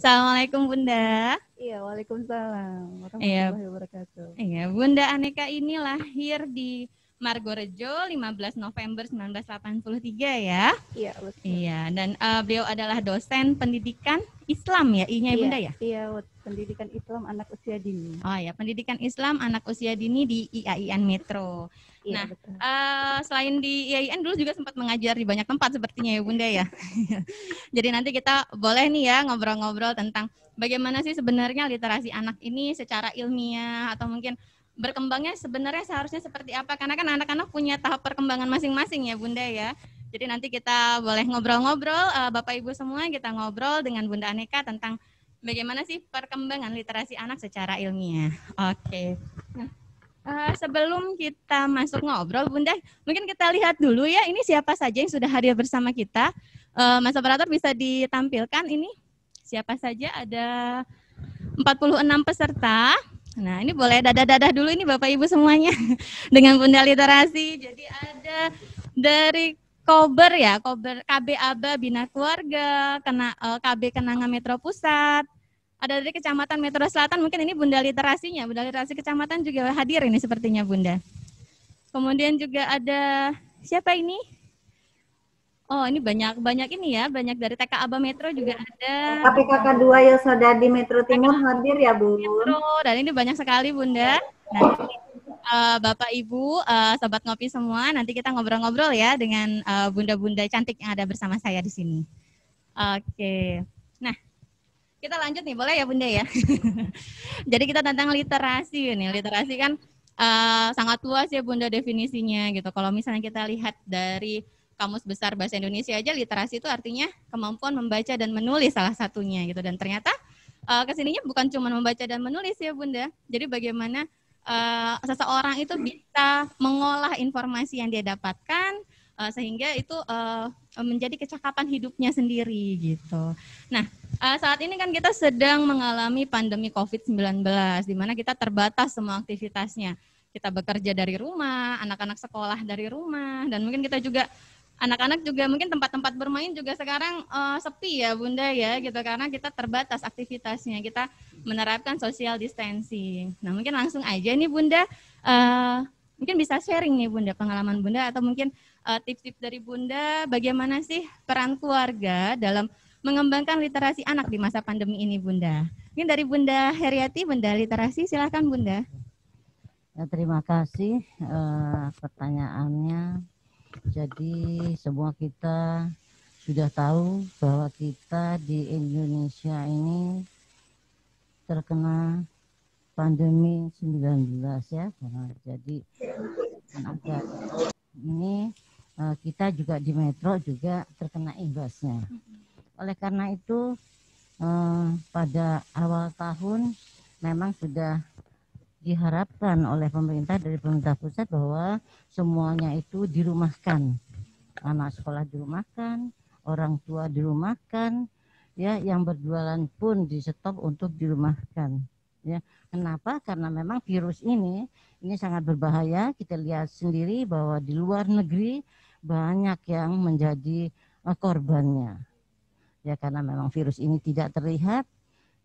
Assalamualaikum Bunda. Iya, waalaikumsalam Iya, warahmatullahi wabarakatuh. iya, Bunda Aneka ini lahir di Margorejo 15 November 1983 ya. Iya, betul. Iya, dan beliau adalah dosen pendidikan Islam ya, I-nya ya, Bunda ya? Iya, pendidikan Islam anak usia dini. Oh ya, pendidikan Islam anak usia dini di IAIN Metro. Iya, Nah, betul. selain di IAIN dulu juga sempat mengajar di banyak tempat sepertinya ya Bunda ya. Jadi nanti kita boleh nih ya ngobrol-ngobrol tentang bagaimana sih sebenarnya literasi anak ini secara ilmiah atau mungkin berkembangnya sebenarnya seharusnya seperti apa, karena kan anak-anak punya tahap perkembangan masing-masing ya Bunda ya. Jadi nanti kita boleh ngobrol-ngobrol, Bapak Ibu semua kita ngobrol dengan Bunda Aneka tentang bagaimana sih perkembangan literasi anak secara ilmiah. Oke. Nah, sebelum kita masuk ngobrol, Bunda, mungkin kita lihat dulu ya, ini siapa saja yang sudah hadir bersama kita. Mas Operator bisa ditampilkan ini siapa saja, ada 46 peserta. Nah, ini boleh dadah-dadah dulu ini Bapak Ibu semuanya dengan Bunda Literasi. Jadi ada dari Kober ya, Kober KB Aba Bina Keluarga, KB Kenanga Metro Pusat. Ada dari Kecamatan Metro Selatan, mungkin ini Bunda Literasinya, Bunda Literasi Kecamatan juga hadir ini sepertinya Bunda. Kemudian juga ada siapa ini? Oh, ini banyak ini ya, banyak dari TK Aba Metro juga ada. KPKK 2 Yosodadi Metro Timur hadir ya Bun. Metro, dan ini banyak sekali Bunda. Nah, Bapak Ibu, sobat ngopi semua, nanti kita ngobrol-ngobrol ya dengan bunda-bunda cantik yang ada bersama saya di sini. Oke. Nah, kita lanjut nih, boleh ya Bunda ya? Jadi kita tentang literasi nih. Literasi kan sangat luas ya Bunda definisinya gitu. Kalau misalnya kita lihat dari Kamus Besar Bahasa Indonesia aja, literasi itu artinya kemampuan membaca dan menulis salah satunya gitu. Dan ternyata kesininya bukan cuma membaca dan menulis ya Bunda. Jadi bagaimana seseorang itu bisa mengolah informasi yang dia dapatkan sehingga itu menjadi kecakapan hidupnya sendiri gitu. Nah, saat ini kan kita sedang mengalami pandemi COVID-19 di mana kita terbatas semua aktivitasnya. Kita bekerja dari rumah, anak-anak sekolah dari rumah, dan mungkin kita juga anak-anak juga mungkin tempat-tempat bermain juga sekarang sepi ya Bunda ya gitu, karena kita terbatas aktivitasnya, kita menerapkan social distancing. Nah mungkin langsung aja nih Bunda, mungkin bisa sharing nih Bunda pengalaman Bunda atau mungkin tips-tips dari Bunda bagaimana sih peran keluarga dalam mengembangkan literasi anak di masa pandemi ini Bunda. Mungkin dari Bunda Heriati, Bunda Literasi, silakan Bunda. Ya, terima kasih pertanyaannya. Jadi semua kita sudah tahu bahwa kita di Indonesia ini terkena pandemi 19 ya. Jadi ini kita juga di Metro juga terkena imbasnya. Oleh karena itu pada awal tahun memang sudah diharapkan oleh pemerintah dari pemerintah pusat bahwa semuanya itu dirumahkan, anak sekolah dirumahkan, orang tua dirumahkan, ya yang berjualan pun di stop untuk dirumahkan. Ya, kenapa? Karena memang virus ini sangat berbahaya. Kita lihat sendiri bahwa di luar negeri banyak yang menjadi korbannya. Ya karena memang virus ini tidak terlihat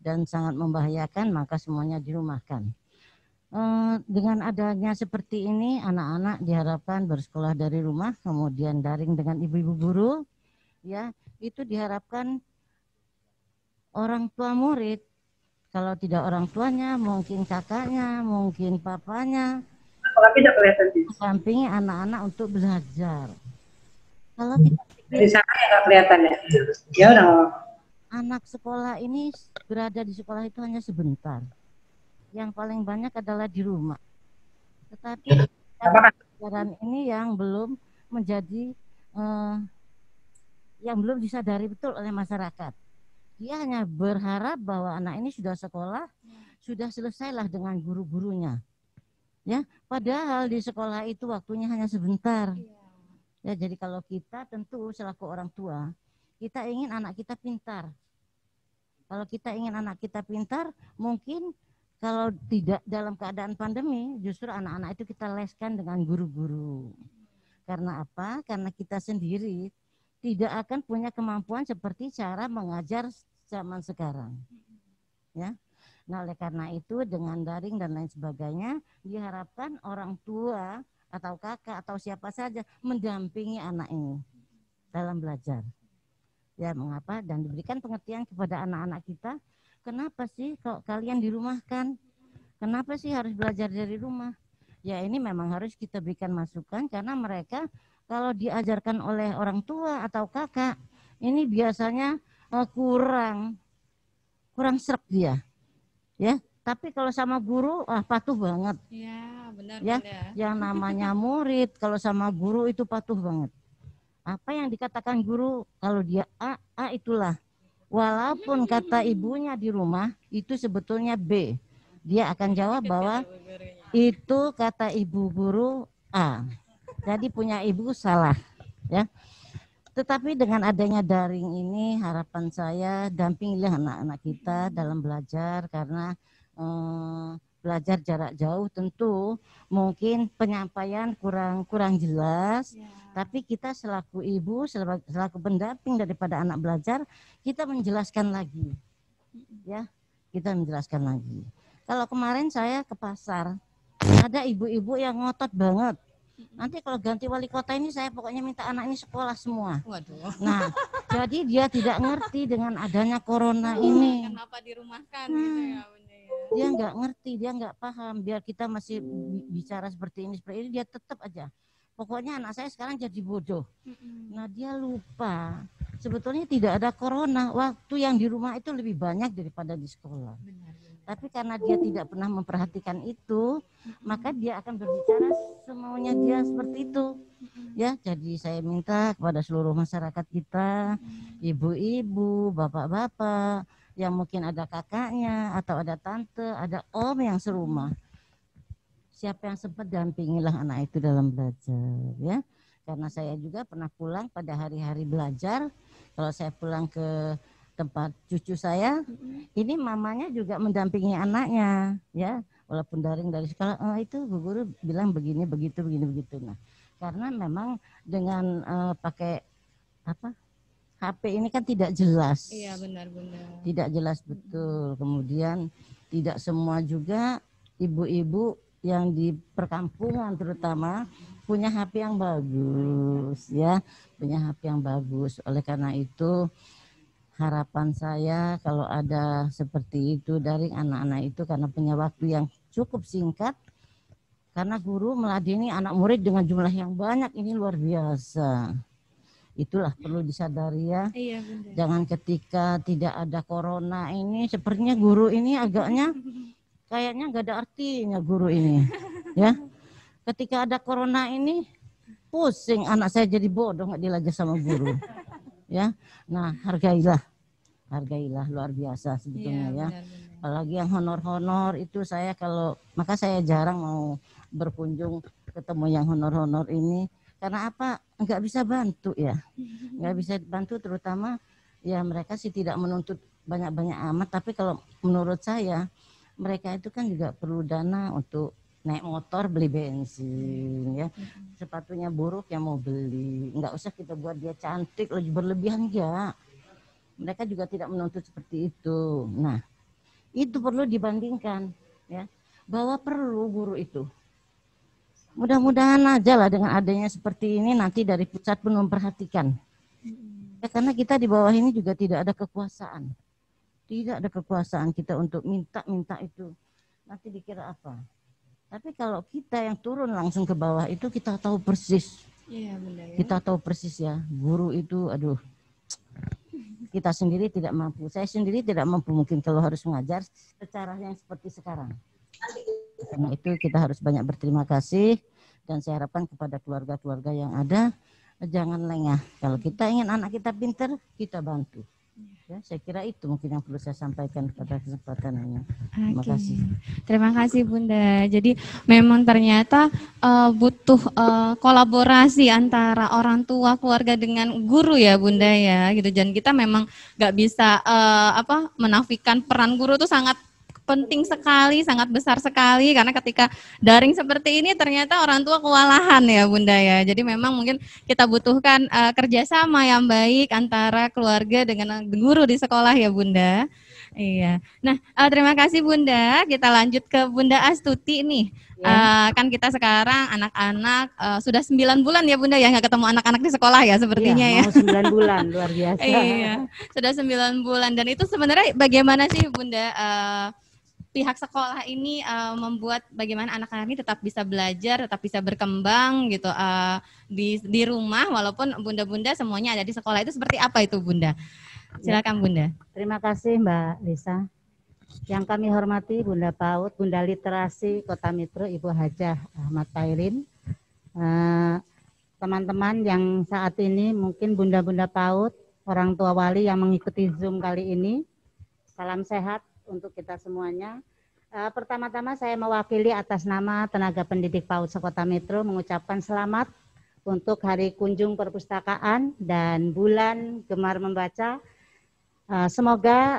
dan sangat membahayakan, maka semuanya dirumahkan. Dengan adanya seperti ini, anak-anak diharapkan bersekolah dari rumah, kemudian daring dengan ibu-ibu guru, ya itu diharapkan orang tua murid, kalau tidak orang tuanya, mungkin kakaknya, mungkin papanya, mendampingi anak-anak untuk belajar. Kalau kita di sana ya nggak kelihatan ya, ya udah. Anak sekolah ini berada di sekolah itu hanya sebentar. Yang paling banyak adalah di rumah. Tetapi pelajaran ini yang belum menjadi yang belum disadari betul oleh masyarakat. Dia hanya berharap bahwa anak ini sudah sekolah, sudah selesailah dengan guru-gurunya. Ya, padahal di sekolah itu waktunya hanya sebentar. Ya, jadi kalau kita tentu selaku orang tua, kita ingin anak kita pintar. Kalau kita ingin anak kita pintar, mungkin kalau tidak dalam keadaan pandemi, justru anak-anak itu kita leskan dengan guru-guru. Karena apa? Karena kita sendiri tidak akan punya kemampuan seperti cara mengajar zaman sekarang. Ya. Nah, oleh karena itu dengan daring dan lain sebagainya diharapkan orang tua atau kakak atau siapa saja mendampingi anak ini dalam belajar. Ya, mengapa? Dan diberikan pengertian kepada anak-anak kita, kenapa sih kok kalian dirumahkan? Kenapa sih harus belajar dari rumah? Ya, ini memang harus kita berikan masukan karena mereka kalau diajarkan oleh orang tua atau kakak, ini biasanya kurang sreg dia. Ya, tapi kalau sama guru patuh banget. Ya, benar Ya, Bunda. yang namanya murid kalau sama guru itu patuh banget. Apa yang dikatakan guru kalau dia A itulah. Walaupun kata ibunya di rumah itu sebetulnya B. Dia akan jawab bahwa itu kata ibu guru A. Jadi punya ibu salah, ya. Tetapi dengan adanya daring ini harapan saya dampingilah anak-anak kita dalam belajar karena belajar jarak jauh tentu mungkin penyampaian kurang jelas, tapi kita selaku ibu, selaku pendamping daripada anak belajar, kita menjelaskan lagi, ya, kita menjelaskan lagi. Kalau kemarin saya ke pasar, ada ibu-ibu yang ngotot banget. Nanti kalau ganti wali kota ini saya pokoknya minta anak ini sekolah semua. Waduh. Nah, jadi dia tidak ngerti dengan adanya corona ini. Kenapa dirumahkan gitu ya Bunda ya. Dia nggak ngerti, dia nggak paham. Biar kita masih bicara seperti ini, dia tetap aja. Pokoknya anak saya sekarang jadi bodoh. Nah, dia lupa. Sebetulnya tidak ada corona. Waktu yang di rumah itu lebih banyak daripada di sekolah. Tapi karena dia tidak pernah memperhatikan itu, maka dia akan berbicara semaunya dia seperti itu. Ya, jadi saya minta kepada seluruh masyarakat kita, ibu-ibu, bapak-bapak, yang mungkin ada kakaknya atau ada tante, ada om yang serumah. Siapa yang sempat dampingilah anak itu dalam belajar, ya. Karena saya juga pernah pulang pada hari-hari belajar. Kalau saya pulang ke tempat cucu saya, ini mamanya juga mendampingi anaknya, ya, walaupun daring dari sekolah. Itu bu guru bilang begini, begitu. Nah, karena memang dengan pakai HP ini kan tidak jelas. Iya, benar. Tidak jelas betul. Kemudian tidak semua juga ibu-ibu yang di perkampungan terutama punya HP yang bagus, ya, punya HP yang bagus. Oleh karena itu harapan saya kalau ada seperti itu dari anak-anak itu karena punya waktu yang cukup singkat, karena guru meladeni anak murid dengan jumlah yang banyak ini luar biasa. Itulah perlu disadari ya. Iya, Bunda. Jangan ketika tidak ada corona ini sepertinya guru ini agaknya kayaknya nggak ada artinya guru ini. Ya, ketika ada corona ini pusing anak saya jadi bodoh nggak dilajar sama guru. Ya, nah hargailah luar biasa sebetulnya ya. Benar. Apalagi yang honor itu maka saya jarang mau berkunjung ketemu yang honor ini karena apa? Nggak bisa bantu ya, nggak bisa bantu terutama ya mereka sih tidak menuntut banyak amat, tapi kalau menurut saya mereka itu kan juga perlu dana untuk naik motor, beli bensin, ya. Sepatunya buruk ya mau beli. Nggak usah kita buat dia cantik, lebih berlebihan ya. Mereka juga tidak menuntut seperti itu. Nah, itu perlu dibandingkan, ya. Bahwa perlu guru itu. Mudah-mudahan aja lah dengan adanya seperti ini nanti dari pusat pun memperhatikan. Ya, karena kita di bawah ini juga tidak ada kekuasaan. Tidak ada kekuasaan kita untuk minta itu. Nanti dikira apa? Tapi kalau kita yang turun langsung ke bawah itu kita tahu persis. Iya, Bunda ya. Kita tahu persis ya, guru itu aduh. Kita sendiri tidak mampu. Saya sendiri tidak mampu mungkin kalau harus mengajar secara yang seperti sekarang. Karena itu kita harus banyak berterima kasih dan saya harapkan kepada keluarga-keluarga yang ada jangan lengah. Kalau kita ingin anak kita pintar, kita bantu. Ya, saya kira itu mungkin yang perlu saya sampaikan pada kesempatan ini. Terima kasih. Terima kasih Bunda. Jadi memang ternyata butuh kolaborasi antara orang tua, keluarga dengan guru ya Bunda ya. Gitu. Dan kita memang nggak bisa menafikan peran guru itu sangat penting sekali, sangat besar sekali karena ketika daring seperti ini ternyata orang tua kewalahan ya Bunda ya. Jadi memang mungkin kita butuhkan kerjasama yang baik antara keluarga dengan guru di sekolah ya Bunda. Iya. Nah, terima kasih Bunda. Kita lanjut ke Bunda Astuti nih. Kan kita sekarang anak-anak sudah 9 bulan ya Bunda ya nggak ketemu anak-anak di sekolah ya sepertinya ya. Mau 9 bulan, luar biasa. Iya, sudah 9 bulan dan itu sebenarnya bagaimana sih Bunda pihak sekolah ini membuat bagaimana anak-anak ini tetap bisa belajar, tetap bisa berkembang gitu di rumah walaupun bunda-bunda semuanya ada di sekolah itu seperti apa itu Bunda? Silakan Bunda. Terima kasih Mbak Lisa. Yang kami hormati Bunda PAUD, Bunda Literasi Kota Metro Ibu Hajah Ahmad Pairin. Teman-teman yang saat ini mungkin bunda-bunda PAUD, orang tua wali yang mengikuti Zoom kali ini. Salam sehat untuk kita semuanya. Pertama-tama saya mewakili atas nama tenaga pendidik PAUD Sekota Metro mengucapkan selamat untuk Hari Kunjung Perpustakaan dan Bulan Gemar Membaca. Semoga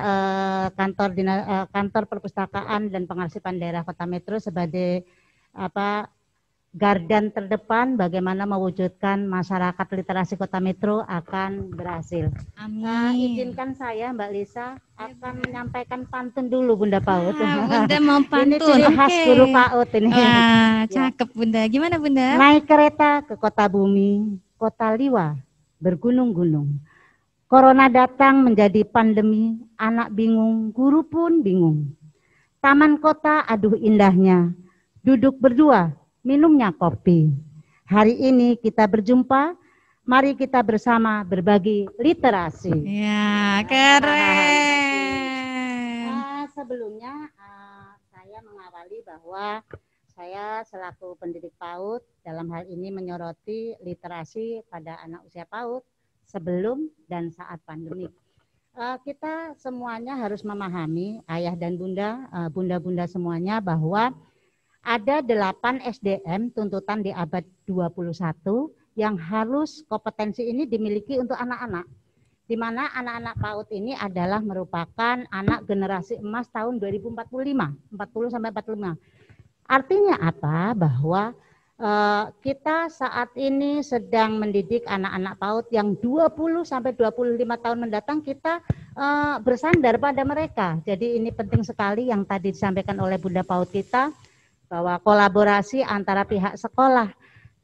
kantor perpustakaan dan pengarsipan daerah Kota Metro sebagai gardan terdepan bagaimana mewujudkan masyarakat literasi Kota Metro akan berhasil. Amin. Izinkan saya Mbak Lisa akan menyampaikan pantun dulu Bunda PAUD. Bunda mau pantun. Ini ciri khas guru PAUD ini. Wah, cakep Bunda. Gimana Bunda? Naik kereta ke kota bumi, kota liwa, bergunung-gunung. Corona datang menjadi pandemi, anak bingung, guru pun bingung. Taman kota aduh indahnya, duduk berdua, minumnya kopi. Hari ini kita berjumpa, mari kita bersama berbagi literasi. Ya, keren. Sebelumnya saya mengawali bahwa saya selaku pendidik PAUD dalam hal ini menyoroti literasi pada anak usia PAUD sebelum dan saat pandemi. Kita semuanya harus memahami, ayah dan bunda, bunda-bunda semuanya bahwa ada 8 SDM tuntutan di abad 21 yang harus kompetensi ini dimiliki untuk anak-anak. Di mana anak-anak PAUD ini adalah merupakan anak generasi emas tahun 2045, 40 sampai 45. Artinya apa? Bahwa kita saat ini sedang mendidik anak-anak PAUD yang 20 sampai 25 tahun mendatang kita bersandar pada mereka. Jadi ini penting sekali yang tadi disampaikan oleh Bunda PAUD kita bahwa kolaborasi antara pihak sekolah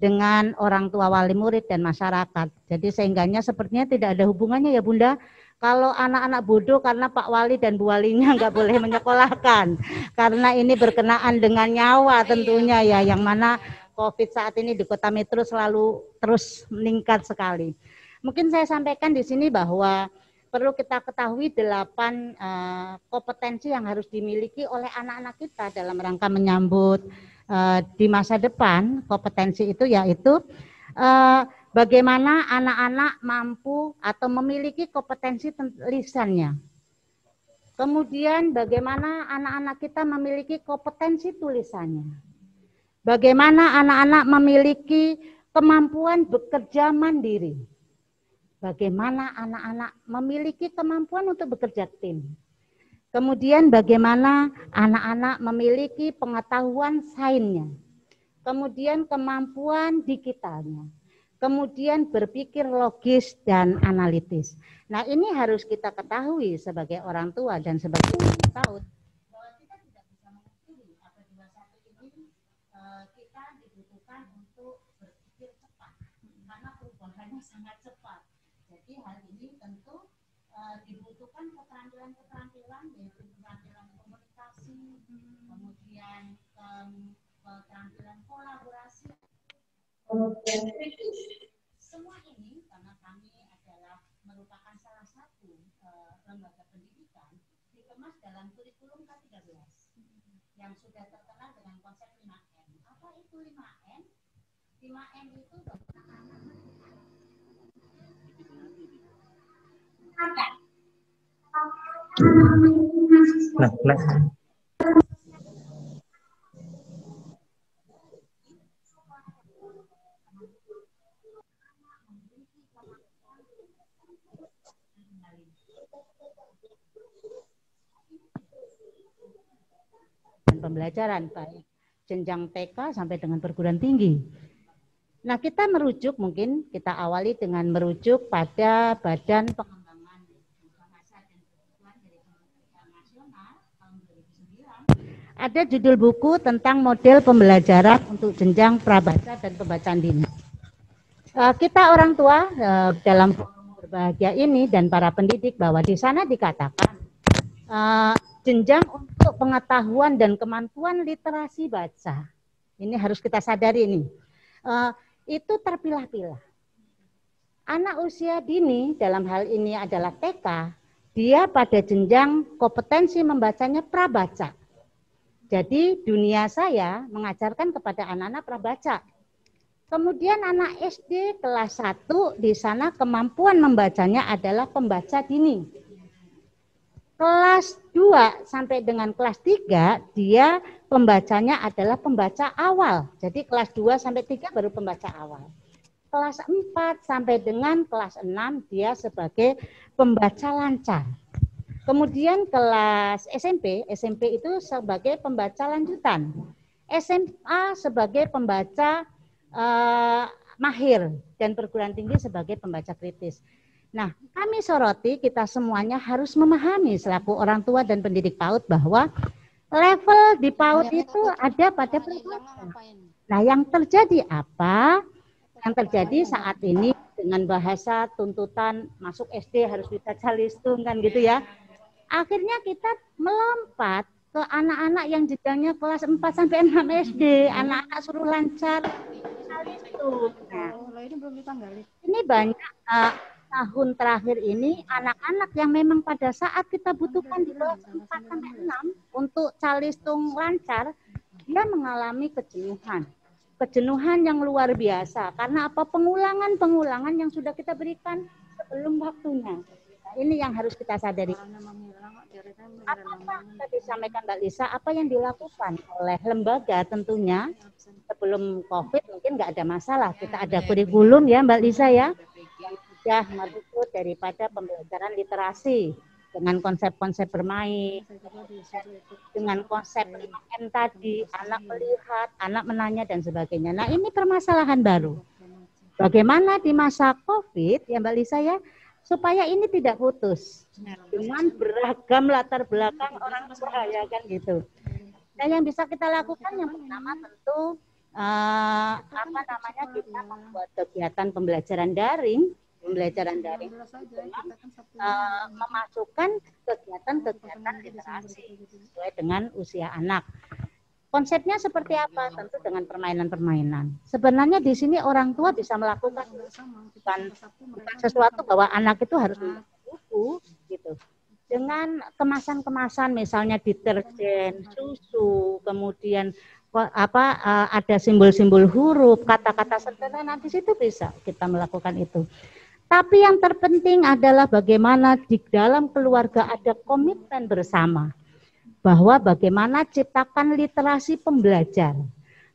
dengan orang tua wali murid dan masyarakat. Jadi sehingganya sepertinya tidak ada hubungannya ya Bunda. Kalau anak-anak bodoh karena Pak Wali dan Bu Walinya nggak boleh menyekolahkan. Karena ini berkenaan dengan nyawa tentunya ya, yang mana COVID saat ini di Kota Metro selalu terus meningkat sekali. Mungkin saya sampaikan di sini bahwa perlu kita ketahui 8 kompetensi yang harus dimiliki oleh anak-anak kita dalam rangka menyambut di masa depan. Kompetensi itu yaitu bagaimana anak-anak mampu atau memiliki kompetensi lisannya. Kemudian bagaimana anak-anak kita memiliki kompetensi tulisannya. Bagaimana anak-anak memiliki kemampuan bekerja mandiri. Bagaimana anak-anak memiliki kemampuan untuk bekerja tim. Kemudian bagaimana anak-anak memiliki pengetahuan sainsnya. Kemudian kemampuan digitalnya. Kemudian berpikir logis dan analitis. Nah ini harus kita ketahui sebagai orang tua dan sebagai PAUD. Bahwa kita tidak bisa mengetahui apa di masa ini kita dibutuhkan untuk berpikir cepat. Karena perubahannya sangat cepat. Jadi hal ini tentu dibutuhkan keterampilan-keterampilan yaitu keterampilan komunikasi, kemudian keterampilan kolaborasi. Semua ini karena kami adalah merupakan salah satu lembaga pendidikan dikemas dalam kurikulum K13 yang sudah terkenal dengan konsep 5M. Apa itu 5M? 5M itu pembelajaran, baik jenjang TK sampai dengan perguruan tinggi. Nah, kita merujuk, mungkin kita awali dengan merujuk pada Badan Pengembangan Bahasa dan Pengetahuan dari Kementerian Nasional tahun 2009. Ada judul buku tentang model pembelajaran untuk jenjang prabaca dan pembacaan dini. Kita orang tua dalam forum berbahagia ini dan para pendidik bahwa di sana dikatakan jenjang untuk pengetahuan dan kemampuan literasi baca. Ini harus kita sadari ini. Itu terpilah-pilah. Anak usia dini dalam hal ini adalah TK, dia pada jenjang kompetensi membacanya prabaca. Jadi dunia saya mengajarkan kepada anak-anak prabaca. Kemudian anak SD kelas 1 di sana kemampuan membacanya adalah pembaca dini. Kelas 2 sampai dengan kelas 3 dia pembacanya adalah pembaca awal. Jadi kelas 2 sampai 3 baru pembaca awal. Kelas 4 sampai dengan kelas 6 dia sebagai pembaca lancar. Kemudian kelas SMP itu sebagai pembaca lanjutan. SMA sebagai pembaca mahir dan perguruan tinggi sebagai pembaca kritis. Nah, kami soroti kita semuanya harus memahami selaku orang tua dan pendidik PAUD bahwa level di PAUD itu ada pada prabaca. Nah, yang terjadi apa? Yang terjadi saat ini dengan bahasa tuntutan masuk SD harus bisa calistung kan gitu ya. Akhirnya kita melompat ke anak-anak yang jenjangnya kelas 4 sampai 6 SD, anak-anak suruh lancar calistung. Nah, ini banyak tahun terakhir ini anak-anak yang memang pada saat kita butuhkan di kelas 4 sampai 6 untuk calistung lancar, dia mengalami kejenuhan. Kejenuhan yang luar biasa karena apa? Pengulangan yang sudah kita berikan sebelum waktunya. Nah, ini yang harus kita sadari. Apa tadi disampaikan Mbak Lisa, apa yang dilakukan oleh lembaga tentunya sebelum COVID mungkin nggak ada masalah. Kita ada kurikulum ya Mbak Lisa ya. Sudah merujuk daripada pembelajaran literasi dengan konsep-konsep bermain, dengan konsep 5M tadi, anak melihat, anak menanya dan sebagainya. Nah, ini permasalahan baru. Bagaimana di masa COVID ya Mbak Lisa ya, supaya ini tidak putus dengan beragam latar belakang orang tua ya kan gitu. Nah, yang bisa kita lakukan yang pertama tentu kita membuat kegiatan pembelajaran daring dengan memasukkan kegiatan literasi sesuai dengan usia anak. Konsepnya seperti apa? Tentu dengan permainan-permainan. Sebenarnya di sini orang tua bisa melakukan bukan sesuatu bahwa anak itu harus membaca buku gitu. Dengan kemasan-kemasan misalnya deterjen, susu, kemudian ada simbol-simbol huruf, kata-kata sederhana, di situ bisa kita melakukan itu. Tapi yang terpenting adalah bagaimana di dalam keluarga ada komitmen bersama. Bahwa bagaimana ciptakan literasi pembelajar.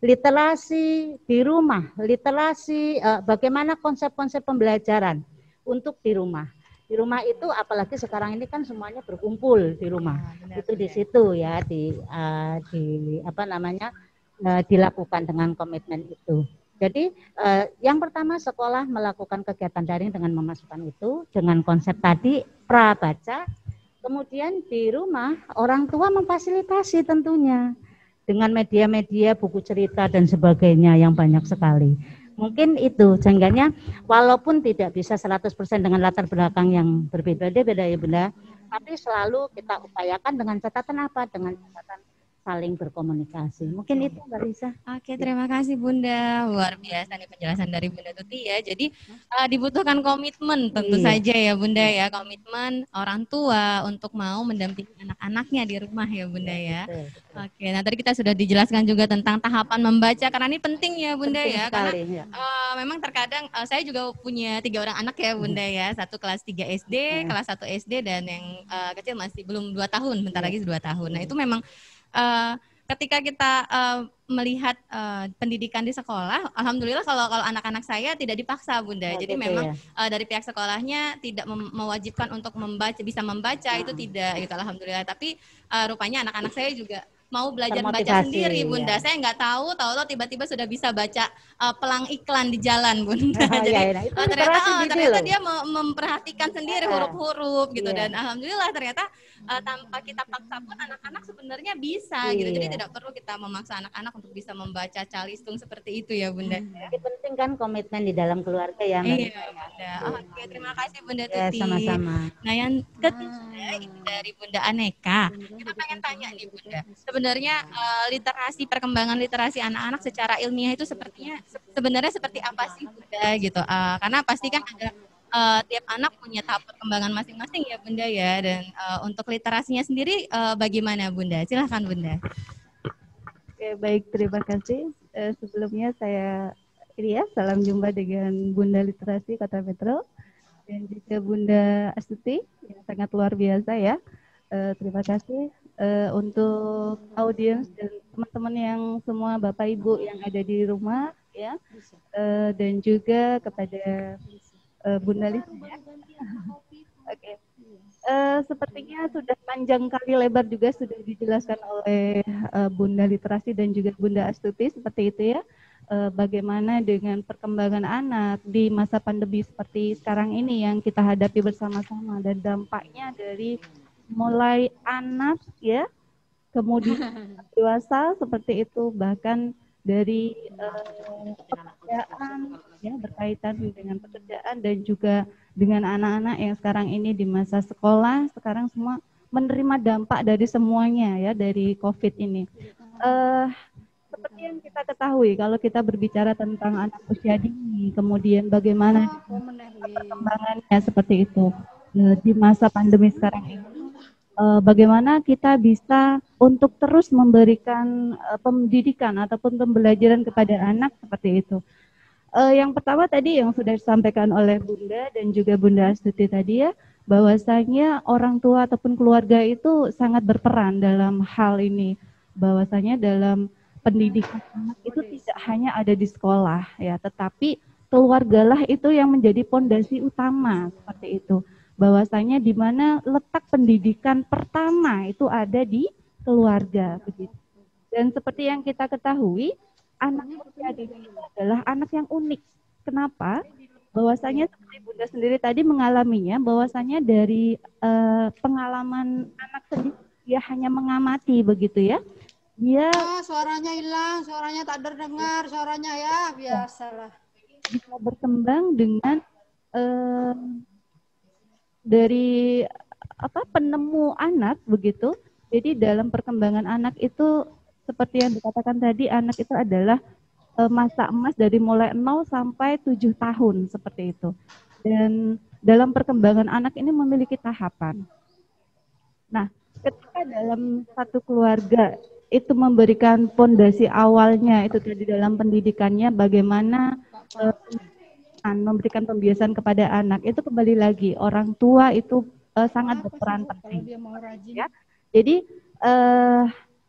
Literasi di rumah, literasi bagaimana konsep-konsep pembelajaran untuk di rumah. Di rumah itu apalagi sekarang ini kan semuanya berkumpul di rumah. Itu di situ ya dilakukan dengan komitmen itu. Jadi yang pertama sekolah melakukan kegiatan daring dengan memasukkan itu dengan konsep tadi prabaca. Kemudian di rumah orang tua memfasilitasi tentunya dengan media-media buku cerita dan sebagainya yang banyak sekali. Mungkin itu sehingga walaupun tidak bisa 100% dengan latar belakang yang berbeda-beda ya Bunda, tapi selalu kita upayakan dengan catatan apa? Dengan catatan saling berkomunikasi. Mungkin itu Mbak Lisa. Oke, terima kasih Bunda. Luar biasa nih penjelasan dari Bunda Tuti ya. Jadi dibutuhkan komitmen tentu saja ya Bunda ya. Komitmen orang tua untuk mau mendampingi anak-anaknya di rumah ya Bunda ya. Oke, nah tadi kita sudah dijelaskan juga tentang tahapan membaca karena ini penting ya Bunda ya. Karena memang terkadang saya juga punya 3 orang anak ya Bunda ya. Satu kelas 3 SD, kelas 1 SD dan yang kecil masih belum 2 tahun, bentar lagi 2 tahun. Nah itu memang ketika kita melihat pendidikan di sekolah, alhamdulillah kalau anak-anak saya tidak dipaksa Bunda. Jadi memang dari pihak sekolahnya tidak mewajibkan untuk bisa membaca itu tidak gitu alhamdulillah. Tapi rupanya anak-anak saya juga mau belajar baca Termotivasi, sendiri, Bunda. ya. Saya nggak tahu tiba-tiba sudah bisa baca pelang iklan di jalan, Bunda. Jadi Nah, itu ternyata literasi loh. dia memperhatikan sendiri huruf-huruf gitu, Iya. dan alhamdulillah ternyata tanpa kita paksa pun anak-anak sebenarnya bisa gitu. Jadi Iya. tidak perlu kita memaksa anak-anak untuk bisa membaca calistung seperti itu ya, Bunda. Yang penting kan komitmen di dalam keluarga ya, Mbak. Iya, Bunda. Oke, terima kasih Bunda Ya, Tuti. sama-sama. Nah, yang ketiga ini dari Bunda Aneka. Kita pengen tanya nih Bunda. Sebenarnya literasi, perkembangan literasi anak-anak secara ilmiah itu sebenarnya seperti apa sih Bunda gitu? Karena pasti kan ada tiap anak punya tahap perkembangan masing-masing ya Bunda ya. Dan untuk literasinya sendiri bagaimana Bunda? Silahkan Bunda. Oke, baik, terima kasih. Sebelumnya saya salam jumpa dengan Bunda Literasi Kota Metro dan juga Bunda Astuti yang sangat luar biasa ya. Terima kasih untuk audiens dan teman-teman yang semua Bapak Ibu yang ada di rumah ya, dan juga kepada Bunda Lisa ya. Oke. Sepertinya sudah panjang kali lebar juga sudah dijelaskan oleh Bunda Literasi dan juga Bunda Astuti seperti itu ya. Bagaimana dengan perkembangan anak di masa pandemi seperti sekarang ini yang kita hadapi bersama-sama dan dampaknya dari mulai anak ya, kemudian dewasa seperti itu, bahkan dari pekerjaan ya, berkaitan dengan pekerjaan dan juga dengan anak-anak yang sekarang ini di masa sekolah, sekarang semua menerima dampak dari semuanya ya, dari COVID ini. Seperti yang kita ketahui, kalau kita berbicara tentang anak usia dini, kemudian bagaimana perkembangannya seperti itu di masa pandemi sekarang ini, bagaimana kita bisa untuk terus memberikan pendidikan ataupun pembelajaran kepada anak seperti itu. Yang pertama tadi yang sudah disampaikan oleh Bunda dan juga Bunda Astuti tadi ya, bahwasanya orang tua ataupun keluarga itu sangat berperan dalam hal ini, bahwasanya dalam pendidikan anak itu tidak hanya ada di sekolah ya, tetapi keluargalah itu yang menjadi pondasi utama seperti itu. Bahwasanya di mana letak pendidikan pertama itu ada di keluarga begitu. Dan seperti yang kita ketahui, anak usia dini itu adalah anak yang unik. Kenapa? Bahwasanya seperti Bunda sendiri tadi mengalaminya, bahwasanya dari pengalaman anak sendiri dia hanya mengamati begitu ya. Dia suaranya hilang, suaranya tak terdengar, suaranya ya biasalah. Bisa berkembang dengan dari penemu anak begitu. Jadi dalam perkembangan anak itu seperti yang dikatakan tadi, anak itu adalah masa emas dari mulai 0 sampai 7 tahun seperti itu. Dan dalam perkembangan anak ini memiliki tahapan. Nah, ketika dalam satu keluarga itu memberikan fondasi awalnya itu tadi dalam pendidikannya, bagaimana memberikan pembiasan kepada anak, itu kembali lagi orang tua itu sangat berperan penting. Ya. Jadi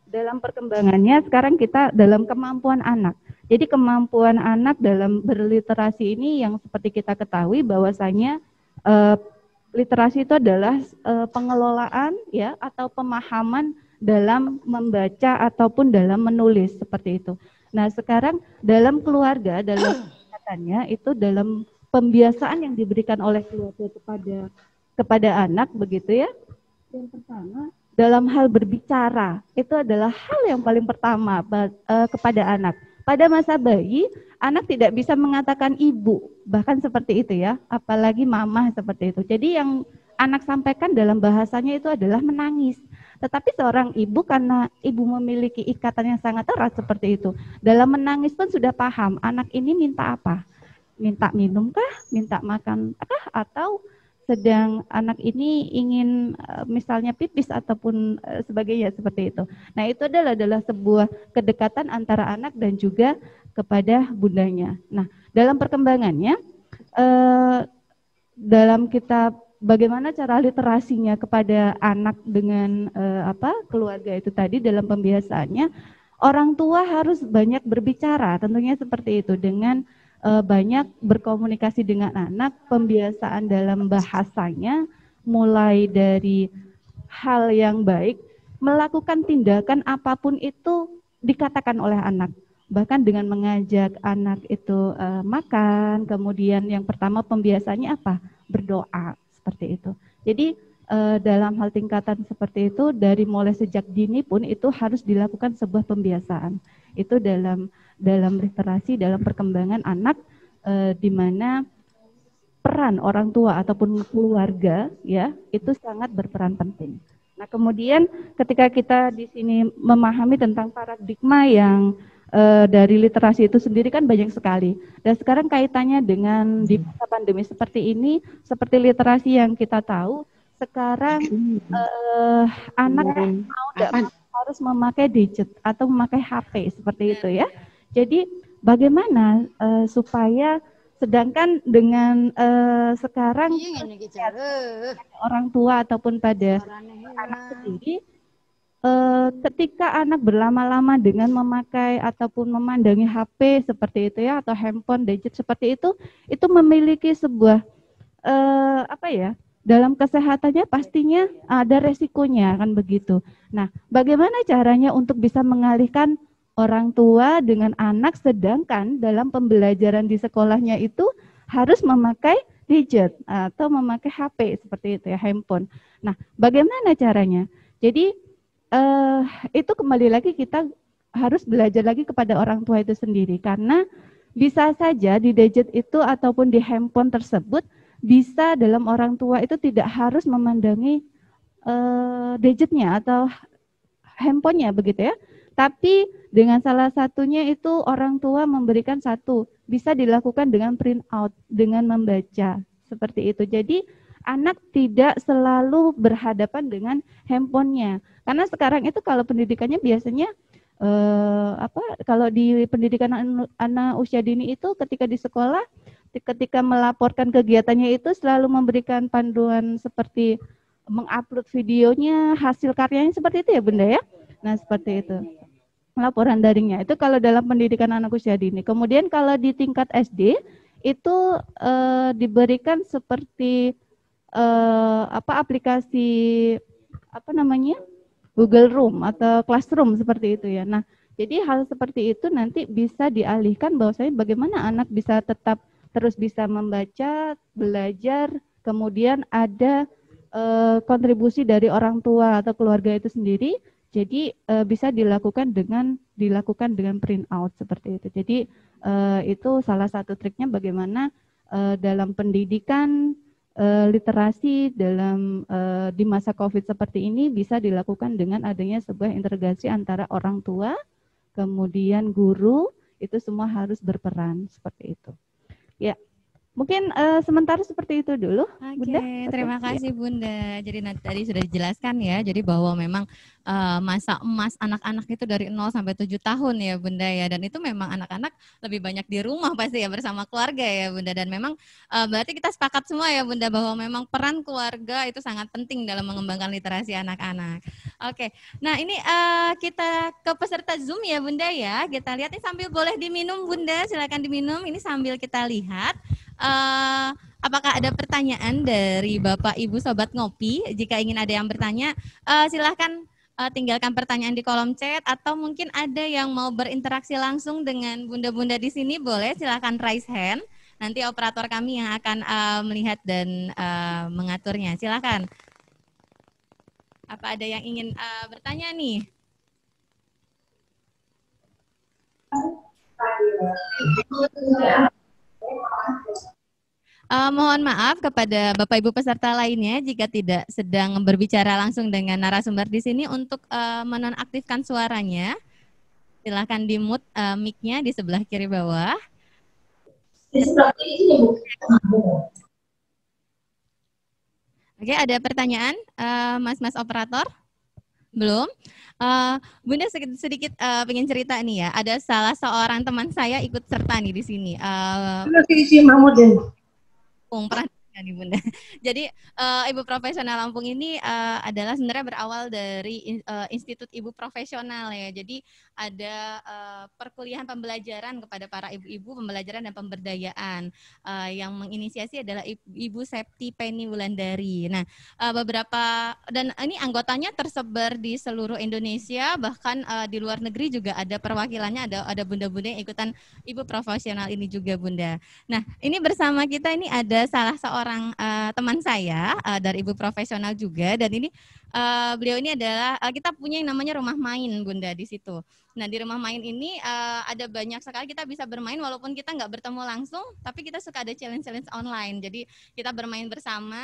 dalam perkembangannya sekarang kita dalam kemampuan anak. Jadi kemampuan anak dalam berliterasi ini yang seperti kita ketahui bahwasanya literasi itu adalah pengelolaan ya atau pemahaman dalam membaca ataupun dalam menulis seperti itu. Nah, sekarang dalam keluarga, dalam katanya itu dalam pembiasaan yang diberikan oleh keluarga kepada anak begitu ya. Yang pertama, dalam hal berbicara itu adalah hal yang paling pertama kepada anak. Pada masa bayi, anak tidak bisa mengatakan ibu, bahkan seperti itu ya, apalagi mama seperti itu. Jadi yang anak sampaikan dalam bahasanya itu adalah menangis. Tetapi seorang ibu, karena ibu memiliki ikatan yang sangat erat seperti itu, dalam menangis pun sudah paham anak ini minta apa, minta minum kah, minta makan kah, atau sedang anak ini ingin misalnya pipis ataupun sebagainya seperti itu. Nah, itu adalah sebuah kedekatan antara anak dan juga kepada bundanya. Nah, dalam perkembangannya dalam kitab bagaimana cara literasinya kepada anak dengan keluarga itu tadi dalam pembiasaannya, orang tua harus banyak berbicara, tentunya seperti itu, dengan banyak berkomunikasi dengan anak, pembiasaan dalam bahasanya mulai dari hal yang baik melakukan tindakan apapun itu dikatakan oleh anak. Bahkan dengan mengajak anak itu makan, kemudian yang pertama pembiasaannya apa? Berdoa, seperti itu. Jadi dalam hal tingkatan seperti itu, dari mulai sejak dini pun itu harus dilakukan sebuah pembiasaan. Itu dalam literasi, dalam perkembangan anak, di mana peran orang tua ataupun keluarga ya itu sangat berperan penting. Nah, kemudian ketika kita di sini memahami tentang paradigma yang dari literasi itu sendiri kan banyak sekali. Dan sekarang kaitannya dengan di masa pandemi seperti ini, seperti literasi yang kita tahu, sekarang anak mau tidak harus memakai gadget atau memakai HP seperti itu ya. Jadi bagaimana supaya sedangkan dengan sekarang orang tua ataupun pada anak sendiri, ketika anak berlama-lama dengan memakai ataupun memandangi HP seperti itu ya, atau handphone, gadget seperti itu memiliki sebuah dalam kesehatannya pastinya ada resikonya kan begitu. Nah, bagaimana caranya untuk bisa mengalihkan orang tua dengan anak, sedangkan dalam pembelajaran di sekolahnya itu harus memakai gadget atau memakai HP seperti itu ya, handphone. Nah, bagaimana caranya? Jadi itu kembali lagi kita harus belajar lagi kepada orang tua itu sendiri, karena bisa saja di gadget itu ataupun di handphone tersebut bisa dalam orang tua itu tidak harus memandangi gadgetnya atau handphonenya begitu ya. Tapi dengan salah satunya itu orang tua memberikan satu, bisa dilakukan dengan print out, dengan membaca, seperti itu. Jadi anak tidak selalu berhadapan dengan handphonenya. Karena sekarang itu kalau pendidikannya biasanya, kalau di pendidikan anak usia dini itu ketika di sekolah, ketika melaporkan kegiatannya itu selalu memberikan panduan seperti mengupload videonya, hasil karyanya seperti itu ya Bunda ya. Nah seperti itu. Laporan daringnya itu kalau dalam pendidikan anak usia dini. Kemudian kalau di tingkat SD itu diberikan seperti aplikasi Google Room atau Classroom seperti itu ya. Nah, jadi hal seperti itu nanti bisa dialihkan bahwasanya bagaimana anak bisa tetap terus bisa membaca, belajar, kemudian ada kontribusi dari orang tua atau keluarga itu sendiri. Jadi bisa dilakukan dengan print out seperti itu. Jadi itu salah satu triknya bagaimana dalam pendidikan literasi dalam di masa COVID seperti ini bisa dilakukan dengan adanya sebuah integrasi antara orang tua, kemudian guru, itu semua harus berperan seperti itu. Ya. Mungkin sementara seperti itu dulu, Bunda. Oke, terima kasih Bunda. Jadi tadi sudah dijelaskan ya, jadi bahwa memang masa emas anak-anak itu dari 0 sampai 7 tahun ya Bunda ya, dan itu memang anak-anak lebih banyak di rumah pasti ya bersama keluarga ya Bunda, dan memang berarti kita sepakat semua ya Bunda bahwa memang peran keluarga itu sangat penting dalam mengembangkan literasi anak-anak. Oke, nah ini kita ke peserta Zoom ya Bunda ya, kita lihat ini sambil boleh diminum Bunda, silakan diminum, ini sambil kita lihat. Apakah ada pertanyaan dari Bapak Ibu Sobat Ngopi? Jika ingin ada yang bertanya, silahkan tinggalkan pertanyaan di kolom chat, atau mungkin ada yang mau berinteraksi langsung dengan bunda-bunda di sini, boleh silahkan raise hand. Nanti operator kami yang akan melihat dan mengaturnya. Silahkan. Apa ada yang ingin bertanya nih? Mohon maaf kepada Bapak Ibu peserta lainnya jika tidak sedang berbicara langsung dengan narasumber di sini untuk menonaktifkan suaranya. Silahkan di-mute mic-nya di sebelah kiri bawah. Oke, ada pertanyaan, Mas operator? Belum? Bunda sedikit pengen cerita nih ya. Ada salah seorang teman saya ikut serta nih di sini. Si Mahmudin. Pernah nih Bunda. Jadi Ibu Profesional Lampung ini adalah sebenarnya berawal dari Institut Ibu Profesional ya. Jadi ada perkuliahan pembelajaran kepada para ibu-ibu, pembelajaran dan pemberdayaan. Yang menginisiasi adalah Ibu Septi Penny Wulandari. Nah, beberapa dan ini anggotanya tersebar di seluruh Indonesia, bahkan di luar negeri juga ada perwakilannya, ada bunda-bunda yang ikutan Ibu Profesional ini juga Bunda. Nah, ini bersama kita ini ada salah seorang teman saya dari Ibu Profesional juga, dan ini beliau ini adalah kita punya yang namanya rumah main Bunda di situ. Nah, di rumah main ini ada banyak sekali kita bisa bermain walaupun kita nggak bertemu langsung, tapi kita suka ada challenge-challenge online. Jadi kita bermain bersama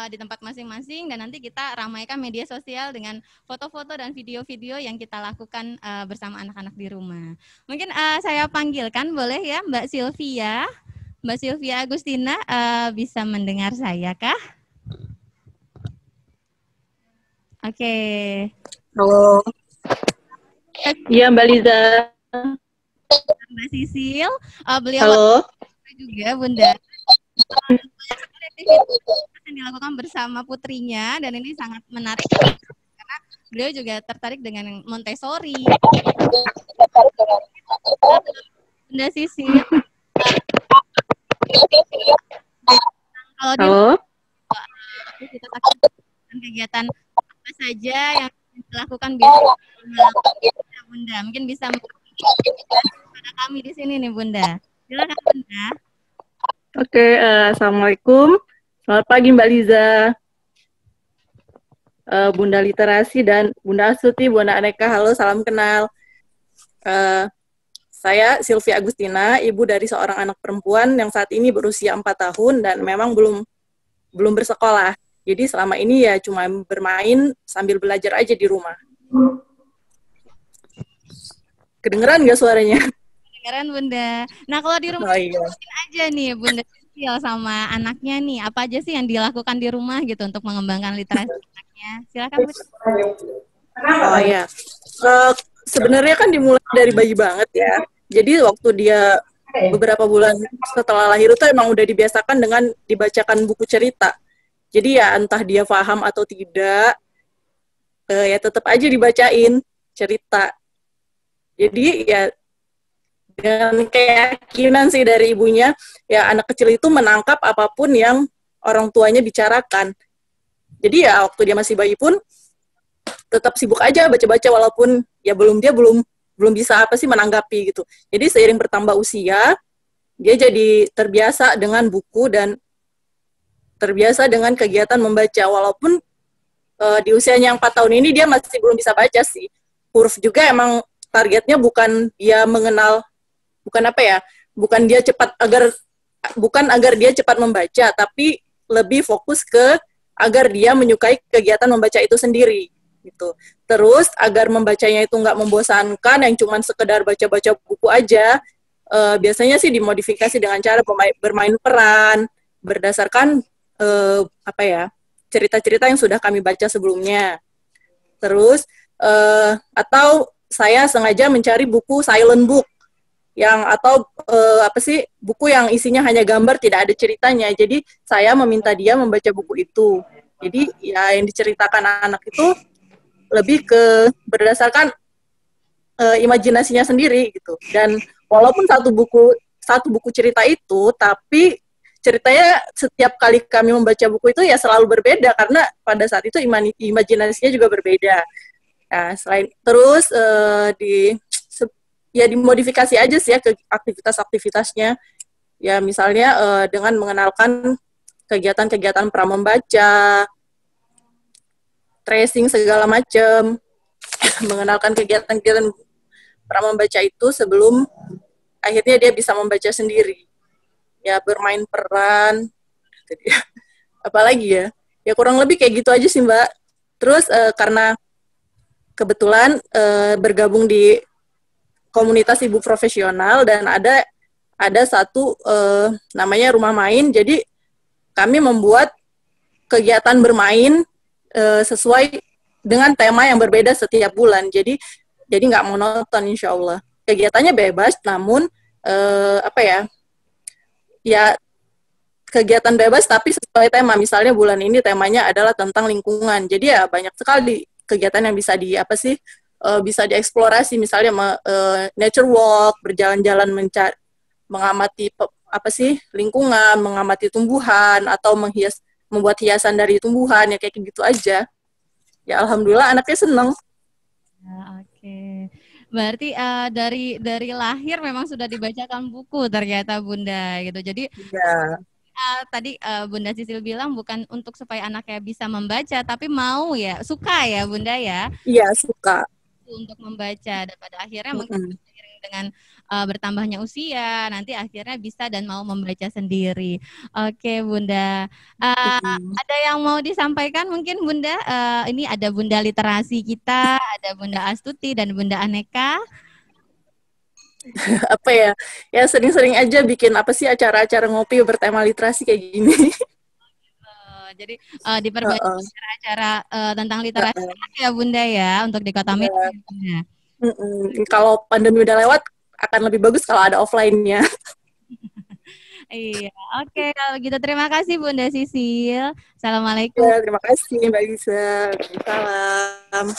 di tempat masing-masing, dan nanti kita ramaikan media sosial dengan foto-foto dan video-video yang kita lakukan bersama anak-anak di rumah. Mungkin saya panggilkan, boleh ya Mbak Sylvia? Mbak Sylvia Agustina bisa mendengar saya kah? Oke. Halo. Iya Mbak Liza. Mbak Sisil, beliau Halo. juga Bunda. Aktivitas yang dilakukan bersama putrinya, dan ini sangat menarik karena beliau juga tertarik dengan Montessori. Bunda Sisil. Kalau di kegiatan apa saja yang dilakukan biasanya Bunda, mungkin bisa pada kami di sini nih Bunda. Silakan Bunda. Oke, Assalamualaikum. Selamat pagi Mbak Liza, Bunda Literasi dan Bunda Astuti, Bunda Aneka. Halo, salam kenal. Saya Sylvia Agustina, ibu dari seorang anak perempuan yang saat ini berusia 4 tahun dan memang belum bersekolah. Jadi selama ini ya cuma bermain sambil belajar aja di rumah. Kedengeran nggak suaranya? Kedengeran Bunda. Nah kalau di rumah mungkin aja nih Bunda Sisil sama anaknya nih, apa aja sih yang dilakukan di rumah gitu untuk mengembangkan literasi anaknya? Silakan Bunda. Oh ya. Sebenarnya kan dimulai dari bayi banget ya. Jadi waktu dia beberapa bulan setelah lahir itu emang udah dibiasakan dengan dibacakan buku cerita. Jadi ya entah dia paham atau tidak, ya tetap aja dibacain cerita. Jadi ya dengan keyakinan sih dari ibunya, ya anak kecil itu menangkap apapun yang orang tuanya bicarakan. Jadi ya waktu dia masih bayi pun tetap sibuk aja baca-baca walaupun ya belum bisa menanggapi gitu. Jadi seiring bertambah usia, dia jadi terbiasa dengan buku dan terbiasa dengan kegiatan membaca walaupun di usianya yang 4 tahun ini dia masih belum bisa baca sih. Huruf juga emang targetnya bukan dia mengenal, bukan agar dia cepat membaca, tapi lebih fokus ke agar dia menyukai kegiatan membaca itu sendiri. Gitu. Terus agar membacanya itu nggak membosankan, yang cuman sekedar baca-baca buku aja, biasanya sih dimodifikasi dengan cara bermain peran berdasarkan cerita-cerita yang sudah kami baca sebelumnya. Terus atau saya sengaja mencari buku silent book buku yang isinya hanya gambar, tidak ada ceritanya. Jadi saya meminta dia membaca buku itu. Jadi ya yang diceritakan anak itu lebih ke berdasarkan imajinasinya sendiri gitu. Dan walaupun satu buku cerita itu, tapi ceritanya setiap kali kami membaca buku itu ya selalu berbeda karena pada saat itu imajinasinya juga berbeda. Nah, terus dimodifikasi aja sih ya ke aktivitas-aktivitasnya. Ya misalnya dengan mengenalkan kegiatan-kegiatan pramembaca, tracing segala macam, mengenalkan kegiatan-kegiatan pramembaca itu sebelum akhirnya dia bisa membaca sendiri. Ya bermain peran, apalagi ya kurang lebih kayak gitu aja sih Mbak. Terus karena kebetulan bergabung di komunitas ibu profesional dan ada satu namanya rumah main, jadi kami membuat kegiatan bermain sesuai dengan tema yang berbeda setiap bulan. Jadi nggak monoton, insya Allah. Kegiatannya bebas, namun kegiatan bebas tapi sesuai tema. Misalnya bulan ini temanya adalah tentang lingkungan. Jadi ya banyak sekali kegiatan yang bisa bisa dieksplorasi. Misalnya nature walk, berjalan-jalan mengamati lingkungan, mengamati tumbuhan atau membuat hiasan dari tumbuhan ya kayak gitu aja. Ya alhamdulillah anaknya seneng. Ya, oke. Berarti dari lahir memang sudah dibacakan buku ternyata Bunda gitu. Jadi Ya. Tadi Bunda Sisil bilang bukan untuk supaya anaknya bisa membaca, tapi mau ya, suka ya Bunda ya. Iya, suka. Untuk membaca dan pada akhirnya mungkin seiring dengan bertambahnya usia nanti akhirnya bisa dan mau membaca sendiri. Oke Bunda, ada yang mau disampaikan mungkin Bunda? Ini ada Bunda literasi kita, ada Bunda Astuti dan Bunda Aneka. Apa ya sering-sering aja bikin acara-acara ngopi bertema literasi kayak gini. Jadi diperbanyak acara-acara tentang literasi ya Bunda ya untuk di Kota Metro. Ya. Kalau pandemi udah lewat akan lebih bagus kalau ada offline-nya. Iya, oke kalau gitu terima kasih Bunda Sisil. Assalamualaikum. Ya, terima kasih Mbak Lisa. Salam.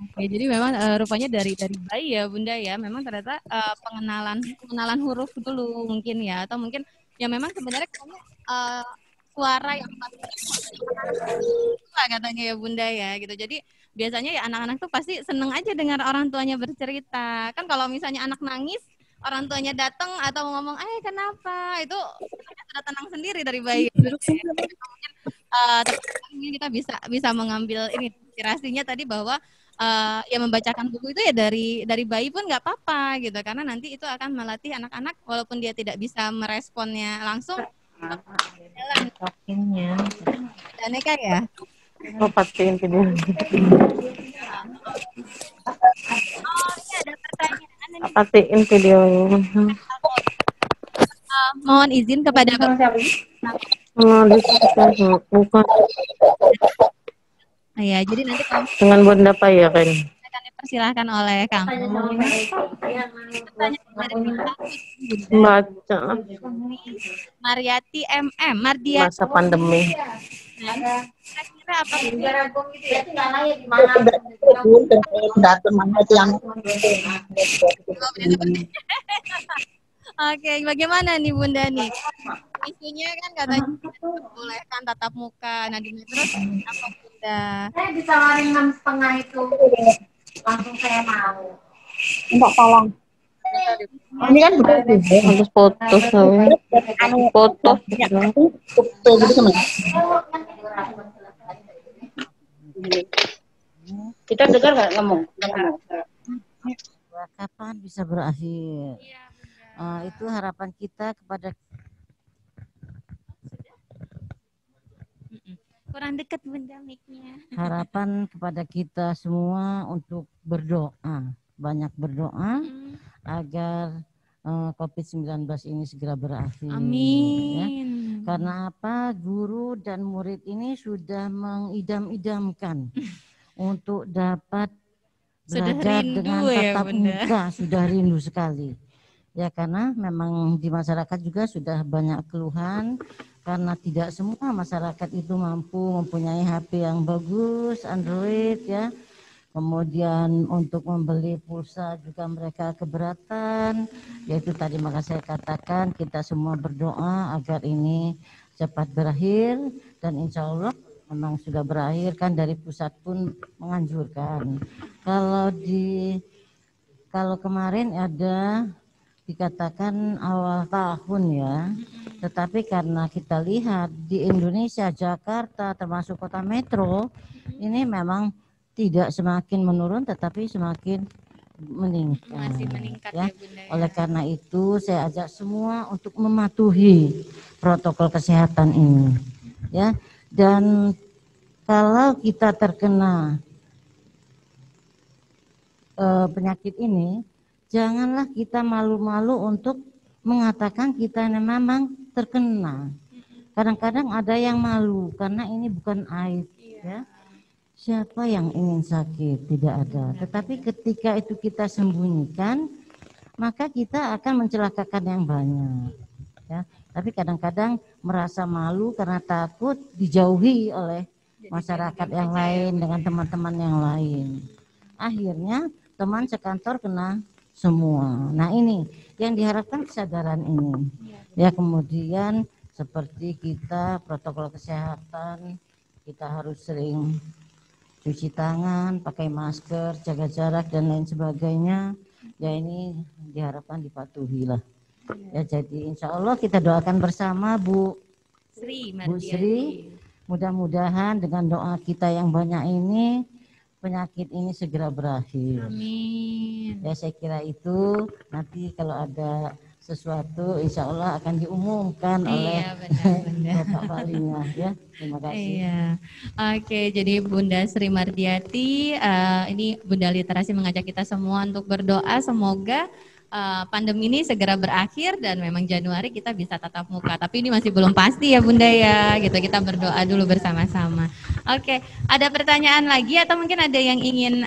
Oke, jadi memang rupanya dari bayi ya Bunda ya, memang ternyata pengenalan huruf dulu mungkin ya, atau mungkin ya memang sebenarnya kamu suara yang paling katanya ya Bunda ya gitu. Jadi biasanya ya anak-anak tuh pasti seneng aja dengar orang tuanya bercerita. Kan kalau misalnya anak nangis, orang tuanya datang atau ngomong, kenapa? Itu sudah tenang sendiri dari bayi. Mungkin kita bisa mengambil ini inspirasinya tadi bahwa ya membacakan buku itu ya dari bayi pun nggak apa-apa gitu, karena nanti itu akan melatih anak-anak walaupun dia tidak bisa meresponnya langsung. Pakainya. Aneka ya. Pakein video. Oh, ini ada pertanyaan. Pakein videonya. Mohon izin kepada Bukan. Ya, jadi nanti Dengan Bunda Pak ya kan. Akan dipersilahkan oleh Kang. Baca. Mariati MM, Mardia. Masa pandemi. Kira-kira apa? Oke, bagaimana nih Bunda nih? Isunya kan katanya bolehkan tatap muka. Nah, di Metro apa Bunda? Saya ditawarin 6,5 itu. Langsung saya mau. Enggak tolong. Ini kan harus foto saya. Foto. Kita dengar nggak ngomong? Kapan bisa berakhir? Itu harapan kita kepada kurang dekat Bunda mic-nya. Harapan kepada kita semua untuk berdoa, banyak berdoa agar COVID-19 ini segera berakhir. Amin. Ya. Karena apa? Guru dan murid ini sudah mengidam-idamkan untuk dapat belajar dengan tatap muka, sudah rindu sekali. Ya karena memang di masyarakat juga sudah banyak keluhan karena tidak semua masyarakat itu mampu mempunyai HP yang bagus, Android ya. Kemudian untuk membeli pulsa juga mereka keberatan. Yaitu tadi maka saya katakan kita semua berdoa agar ini cepat berakhir dan insya Allah memang sudah berakhir kan, dari pusat pun menganjurkan. Kalau kemarin ada dikatakan awal tahun ya, tetapi karena kita lihat di Indonesia, Jakarta termasuk kota metro ini memang tidak semakin menurun tetapi semakin meningkat. Masih meningkat ya. Bunda, ya. Oleh karena itu saya ajak semua untuk mematuhi protokol kesehatan ini ya. Dan kalau kita terkena penyakit ini, janganlah kita malu-malu untuk mengatakan kita memang terkena. Kadang-kadang ada yang malu karena ini bukan aib ya. Siapa yang ingin sakit? Tidak ada. Tetapi ketika itu kita sembunyikan, maka kita akan mencelakakan yang banyak. Ya. Tapi kadang-kadang merasa malu karena takut dijauhi oleh masyarakat yang lain dengan teman-teman yang lain. Akhirnya teman sekantor kena semua. Nah ini yang diharapkan kesadaran ini. Ya kemudian seperti kita protokol kesehatan, kita harus sering cuci tangan, pakai masker, jaga jarak dan lain sebagainya. Ya ini diharapkan dipatuhi lah. Ya jadi insya Allah kita doakan bersama Bu Sri Bu Sri. Mudah-mudahan dengan doa kita yang banyak ini penyakit ini segera berakhir. Amin. Ya saya kira itu nanti kalau ada sesuatu insya Allah akan diumumkan oleh Bapak Walinya ya. Terima kasih. Iya. Oke, jadi Bunda Sri Mardiati ini Bunda Literasi mengajak kita semua untuk berdoa semoga pandemi ini segera berakhir dan memang Januari kita bisa tatap muka. Tapi ini masih belum pasti ya Bunda ya. Gitu kita berdoa dulu bersama-sama. Oke, ada pertanyaan lagi atau mungkin ada yang ingin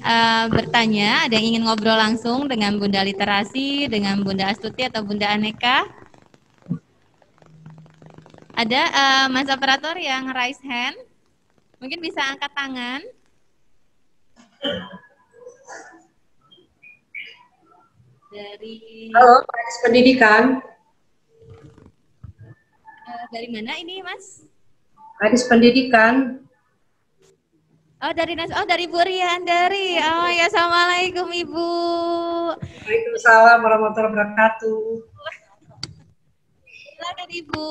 bertanya, ada yang ingin ngobrol langsung dengan Bunda Literasi, dengan Bunda Astuti atau Bunda Aneka? Ada Mas operator yang raise hand? Mungkin bisa angkat tangan. Dari Halo, Kadis Pendidikan. Dari mana ini, Mas? Kadis Pendidikan. Oh, dari Bu Riandari. Oh, ya, assalamualaikum Ibu. Waalaikumsalam warahmatullahi wabarakatuh. Silakan Ibu.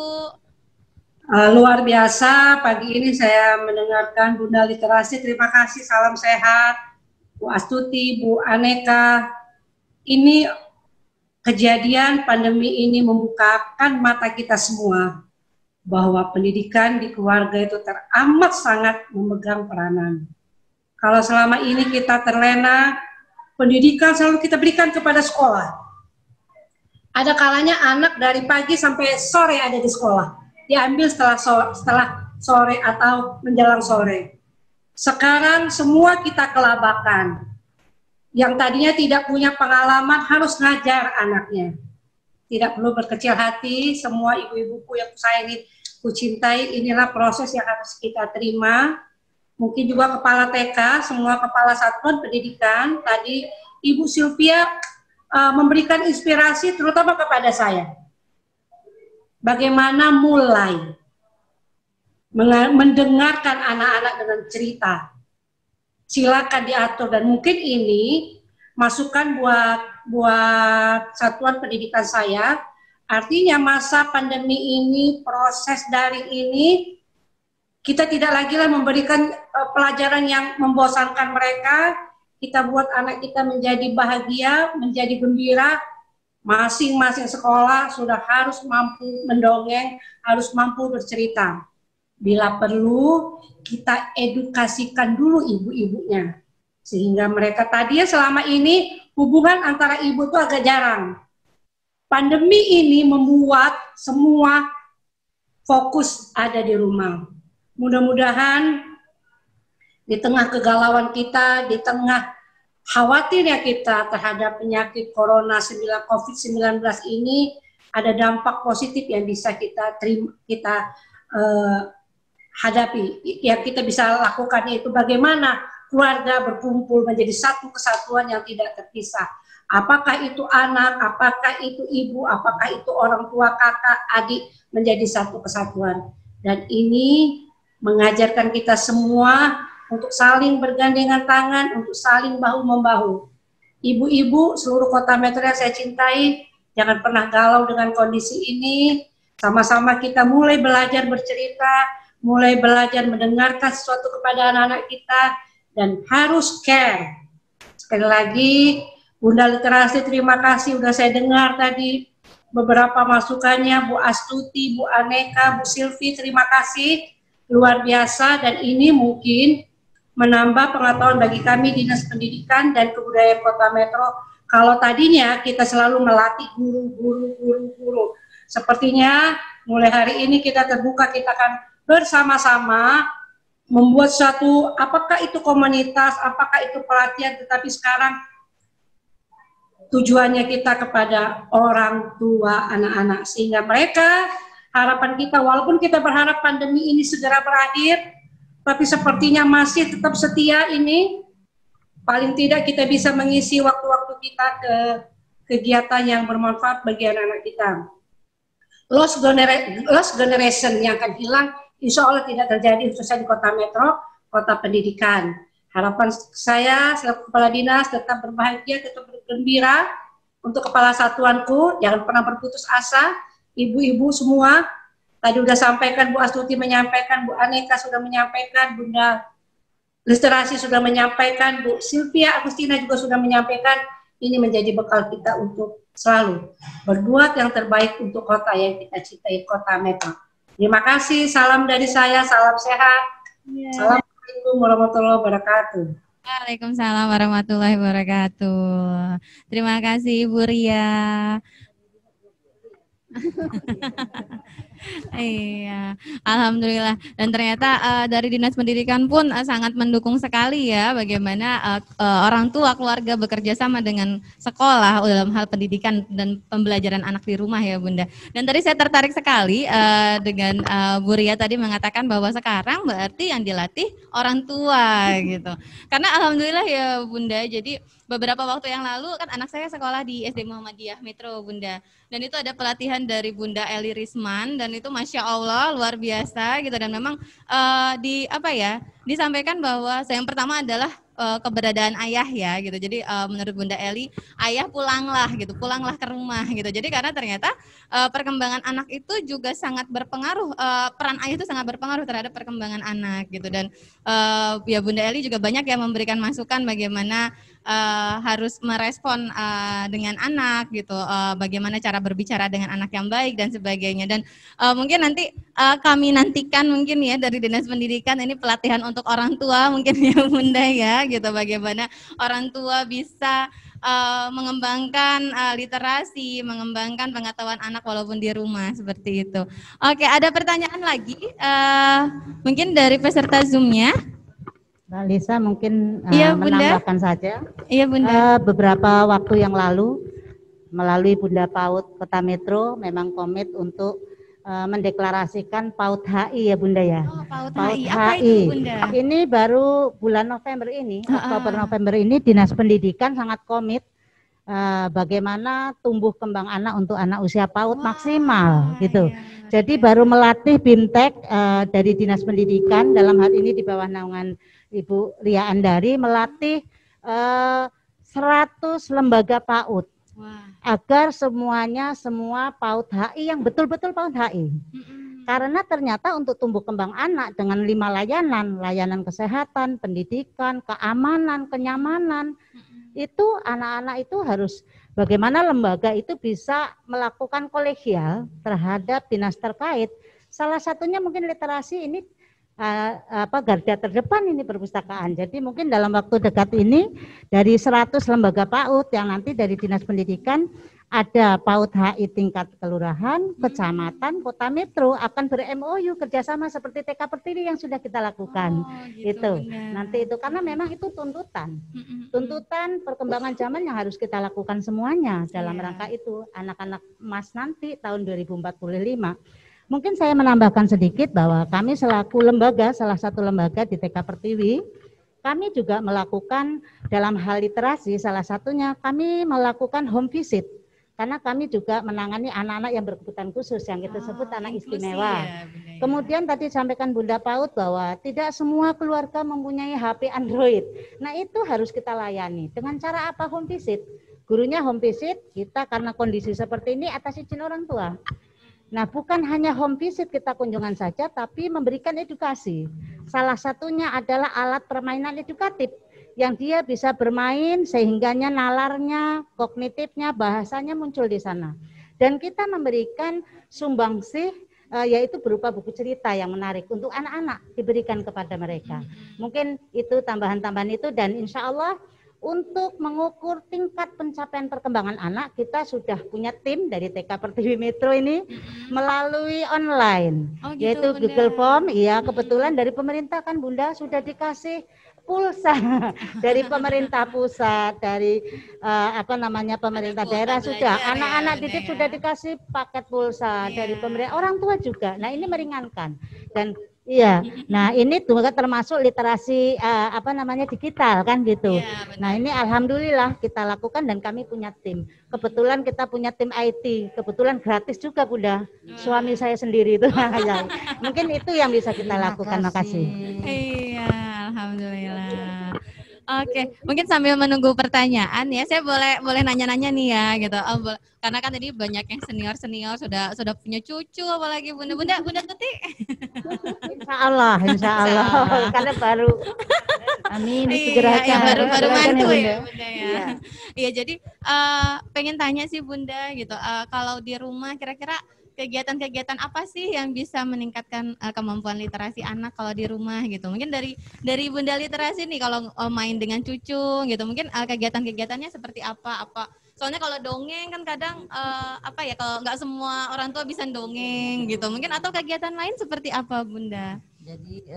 Luar biasa, pagi ini saya mendengarkan Bunda Literasi. Terima kasih, salam sehat. Bu Astuti, Bu Aneka. Ini kejadian pandemi ini membukakan mata kita semua bahwa pendidikan di keluarga itu teramat sangat memegang peranan. Kalau selama ini kita terlena, pendidikan selalu kita berikan kepada sekolah. Ada kalanya anak dari pagi sampai sore ada di sekolah, diambil setelah sore atau menjelang sore. Sekarang semua kita kelabakan. Yang tadinya tidak punya pengalaman harus ngajar anaknya. Tidak perlu berkecil hati, semua ibu-ibuku yang kusayangi, kucintai, inilah proses yang harus kita terima. Mungkin juga kepala TK, semua kepala satuan pendidikan, tadi Ibu Sylvia memberikan inspirasi terutama kepada saya. Bagaimana mulai mendengarkan anak-anak dengan cerita. Silakan diatur dan mungkin ini masukan buat satuan pendidikan saya. Artinya masa pandemi ini, proses daring ini, kita tidak lagi lah memberikan pelajaran yang membosankan mereka. Kita buat anak kita menjadi bahagia, menjadi gembira. Masing-masing sekolah sudah harus mampu mendongeng, harus mampu bercerita. Bila perlu, kita edukasikan dulu ibu-ibunya. Sehingga mereka tadinya selama ini hubungan antara ibu itu agak jarang. Pandemi ini membuat semua fokus ada di rumah. Mudah-mudahan di tengah kegalauan kita, di tengah khawatirnya kita terhadap penyakit corona COVID-19 ini, ada dampak positif yang bisa kita hadapi. Yang kita bisa lakukan yaitu bagaimana keluarga berkumpul menjadi satu kesatuan yang tidak terpisah. Apakah itu anak, apakah itu ibu, apakah itu orang tua, kakak, adik, menjadi satu kesatuan. Dan ini mengajarkan kita semua untuk saling bergandengan tangan, untuk saling bahu-membahu. Ibu-ibu seluruh kota metro yang saya cintai, jangan pernah galau dengan kondisi ini. Sama-sama kita mulai belajar bercerita, mulai belajar mendengarkan sesuatu kepada anak-anak kita, dan harus care. Sekali lagi, Bunda Literasi terima kasih, udah saya dengar tadi beberapa masukannya, Bu Astuti, Bu Aneka, Bu Silvi, terima kasih, luar biasa, dan ini mungkin menambah pengetahuan bagi kami Dinas Pendidikan dan Kebudayaan Kota Metro. Kalau tadinya kita selalu melatih guru. Sepertinya mulai hari ini kita terbuka, kita akan bersama-sama membuat suatu, apakah itu komunitas, apakah itu pelatihan, tetapi sekarang tujuannya kita kepada orang tua anak-anak, sehingga mereka harapan kita, walaupun kita berharap pandemi ini segera berakhir, tapi sepertinya masih tetap setia ini. Paling tidak kita bisa mengisi waktu-waktu kita ke kegiatan yang bermanfaat bagi anak-anak kita. Lost generation yang akan hilang, insya Allah tidak terjadi khususnya di kota metro, kota pendidikan. Harapan saya selaku kepala dinas tetap berbahagia, tetap bergembira. Untuk kepala satuanku, jangan pernah berputus asa. Ibu-ibu semua, tadi sudah sampaikan, Bu Astuti menyampaikan, Bu Aneka sudah menyampaikan, Bunda Literasi sudah menyampaikan, Bu Sylvia Agustina juga sudah menyampaikan. Ini menjadi bekal kita untuk selalu berbuat yang terbaik untuk kota yang kita cintai, kota metro. Terima kasih, salam dari saya, salam sehat. Assalamualaikum warahmatullahi wabarakatuh. Waalaikumsalam warahmatullahi wabarakatuh. Terima kasih Ibu Ria. Iya, alhamdulillah. Dan ternyata dari Dinas Pendidikan pun sangat mendukung sekali ya bagaimana orang tua keluarga bekerja sama dengan sekolah dalam hal pendidikan dan pembelajaran anak di rumah ya Bunda. Dan tadi saya tertarik sekali dengan Bu Ria tadi mengatakan bahwa sekarang berarti yang dilatih orang tua gitu. Karena alhamdulillah ya Bunda, jadi beberapa waktu yang lalu kan anak saya sekolah di SD Muhammadiyah Metro Bunda. Dan itu ada pelatihan dari Bunda Eli Risman dan itu Masya Allah luar biasa gitu. Dan memang disampaikan bahwa yang pertama adalah keberadaan ayah ya gitu. Jadi menurut Bunda Eli, ayah pulanglah gitu, pulanglah ke rumah gitu. Jadi karena ternyata perkembangan anak itu juga sangat berpengaruh, peran ayah itu sangat berpengaruh terhadap perkembangan anak gitu. Dan ya Bunda Eli juga banyak yang memberikan masukan bagaimana harus merespon dengan anak gitu, bagaimana cara berbicara dengan anak yang baik dan sebagainya. Dan mungkin nanti kami nantikan mungkin ya dari Dinas Pendidikan ini pelatihan untuk orang tua mungkin ya Bunda ya gitu, bagaimana orang tua bisa mengembangkan literasi, mengembangkan pengetahuan anak walaupun di rumah seperti itu. Oke, ada pertanyaan lagi mungkin dari peserta Zoom-nya. Mbak Lisa mungkin iya, menambahkan saja. Iya Bunda. Beberapa waktu yang lalu melalui Bunda PAUD Kota Metro memang komit untuk mendeklarasikan PAUD HI ya Bunda ya. Oh, PAUD PAUD HI. Apa itu Bunda? Ini baru bulan November ini, Oktober November ini Dinas Pendidikan sangat komit bagaimana tumbuh kembang anak untuk anak usia PAUD maksimal gitu. Iya. Jadi baru melatih BIMTEK dari Dinas Pendidikan dalam hal ini di bawah naungan Ibu Ria Andari melatih 100 lembaga PAUD. Wah. Agar semua PAUD HI yang betul-betul PAUD HI. Karena ternyata untuk tumbuh kembang anak dengan 5 layanan kesehatan, pendidikan, keamanan, kenyamanan, itu anak-anak itu harus bagaimana lembaga itu bisa melakukan kolegial terhadap dinas terkait. Salah satunya mungkin literasi ini garda terdepan ini perpustakaan. Jadi mungkin dalam waktu dekat ini dari 100 lembaga PAUD yang nanti dari Dinas Pendidikan ada PAUD HI tingkat kelurahan, kecamatan, kota metro akan ber-MOU kerjasama seperti TK Pertiwi yang sudah kita lakukan. Gitu. Nanti itu karena memang itu tuntutan. Tuntutan perkembangan zaman yang harus kita lakukan semuanya dalam rangka itu anak-anak emas nanti tahun 2045. Mungkin saya menambahkan sedikit bahwa kami selaku lembaga, salah satu lembaga di TK Pertiwi, kami juga melakukan dalam hal literasi, salah satunya kami melakukan home visit. Karena kami juga menangani anak-anak yang berkebutuhan khusus, yang kita sebut anak istimewa. Ya, kemudian tadi sampaikan Bunda PAUD bahwa tidak semua keluarga mempunyai HP Android. Nah itu harus kita layani. Dengan cara apa home visit? Gurunya home visit, kita karena kondisi seperti ini atas izin orang tua. Nah, bukan hanya home visit kita kunjungan saja, tapi memberikan edukasi. Salah satunya adalah alat permainan edukatif yang dia bisa bermain sehingganya nalarnya, kognitifnya, bahasanya muncul di sana. Dan kita memberikan sumbangsih yaitu berupa buku cerita yang menarik untuk anak-anak diberikan kepada mereka. Mungkin itu tambahan-tambahan itu dan insya Allah untuk mengukur tingkat pencapaian perkembangan anak, kita sudah punya tim dari TK Pertiwi Metro ini melalui online, yaitu Google Form. Iya, kebetulan dari pemerintah kan Bunda sudah dikasih pulsa dari pemerintah pusat, dari pemerintah daerah sudah. Anak-anak didik sudah dikasih paket pulsa dari pemerintah, orang tua juga. Nah, ini meringankan. Dan iya, nah ini juga termasuk literasi digital kan gitu. Nah ini alhamdulillah kita lakukan dan kami punya tim. Kebetulan kita punya tim IT, kebetulan gratis juga Bunda. Suami saya sendiri itu. Mungkin itu yang bisa kita lakukan. Makasih. Iya, alhamdulillah. Oke, mungkin sambil menunggu pertanyaan ya, saya boleh nanya-nanya nih ya gitu. Karena kan tadi banyak yang senior sudah punya cucu, apalagi Bunda Tuti. Insya Allah. Karena baru. Amin. Iya, baru mantu ya Bunda ya. Iya, jadi pengen tanya sih Bunda gitu. Kalau di rumah kira-kira kegiatan-kegiatan apa sih yang bisa meningkatkan kemampuan literasi anak kalau di rumah gitu? Mungkin dari Bunda Literasi nih kalau main dengan cucu gitu, mungkin kegiatan-kegiatannya seperti apa? Soalnya kalau dongeng kan kadang kalau nggak semua orang tua bisa dongeng gitu. Mungkin atau kegiatan lain seperti apa Bunda? Jadi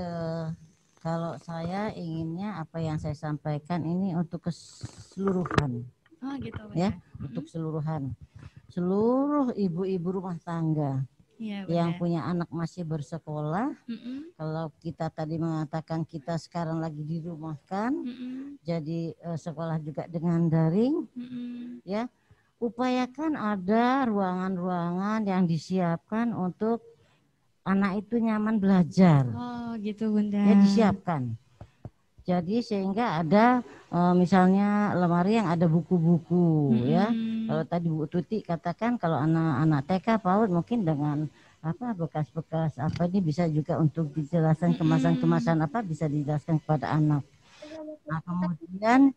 kalau saya inginnya apa yang saya sampaikan ini untuk keseluruhan. Oh gitu Bunda. Ya, untuk keseluruhan. Seluruh ibu-ibu rumah tangga yang punya anak masih bersekolah, kalau kita tadi mengatakan kita sekarang lagi dirumahkan, jadi sekolah juga dengan daring, ya upayakan ada ruangan-ruangan yang disiapkan untuk anak itu nyaman belajar. Oh gitu Bunda. Ya disiapkan. Jadi sehingga ada misalnya lemari yang ada buku-buku ya. Kalau tadi Bu Tuti katakan kalau anak-anak TK PAUD mungkin dengan bekas-bekas ini bisa juga untuk dijelaskan kemasan-kemasan bisa dijelaskan kepada anak. Nah, kemudian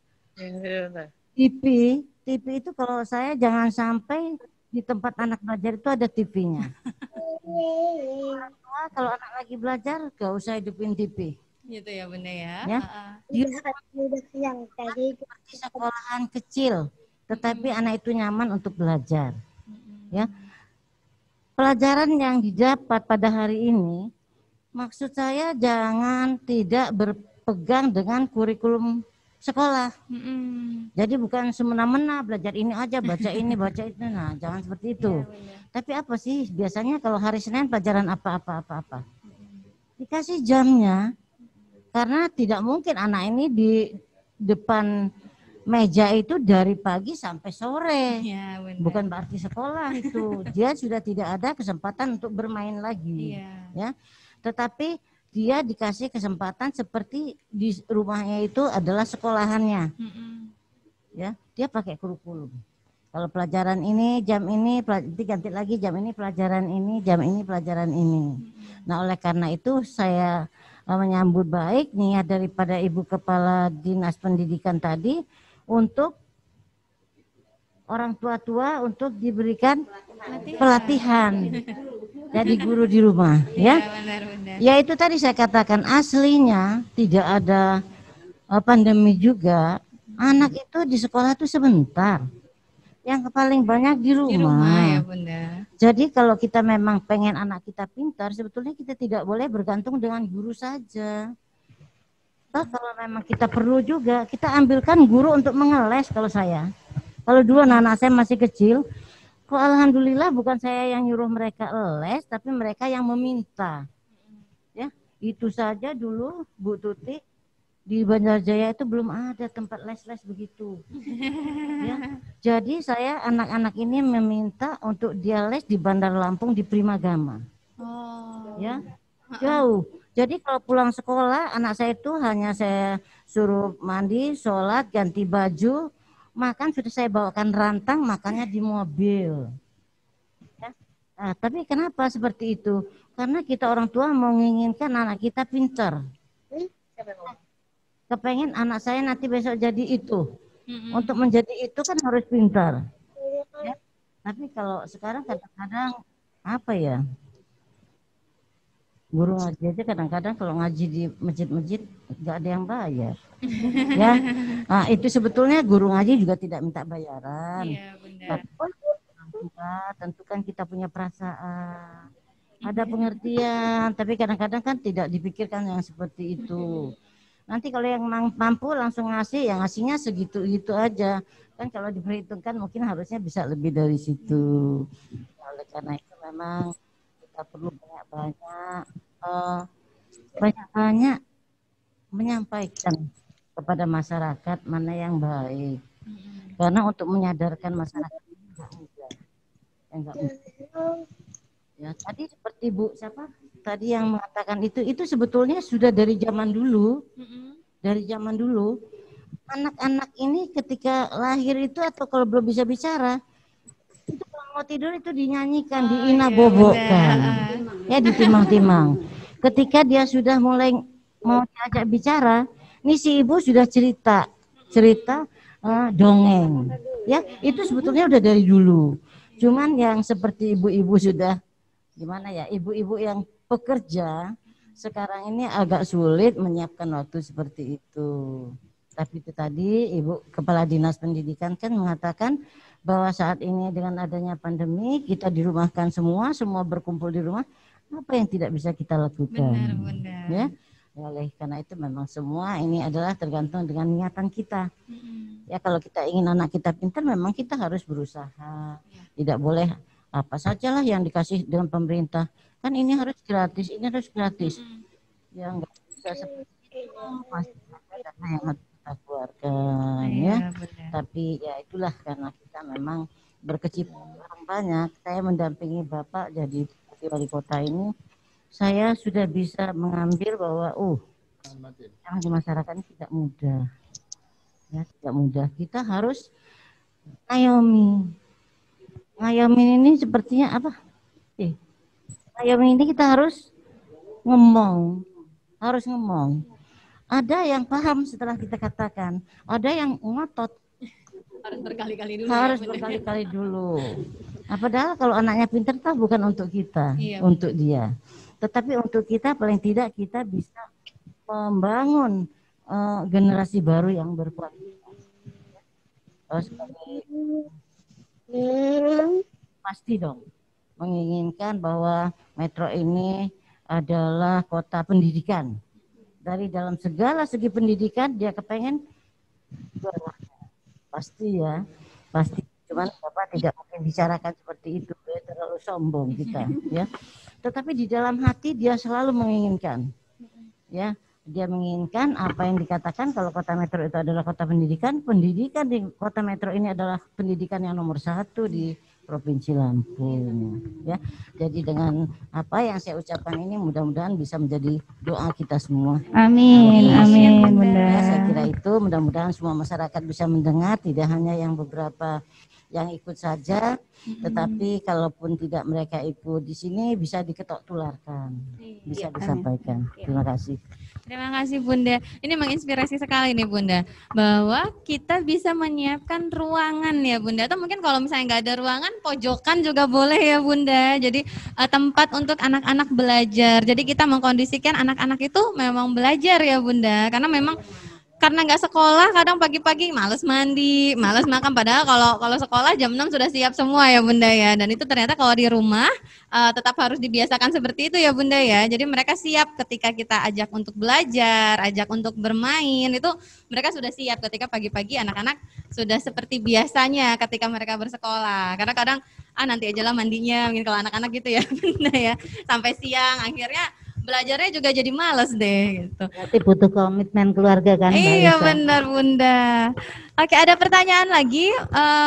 TV itu kalau saya jangan sampai di tempat anak belajar itu ada TV-nya. Kalau anak lagi belajar gak usah hidupin TV. Gitu ya Bunda ya. Dia seperti sekolahan kecil, tetapi anak itu nyaman untuk belajar. Ya, pelajaran yang didapat pada hari ini, maksud saya jangan tidak berpegang dengan kurikulum sekolah. Jadi bukan semena-mena belajar ini aja, baca ini, baca itu. Nah, jangan seperti itu. Tapi apa sih biasanya kalau hari Senin pelajaran apa? Dikasih jamnya. Karena tidak mungkin anak ini di depan meja itu dari pagi sampai sore. Bukan berarti sekolah itu. Dia sudah tidak ada kesempatan untuk bermain lagi. Ya. Tetapi dia dikasih kesempatan seperti di rumahnya itu adalah sekolahannya. Ya, dia pakai kurikulum. Kalau pelajaran ini jam ini diganti lagi jam ini pelajaran ini, jam ini pelajaran ini. Nah, oleh karena itu saya menyambut baik niat daripada Ibu Kepala Dinas Pendidikan tadi untuk orang tua-tua untuk diberikan pelatihan jadi guru di rumah ya. Ya itu tadi saya katakan aslinya tidak ada pandemi juga, anak itu di sekolah itu sebentar. Yang paling banyak di rumah. Di rumah ya Bunda. Jadi kalau kita memang pengen anak kita pintar, sebetulnya kita tidak boleh bergantung dengan guru saja. Kalau memang kita perlu juga, kita ambilkan guru untuk mengeles kalau saya. Kalau dulu anak saya masih kecil, kok alhamdulillah bukan saya yang nyuruh mereka les, tapi mereka yang meminta. Ya, itu saja dulu Bu Tuti. Di Banjarjaya itu belum ada tempat les-les begitu. Ya. Jadi saya anak-anak ini meminta untuk dia les di Bandar Lampung di Primagama. Ya, jauh. Jadi kalau pulang sekolah anak saya itu hanya saya suruh mandi, sholat, ganti baju, makan sudah saya bawakan rantang, makannya di mobil. Ya. Nah, tapi kenapa seperti itu? Karena kita orang tua menginginkan anak kita pintar. Kepengen anak saya nanti besok jadi itu. Untuk menjadi itu kan harus pintar. Ya. Tapi kalau sekarang kadang-kadang guru ngaji aja kadang-kadang kalau ngaji di masjid-masjid nggak ada yang bayar. Ya, nah, itu sebetulnya guru ngaji juga tidak minta bayaran. Tapi tentu kan kita punya perasaan, ada pengertian. Tapi kadang-kadang kan tidak dipikirkan yang seperti itu. Nanti kalau yang mampu langsung ngasih, yang ngasihnya segitu-gitu aja. Kan kalau diperhitungkan mungkin harusnya bisa lebih dari situ. Oleh karena itu memang kita perlu banyak-banyak menyampaikan kepada masyarakat mana yang baik. Karena untuk menyadarkan masyarakat enggak mudah. Ya, tadi seperti Bu siapa? Tadi yang mengatakan itu sebetulnya sudah dari zaman dulu. Dari zaman dulu. Anak-anak ini ketika lahir itu atau kalau belum bisa bicara, itu kalau mau tidur itu dinyanyikan, diinabobokkan. Ya, ditimang-timang. Ketika dia sudah mulai mau diajak bicara, ini si ibu sudah cerita dongeng. Ya, itu sebetulnya udah dari dulu. Cuman yang seperti ibu-ibu sudah gimana ya, ibu-ibu yang pekerja sekarang ini agak sulit menyiapkan waktu seperti itu. Tapi itu tadi Ibu Kepala Dinas Pendidikan kan mengatakan bahwa saat ini dengan adanya pandemi kita dirumahkan semua berkumpul di rumah, apa yang tidak bisa kita lakukan? Benar. Ya, oleh karena itu memang semua ini adalah tergantung dengan niatan kita. Ya, kalau kita ingin anak kita pintar memang kita harus berusaha. Tidak boleh apa sajalah yang dikasih dengan pemerintah. Kan ini harus gratis, ini harus gratis. Ya enggak bisa seperti itu, pasti ada dana yang harus kita keluarkan ya. Tapi ya itulah karena kita memang berkecimpung orang banyak. Saya mendampingi Bapak jadi wali kota ini, saya sudah bisa mengambil bahwa yang di masyarakat ini tidak mudah. Ya, tidak mudah. Kita harus ngayomi. Ngayomi ini sepertinya apa? Ngayomi ini kita harus ngomong. Ada yang paham setelah kita katakan, ada yang ngotot. Harus berkali-kali dulu. Berkali-kali dulu. Nah, padahal kalau anaknya pintar tahu bukan untuk kita, untuk dia. Tetapi untuk kita paling tidak kita bisa membangun generasi baru yang berkualitas. Pasti dong menginginkan bahwa Metro ini adalah kota pendidikan. Dari dalam segala segi pendidikan dia kepengen pasti ya, pasti. Cuman Bapak tidak mungkin bicarakan seperti itu, terlalu sombong kita ya. Tetapi di dalam hati dia selalu menginginkan ya. Dia menginginkan apa yang dikatakan kalau kota Metro itu adalah kota pendidikan. Pendidikan di kota Metro ini adalah pendidikan yang nomor 1 di Provinsi Lampung. Ya, jadi dengan apa yang saya ucapkan ini mudah-mudahan bisa menjadi doa kita semua. Amin, amin, Bunda. Ya, saya kira itu mudah-mudahan semua masyarakat bisa mendengar, tidak hanya yang beberapa yang ikut saja, tetapi kalaupun tidak mereka ikut di sini bisa diketok tularkan, bisa disampaikan. Terima kasih. Terima kasih Bunda. Ini menginspirasi sekali nih Bunda, bahwa kita bisa menyiapkan ruangan ya Bunda. Atau mungkin kalau misalnya nggak ada ruangan, pojokan juga boleh ya Bunda. Jadi tempat untuk anak-anak belajar. Jadi kita mengkondisikan anak-anak itu memang belajar ya Bunda. Karena memang karena nggak sekolah kadang pagi-pagi males mandi, males makan, padahal kalau sekolah jam 6 sudah siap semua ya Bunda ya. Dan itu ternyata kalau di rumah tetap harus dibiasakan seperti itu ya Bunda ya. Jadi mereka siap ketika kita ajak untuk belajar, ajak untuk bermain, itu mereka sudah siap ketika pagi-pagi anak-anak sudah seperti biasanya ketika mereka bersekolah. Karena kadang nanti aja lah mandinya, mungkin kalau anak-anak gitu ya Bunda ya. Sampai siang akhirnya belajarnya juga jadi males deh gitu. Berarti butuh komitmen keluarga kan? Iya benar Bunda. Oke, ada pertanyaan lagi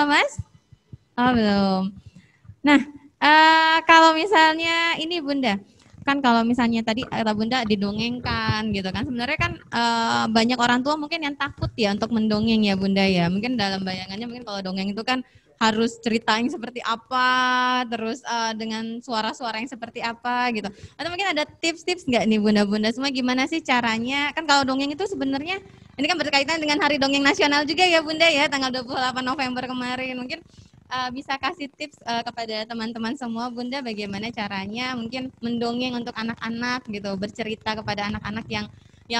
Mas? Oh belum. Nah kalau misalnya ini Bunda, kan kalau misalnya tadi kata Bunda didongengkan gitu kan, sebenarnya kan banyak orang tua mungkin yang takut ya untuk mendongeng ya Bunda ya. Mungkin dalam bayangannya mungkin kalau dongeng itu kan harus ceritain seperti apa, terus dengan suara-suara yang seperti apa gitu. Atau mungkin ada tips-tips nggak nih Bunda-Bunda semua, gimana sih caranya? Kan kalau dongeng itu sebenarnya ini kan berkaitan dengan Hari Dongeng Nasional juga ya Bunda ya, tanggal 28 November kemarin. Mungkin bisa kasih tips kepada teman-teman semua Bunda, bagaimana caranya mungkin mendongeng untuk anak-anak gitu, bercerita kepada anak-anak yang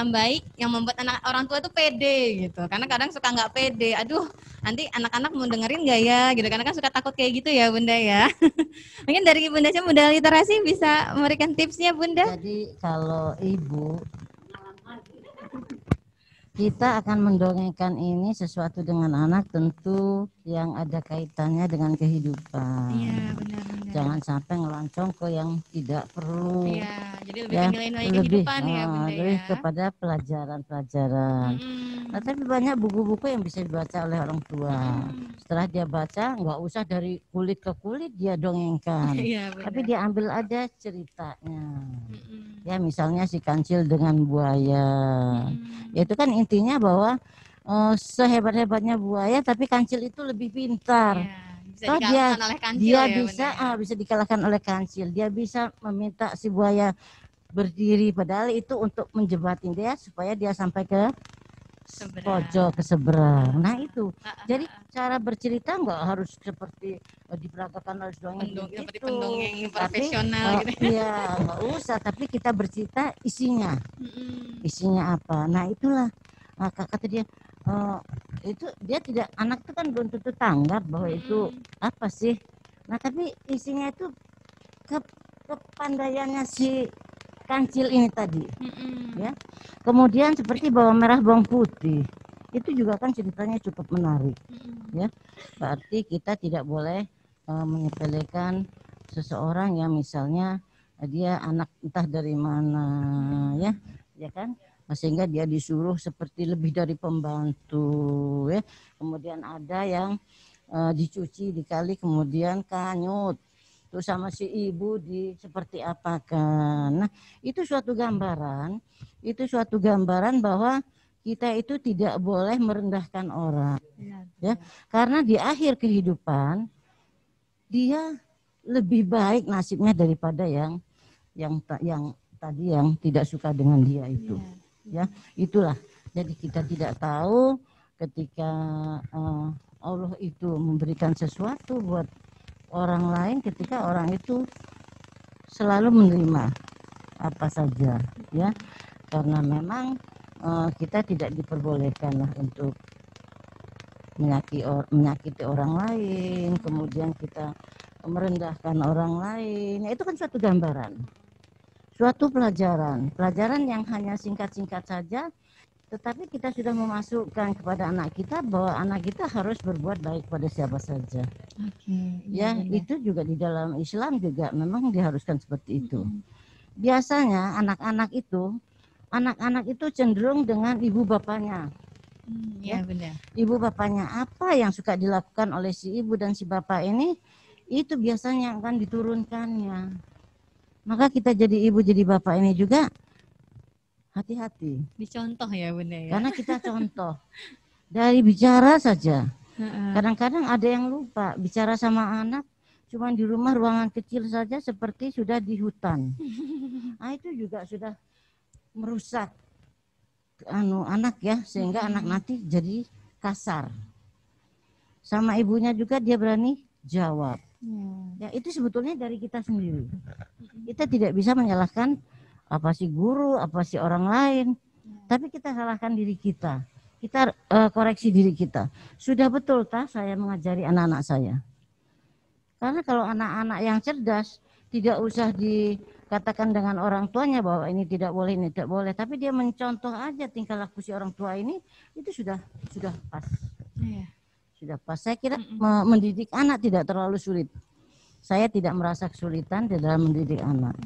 baik, yang membuat orang tua itu pede gitu. Karena kadang suka nggak pede, aduh nanti anak-anak mau dengerin nggak ya gitu, karena kan suka takut kayak gitu ya Bunda ya. Mungkin dari Bunda Muda Literasi bisa memberikan tipsnya Bunda. Jadi kalau ibu kita akan mendongengkan ini sesuatu dengan anak tentu yang ada kaitannya dengan kehidupan. Iya, benar. Jangan sampai ngelancong ke yang tidak perlu. Iya, jadi lebih ke nilai-nilai kehidupan ya Bunda lebih ya. kepada pelajaran-pelajaran. Nah, tapi banyak buku-buku yang bisa dibaca oleh orang tua. Setelah dia baca, nggak usah dari kulit ke kulit dia dongengkan. Iya, tapi dia ambil aja ceritanya. Ya, misalnya si kancil dengan buaya. Ya, itu kan intinya bahwa sehebat-hebatnya buaya, tapi kancil itu lebih pintar. Bisa dikalahkan oleh kancil ya, bisa dikalahkan oleh kancil. Dia bisa meminta si buaya berdiri, padahal itu untuk menjebatin dia supaya dia sampai ke pojok, ke seberang. Nah itu. Jadi cara bercerita nggak harus seperti diperagakan oleh dongeng seperti pendongeng profesional gitu. Iya, nggak usah. Tapi kita bercerita isinya. Isinya apa? Nah itulah. Kata dia, itu dia tidak, anak itu kan belum tentu tanggap bahwa itu apa sih. Nah tapi isinya itu kepandaiannya si kancil ini tadi, ya. Kemudian seperti bawang merah bawang putih, itu juga kan ceritanya cukup menarik, ya. Berarti kita tidak boleh menyepelekan seseorang yang misalnya dia anak entah dari mana, ya kan. Sehingga dia disuruh seperti lebih dari pembantu, ya. Kemudian ada yang dicuci dikali kemudian kanyut, terus sama si ibu seperti apakan. Nah itu suatu gambaran bahwa kita itu tidak boleh merendahkan orang, ya. Karena di akhir kehidupan dia lebih baik nasibnya daripada yang tadi yang tidak suka dengan dia itu. Ya, itulah. Jadi kita tidak tahu ketika Allah itu memberikan sesuatu buat orang lain, ketika orang itu selalu menerima apa saja, ya. Karena memang kita tidak diperbolehkan lah untuk menyakiti orang lain, kemudian kita merendahkan orang lain. Ya, itu kan suatu gambaran. Suatu pelajaran yang hanya singkat-singkat saja, tetapi kita sudah memasukkan kepada anak kita bahwa anak kita harus berbuat baik pada siapa saja. Ya, itu juga di dalam Islam juga memang diharuskan seperti itu. Biasanya anak-anak itu cenderung dengan ibu bapaknya. Ya, benar. Ibu bapaknya apa yang suka dilakukan oleh si ibu dan si bapak ini, itu biasanya akan diturunkannya. Maka kita jadi ibu jadi bapak ini juga hati-hati. Dicontoh ya Bunda ya. Karena kita contoh dari bicara saja. Kadang-kadang ada yang lupa bicara sama anak cuma di rumah ruangan kecil saja seperti sudah di hutan. Nah itu juga sudah merusak anak ya, sehingga anak nanti jadi kasar. Sama ibunya juga dia berani jawab. Ya itu sebetulnya dari kita sendiri. Kita tidak bisa menyalahkan apa si guru, apa si orang lain, tapi kita salahkan diri kita. Kita koreksi diri kita. Sudah betul saya mengajari anak-anak saya. Karena kalau anak-anak yang cerdas tidak usah dikatakan dengan orang tuanya bahwa ini tidak boleh, tapi dia mencontoh aja tingkah laku si orang tua ini, itu sudah pas. Sudah pas. Saya kira mendidik anak tidak terlalu sulit. Saya tidak merasa kesulitan di dalam mendidik anak.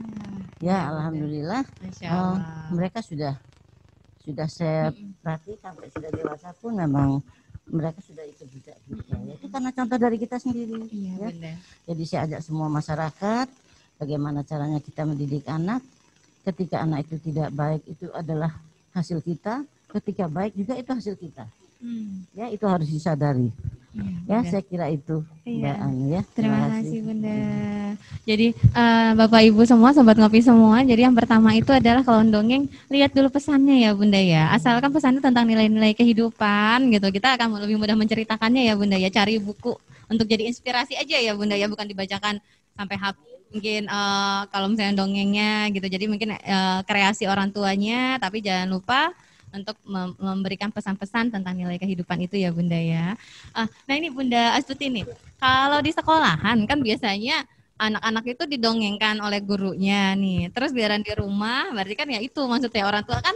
Ya, alhamdulillah. Mereka sudah saya perhati sampai sudah dewasa pun memang mereka sudah ikut juga. Itu karena contoh dari kita sendiri. Ya. Jadi saya ajak semua masyarakat bagaimana caranya kita mendidik anak. Ketika anak itu tidak baik, itu adalah hasil kita. Ketika baik juga itu hasil kita. Ya, itu harus disadari. Ya, saya kira itu Mbak Ani ya. Terima kasih Bunda. Jadi Bapak Ibu semua, sobat ngopi semua, jadi yang pertama itu adalah kalau dongeng lihat dulu pesannya ya Bunda ya. Asalkan pesannya tentang nilai-nilai kehidupan gitu, kita akan lebih mudah menceritakannya ya Bunda ya. Cari buku untuk jadi inspirasi aja ya Bunda ya, bukan dibacakan sampai habis. Mungkin kalau misalnya dongengnya gitu, jadi mungkin kreasi orang tuanya, tapi jangan lupa untuk memberikan pesan-pesan tentang nilai kehidupan itu ya Bunda ya. Nah ini Bunda Astuti nih, kalau di sekolahan kan biasanya anak-anak itu didongengkan oleh gurunya nih, terus biaran di rumah, berarti kan ya itu maksudnya orang tua kan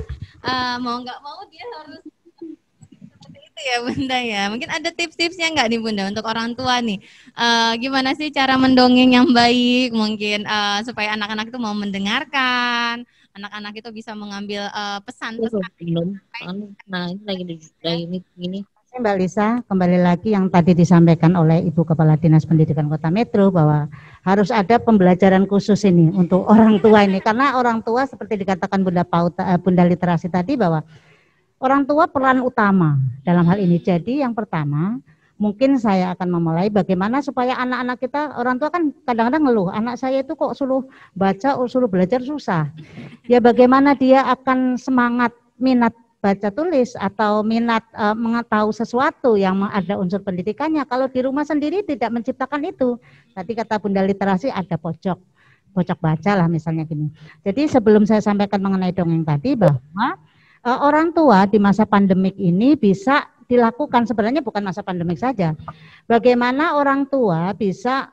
mau nggak mau dia harus ya Bunda ya. Mungkin ada tips-tipsnya nggak nih Bunda untuk orang tua nih? Gimana sih cara mendongeng yang baik mungkin supaya anak-anak itu mau mendengarkan, anak-anak itu bisa mengambil pesan-pesan. Nah, ini lagi ini. Mbak Lisa, kembali lagi yang tadi disampaikan oleh Ibu Kepala Dinas Pendidikan Kota Metro bahwa harus ada pembelajaran khusus ini untuk orang tua ini, karena orang tua seperti dikatakan Bunda Literasi tadi bahwa orang tua peran utama dalam hal ini. Jadi yang pertama mungkin saya akan memulai bagaimana supaya anak-anak kita, orang tua kan kadang-kadang ngeluh, anak saya itu kok suruh baca, suruh belajar susah. Ya bagaimana dia akan semangat, minat baca tulis atau minat mengetahui sesuatu yang ada unsur pendidikannya kalau di rumah sendiri tidak menciptakan itu. Tadi kata Bunda Literasi ada pojok baca lah misalnya gini. Jadi sebelum saya sampaikan mengenai dongeng tadi bahwa orang tua di masa pandemik ini bisa dilakukan, sebenarnya bukan masa pandemik saja. Bagaimana orang tua bisa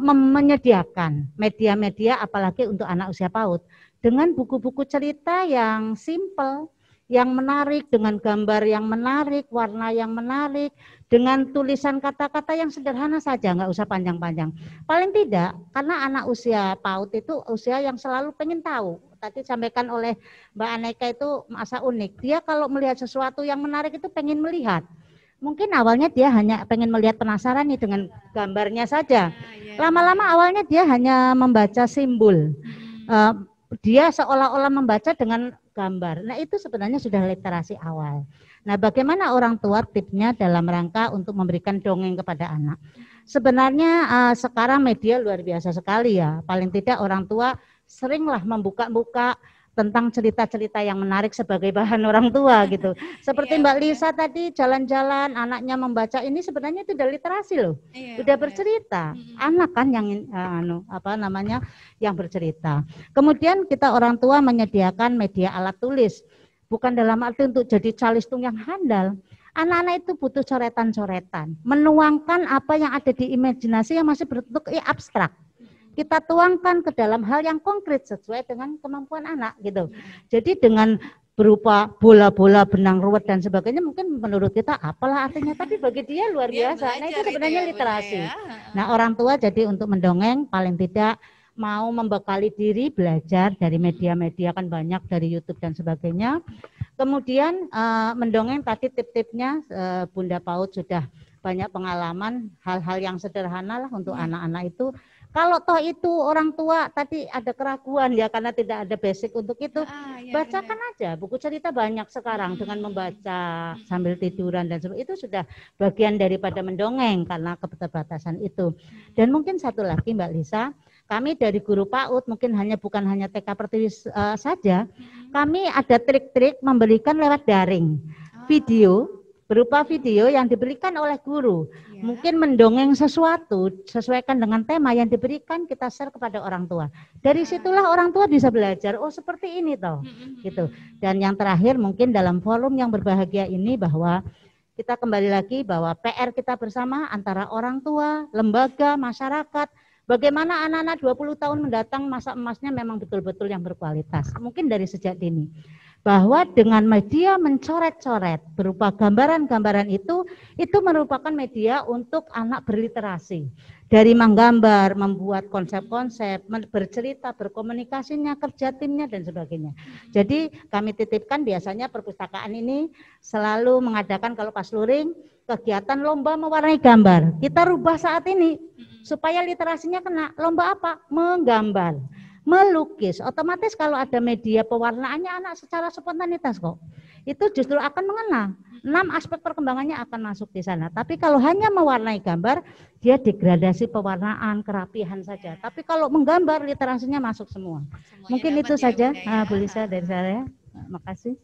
menyediakan media-media apalagi untuk anak usia PAUD dengan buku-buku cerita yang simple, yang menarik, dengan gambar yang menarik, warna yang menarik, dengan tulisan kata-kata yang sederhana saja, nggak usah panjang-panjang. Paling tidak, karena anak usia PAUD itu usia yang selalu pengen tahu. Tadi sampaikan oleh Mbak Aneka itu masa unik. Dia kalau melihat sesuatu yang menarik itu pengen melihat. Mungkin awalnya dia hanya pengen melihat, penasaran nih dengan gambarnya saja. Lama-lama awalnya dia hanya membaca simbol. Dia seolah-olah membaca dengan gambar. Nah itu sebenarnya sudah literasi awal. Nah bagaimana orang tua tipsnya dalam rangka untuk memberikan dongeng kepada anak? Sebenarnya sekarang media luar biasa sekali ya. Paling tidak orang tua seringlah membuka-buka tentang cerita-cerita yang menarik sebagai bahan orang tua gitu. Seperti Mbak Lisa tadi jalan-jalan, anaknya membaca, ini sebenarnya itu udah literasi loh. Udah bercerita. Anak kan yang yang bercerita. Kemudian kita orang tua menyediakan media alat tulis. Bukan dalam arti untuk jadi calistung yang handal. Anak-anak itu butuh coretan-coretan, menuangkan apa yang ada di imajinasi yang masih berbentuk abstrak. Kita tuangkan ke dalam hal yang konkret sesuai dengan kemampuan anak gitu. Jadi dengan berupa bola-bola, benang ruwet dan sebagainya mungkin menurut kita apalah artinya, tapi bagi dia luar biasa. Nah itu sebenarnya literasi. Nah orang tua jadi untuk mendongeng paling tidak mau membekali diri belajar dari media-media, kan banyak dari YouTube dan sebagainya. Kemudian mendongeng tadi tip-tipnya Bunda PAUD sudah banyak pengalaman hal-hal yang sederhana lah untuk anak-anak itu. Kalau toh itu orang tua tadi ada keraguan ya karena tidak ada basic untuk itu, bacakan aja buku cerita banyak sekarang dengan membaca sambil tiduran dan sebagainya, itu sudah bagian daripada mendongeng karena keterbatasan itu. Dan mungkin satu lagi Mbak Lisa, kami dari guru PAUD mungkin bukan hanya TK Pertiwi saja, kami ada trik-trik memberikan lewat daring, video, berupa video yang diberikan oleh guru. Mungkin mendongeng sesuatu sesuaikan dengan tema yang diberikan, kita share kepada orang tua. Dari situlah orang tua bisa belajar, oh seperti ini toh, gitu. Dan yang terakhir mungkin dalam forum yang berbahagia ini bahwa kita kembali lagi bahwa PR kita bersama antara orang tua, lembaga, masyarakat, bagaimana anak-anak 20 tahun mendatang masa emasnya memang betul-betul yang berkualitas. Mungkin dari sejak dini. Bahwa dengan media mencoret-coret berupa gambaran-gambaran itu merupakan media untuk anak berliterasi. Dari menggambar, membuat konsep-konsep, bercerita, berkomunikasinya, kerja timnya dan sebagainya. Jadi kami titipkan biasanya perpustakaan ini selalu mengadakan kalau pas luring kegiatan lomba mewarnai gambar. Kita rubah saat ini supaya literasinya kena. Lomba apa? Menggambar. Melukis, otomatis kalau ada media pewarnaannya anak secara spontanitas kok. Itu justru akan mengenal. 6 aspek perkembangannya akan masuk di sana. Tapi kalau hanya mewarnai gambar, dia degradasi pewarnaan, kerapihan saja. Tapi kalau menggambar, literasinya masuk semua. Mungkin itu saja, Bu Lisa dari saya. Makasih.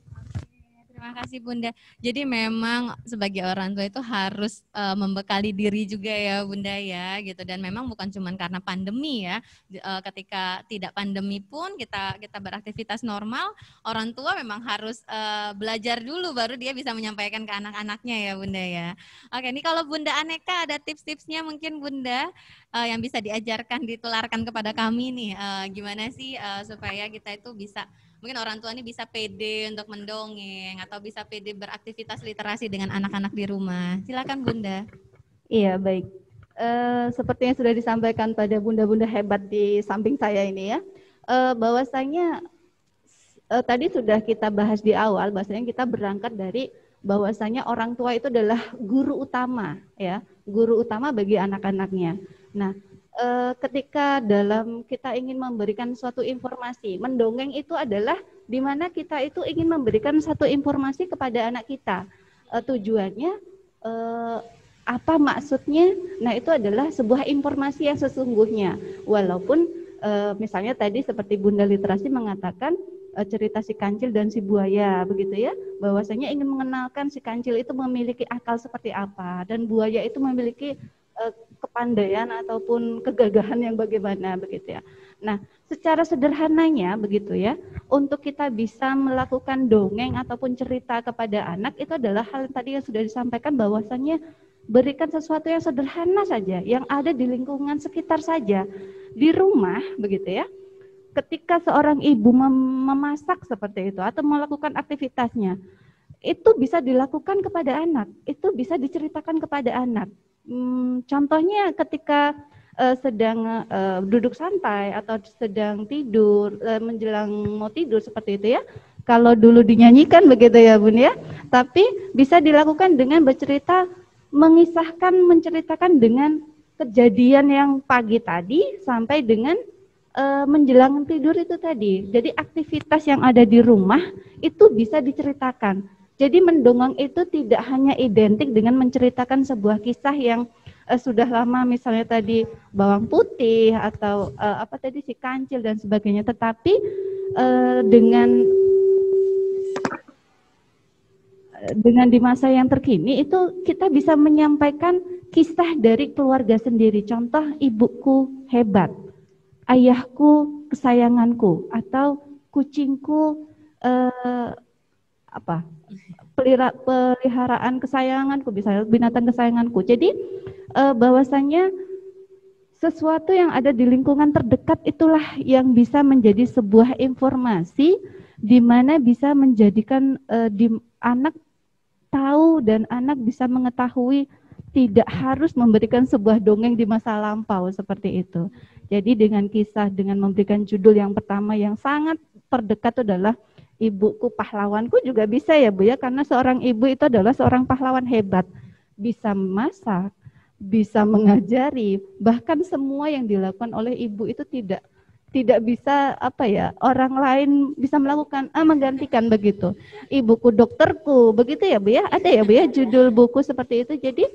Terima kasih Bunda. Jadi memang sebagai orang tua itu harus membekali diri juga ya Bunda ya gitu. Dan memang bukan cuma karena pandemi ya. Ketika tidak pandemi pun kita beraktivitas normal, orang tua memang harus belajar dulu baru dia bisa menyampaikan ke anak-anaknya ya Bunda ya. Oke, ini kalau Bunda Aneka ada tips-tipsnya mungkin Bunda yang bisa diajarkan, ditularkan kepada kami nih. Gimana sih supaya kita itu bisa mungkin orang tua ini bisa pede untuk mendongeng atau bisa pede beraktivitas literasi dengan anak-anak di rumah. Silakan Bunda. Iya, baik. Seperti yang sudah disampaikan pada bunda-bunda hebat di samping saya ini ya, bahwasanya tadi sudah kita bahas di awal, bahwasanya kita berangkat dari bahwasanya orang tua itu adalah guru utama, ya, guru utama bagi anak-anaknya. Nah, ketika dalam kita ingin memberikan suatu informasi, mendongeng itu adalah di mana kita itu ingin memberikan satu informasi kepada anak kita. Tujuannya apa maksudnya? Nah, itu adalah sebuah informasi yang sesungguhnya. Walaupun misalnya tadi seperti Bunda Literasi mengatakan cerita si kancil dan si buaya, begitu ya, bahwasanya ingin mengenalkan si kancil itu memiliki akal seperti apa dan buaya itu memiliki kepandaian ataupun kegagahan yang bagaimana, begitu ya. Nah, secara sederhananya begitu ya, untuk kita bisa melakukan dongeng ataupun cerita kepada anak itu adalah hal yang tadi yang sudah disampaikan, bahwasanya berikan sesuatu yang sederhana saja, yang ada di lingkungan sekitar saja, di rumah, begitu ya. Ketika seorang ibu memasak seperti itu atau melakukan aktivitasnya, itu bisa dilakukan kepada anak, itu bisa diceritakan kepada anak. Contohnya ketika sedang duduk santai atau sedang tidur, menjelang mau tidur seperti itu ya. Kalau dulu dinyanyikan begitu ya Bun ya, tapi bisa dilakukan dengan bercerita, menceritakan dengan kejadian yang pagi tadi sampai dengan menjelang tidur itu tadi. Jadi aktivitas yang ada di rumah itu bisa diceritakan. Jadi mendongeng itu tidak hanya identik dengan menceritakan sebuah kisah yang sudah lama, misalnya tadi bawang putih atau apa tadi si kancil dan sebagainya, tetapi dengan di masa yang terkini itu kita bisa menyampaikan kisah dari keluarga sendiri. Contoh, ibuku hebat, ayahku kesayanganku, atau kucingku peliharaan kesayanganku, bisa binatang kesayanganku. Jadi bahwasanya sesuatu yang ada di lingkungan terdekat itulah yang bisa menjadi sebuah informasi di mana bisa menjadikan anak tahu dan anak bisa mengetahui, tidak harus memberikan sebuah dongeng di masa lampau seperti itu. Jadi dengan kisah, dengan memberikan judul yang pertama yang sangat terdekat itu adalah ibuku pahlawanku juga bisa ya Bu ya, karena seorang ibu itu adalah seorang pahlawan hebat, bisa memasak, bisa mengajari, bahkan semua yang dilakukan oleh ibu itu tidak bisa orang lain bisa melakukan menggantikan begitu. Ibuku dokterku, begitu ya Bu ya, ada ya Bu ya judul buku seperti itu. Jadi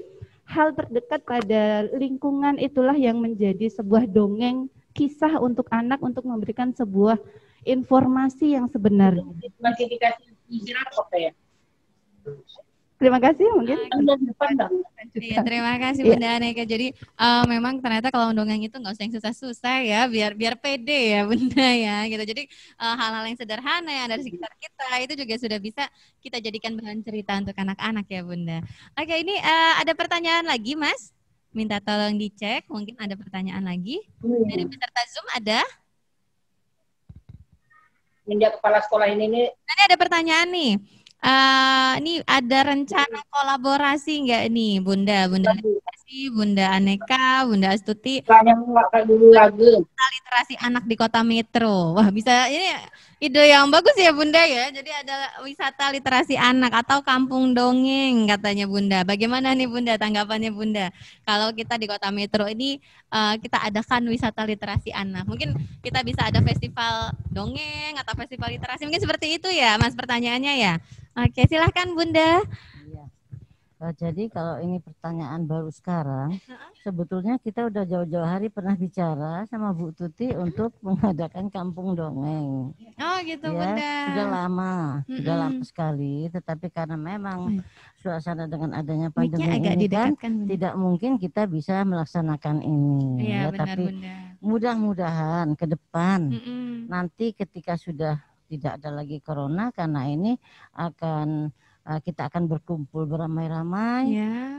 hal terdekat pada lingkungan itulah yang menjadi sebuah dongeng kisah untuk anak, untuk memberikan sebuah informasi yang sebenarnya. Masih dikasih izin apa ya? Terima kasih mungkin. Iya, terima kasih Bunda Aneka. Jadi memang ternyata kalau mendongeng itu nggak usah yang susah-susah ya, biar pede ya Bunda ya gitu. Jadi hal-hal yang sederhana yang ada di sekitar kita itu juga sudah bisa kita jadikan bahan cerita untuk anak-anak ya Bunda. Oke, ini ada pertanyaan lagi Mas? Minta tolong dicek, mungkin ada pertanyaan lagi. Dari peserta Zoom ada? Ini kepala sekolah ini. Ini ada pertanyaan nih. Ini ada rencana kolaborasi nggak nih Bunda Literasi, Bunda Aneka, Bunda Astuti? Dulu lagi. Literasi anak di kota metro. Wah, bisa, ini ide yang bagus ya Bunda ya. Jadi ada wisata literasi anak atau kampung dongeng katanya Bunda. Bagaimana nih Bunda tanggapannya Bunda? Kalau kita di kota metro ini kita adakan wisata literasi anak. Mungkin kita bisa ada festival dongeng atau festival literasi. Mungkin seperti itu ya Mas pertanyaannya ya. Oke, silahkan Bunda. Iya. Jadi kalau ini pertanyaan baru sekarang, sebetulnya kita udah jauh-jauh hari pernah bicara sama Bu Tuti untuk mengadakan kampung dongeng. Oh gitu ya, Bunda. Sudah lama sekali. Tetapi karena memang suasana dengan adanya pandemi agak ini kan Bunda. tidak mungkin kita bisa melaksanakan ini. Iya, ya, benar, tapi Bunda. mudah-mudahan ke depan nanti ketika sudah tidak ada lagi corona, karena ini kita akan berkumpul beramai-ramai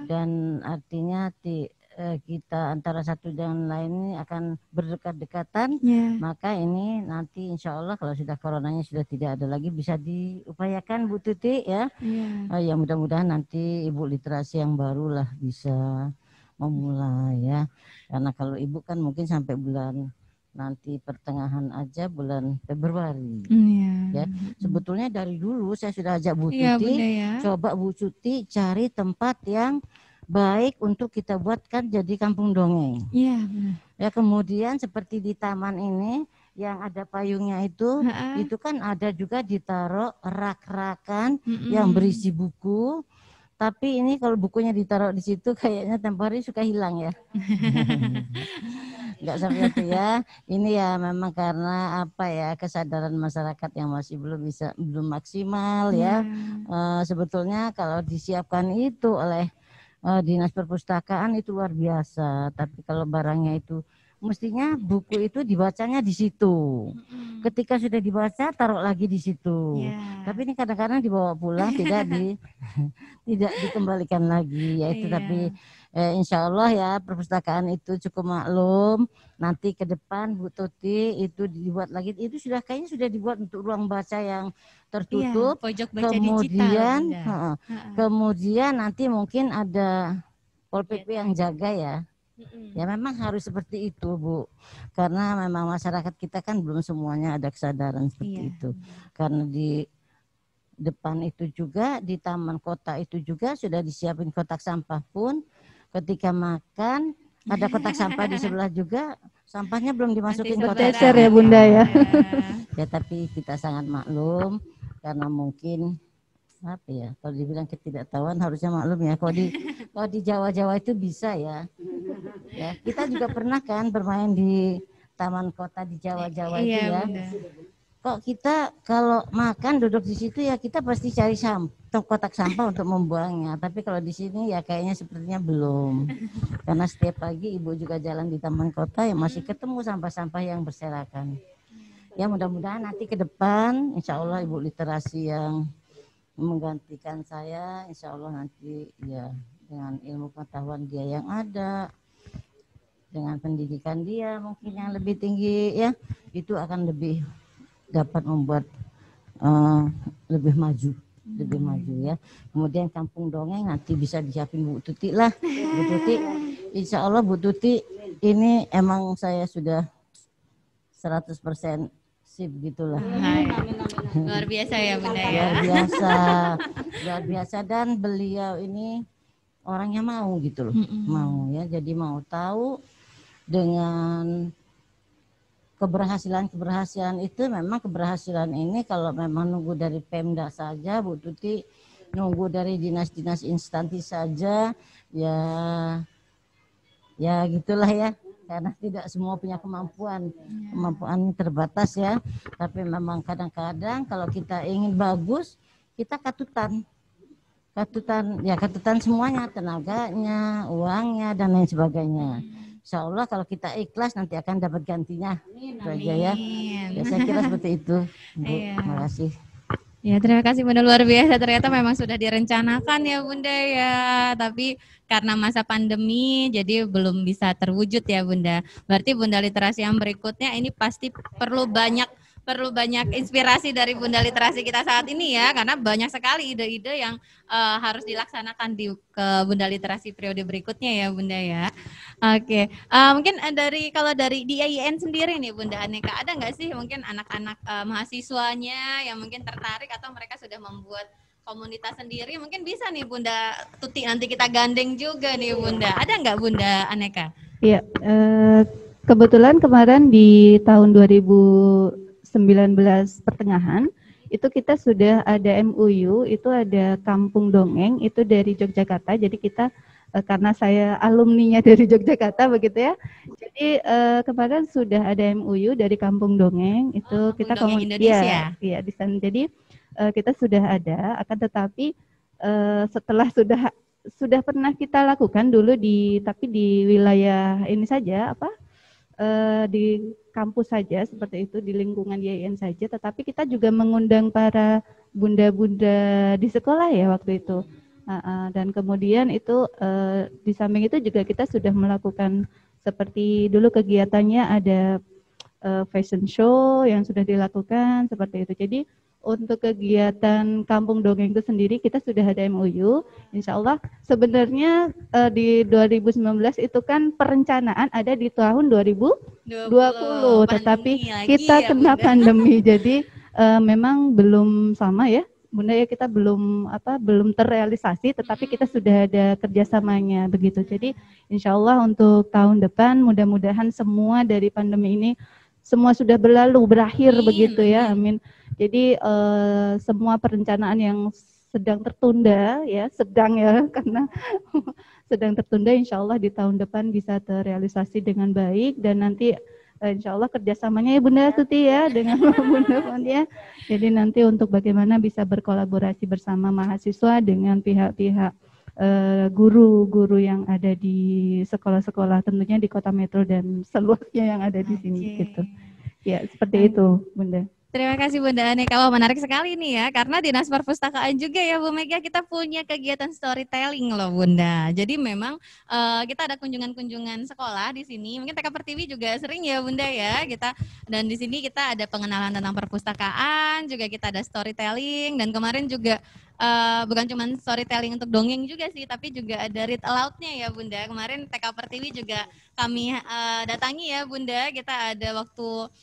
dan artinya kita antara satu dan lain ini akan berdekat-dekatan, maka ini nanti insya Allah kalau sudah coronanya sudah tidak ada lagi bisa diupayakan Bu Tuti ya. Ya mudah-mudahan nanti Ibu literasi yang baru lah bisa memulai ya. Karena kalau Ibu kan mungkin sampai bulan nanti pertengahan aja bulan Februari. Ya, sebetulnya dari dulu saya sudah ajak Bu Tuti, coba Bu Tuti cari tempat yang baik untuk kita buatkan jadi kampung dongeng. Iya, benar. Ya, kemudian seperti di taman ini yang ada payungnya itu kan ada juga ditaruh rak-rakan yang berisi buku. Tapi ini kalau bukunya ditaruh di situ kayaknya tempo hari suka hilang ya. Enggak sampai itu ya. Ini ya memang karena apa ya, kesadaran masyarakat yang masih belum maksimal ya. Sebetulnya kalau disiapkan itu oleh Dinas Perpustakaan itu luar biasa. Tapi kalau barangnya itu mestinya buku itu dibacanya di situ. Ketika sudah dibaca taruh lagi di situ. Tapi ini kadang-kadang dibawa pulang tidak dikembalikan lagi. Yaitu tapi insya Allah ya perpustakaan itu cukup maklum. Nanti ke depan Bu Tuti itu dibuat lagi. Itu sudah kayaknya sudah dibuat untuk ruang baca yang tertutup. Pojok baca kemudian digital, kemudian nanti mungkin ada Pol PP yang jaga ya. Ya memang harus seperti itu Bu, karena memang masyarakat kita kan belum semuanya ada kesadaran seperti itu. Karena di depan itu juga di taman kota itu juga sudah disiapin kotak sampah pun ketika makan ada kotak sampah di sebelah juga, sampahnya belum dimasukin kotak sampah ya Bunda ya. Ya tapi kita sangat maklum karena mungkin apa ya, kalau dibilang ketidaktahuan harusnya maklum ya. Kalau di Jawa-Jawa itu bisa ya. Ya, kita juga pernah kan bermain di taman kota di Jawa-Jawa itu ya. Kok kita kalau makan duduk di situ ya kita pasti cari kotak sampah untuk membuangnya. Tapi kalau di sini ya kayaknya sepertinya belum. Karena setiap pagi Ibu juga jalan di taman kota ya masih ketemu sampah-sampah yang berserakan. Ya mudah-mudahan nanti ke depan insya Allah Ibu literasi yang menggantikan saya, insya Allah nanti ya dengan ilmu pengetahuan dia yang ada, dengan pendidikan dia mungkin yang lebih tinggi ya, itu akan lebih dapat membuat lebih maju ya. Kemudian kampung dongeng nanti bisa disiapin Bu Tuti lah. Bu Tuti, insya Allah Bu Tuti ini emang saya sudah 100% sip gitulah. Luar biasa ya Bunda ya. Luar biasa dan beliau ini orangnya mau gitu loh, mau ya. Jadi mau tahu dengan keberhasilan itu memang keberhasilan ini kalau memang nunggu dari Pemda saja Bu Tuti, nunggu dari dinas-dinas instansi saja ya gitulah ya. Karena tidak semua punya kemampuan terbatas ya. Tapi memang kadang-kadang kalau kita ingin bagus, kita katutan semuanya, tenaganya, uangnya dan lain sebagainya. Insya Allah kalau kita ikhlas nanti akan dapat gantinya. Aja ya. Ya saya kira seperti itu. Bu, terima kasih. Ya terima kasih Bunda, luar biasa, ternyata memang sudah direncanakan ya Bunda ya, tapi karena masa pandemi jadi belum bisa terwujud ya Bunda. Berarti Bunda literasi yang berikutnya ini pasti perlu banyak inspirasi dari Bunda literasi kita saat ini ya, karena banyak sekali ide-ide yang harus dilaksanakan ke Bunda literasi periode berikutnya ya Bunda ya. Oke, mungkin kalau dari di IAIN sendiri nih Bunda Aneka, ada nggak sih mungkin anak-anak mahasiswanya yang mungkin tertarik atau mereka sudah membuat komunitas sendiri, mungkin bisa nih Bunda Tuti nanti kita gandeng juga nih Bunda. Ada nggak Bunda Aneka? Iya, kebetulan kemarin di tahun 2019 pertengahan itu kita sudah ada MOU, itu ada kampung dongeng itu dari Yogyakarta. Jadi kita karena saya alumninya dari Yogyakarta begitu ya. Jadi kemarin sudah ada MOU dari kampung dongeng itu kita Indonesia. Iya di sana. Jadi kita sudah ada, akan tetapi setelah sudah pernah kita lakukan dulu tapi di wilayah ini saja di kampus saja seperti itu, di lingkungan IAIN saja, tetapi kita juga mengundang para bunda-bunda di sekolah ya waktu itu. Dan kemudian itu di samping itu juga kita sudah melakukan seperti dulu kegiatannya ada fashion show yang sudah dilakukan seperti itu. Jadi untuk kegiatan Kampung Dongeng itu sendiri kita sudah ada MOU. Insya Allah sebenarnya di 2019 itu kan perencanaan ada di tahun 2020, tetapi kita kena pandemi. Jadi memang belum sama ya, Bunda ya, kita belum terrealisasi, tetapi kita sudah ada kerjasamanya begitu. Jadi insya Allah untuk tahun depan mudah-mudahan semua dari pandemi ini semua sudah berlalu, berakhir begitu ya, amin. Jadi semua perencanaan yang sedang tertunda ya, karena sedang tertunda, insya Allah di tahun depan bisa terrealisasi dengan baik, dan nanti insya Allah kerjasamanya ya Bunda Tuti ya dengan Bunda Fania. Jadi nanti untuk bagaimana bisa berkolaborasi bersama mahasiswa dengan pihak-pihak guru-guru yang ada di sekolah-sekolah, tentunya di Kota Metro dan seluruhnya yang ada di sini gitu. Ya seperti itu Bunda. Terima kasih Bunda Aneka. Wah, menarik sekali nih ya, karena Dinas Perpustakaan juga ya Bu Mega, kita punya kegiatan storytelling loh Bunda. Jadi memang kita ada kunjungan-kunjungan sekolah di sini. Mungkin TK Pertiwi juga sering ya Bunda ya kita. Dan di sini kita ada pengenalan tentang perpustakaan, juga kita ada storytelling, dan kemarin juga bukan cuma storytelling untuk dongeng juga sih, tapi juga ada read aloud-nya ya Bunda. Kemarin TK Pertiwi juga kami datangi ya Bunda. Kita ada waktu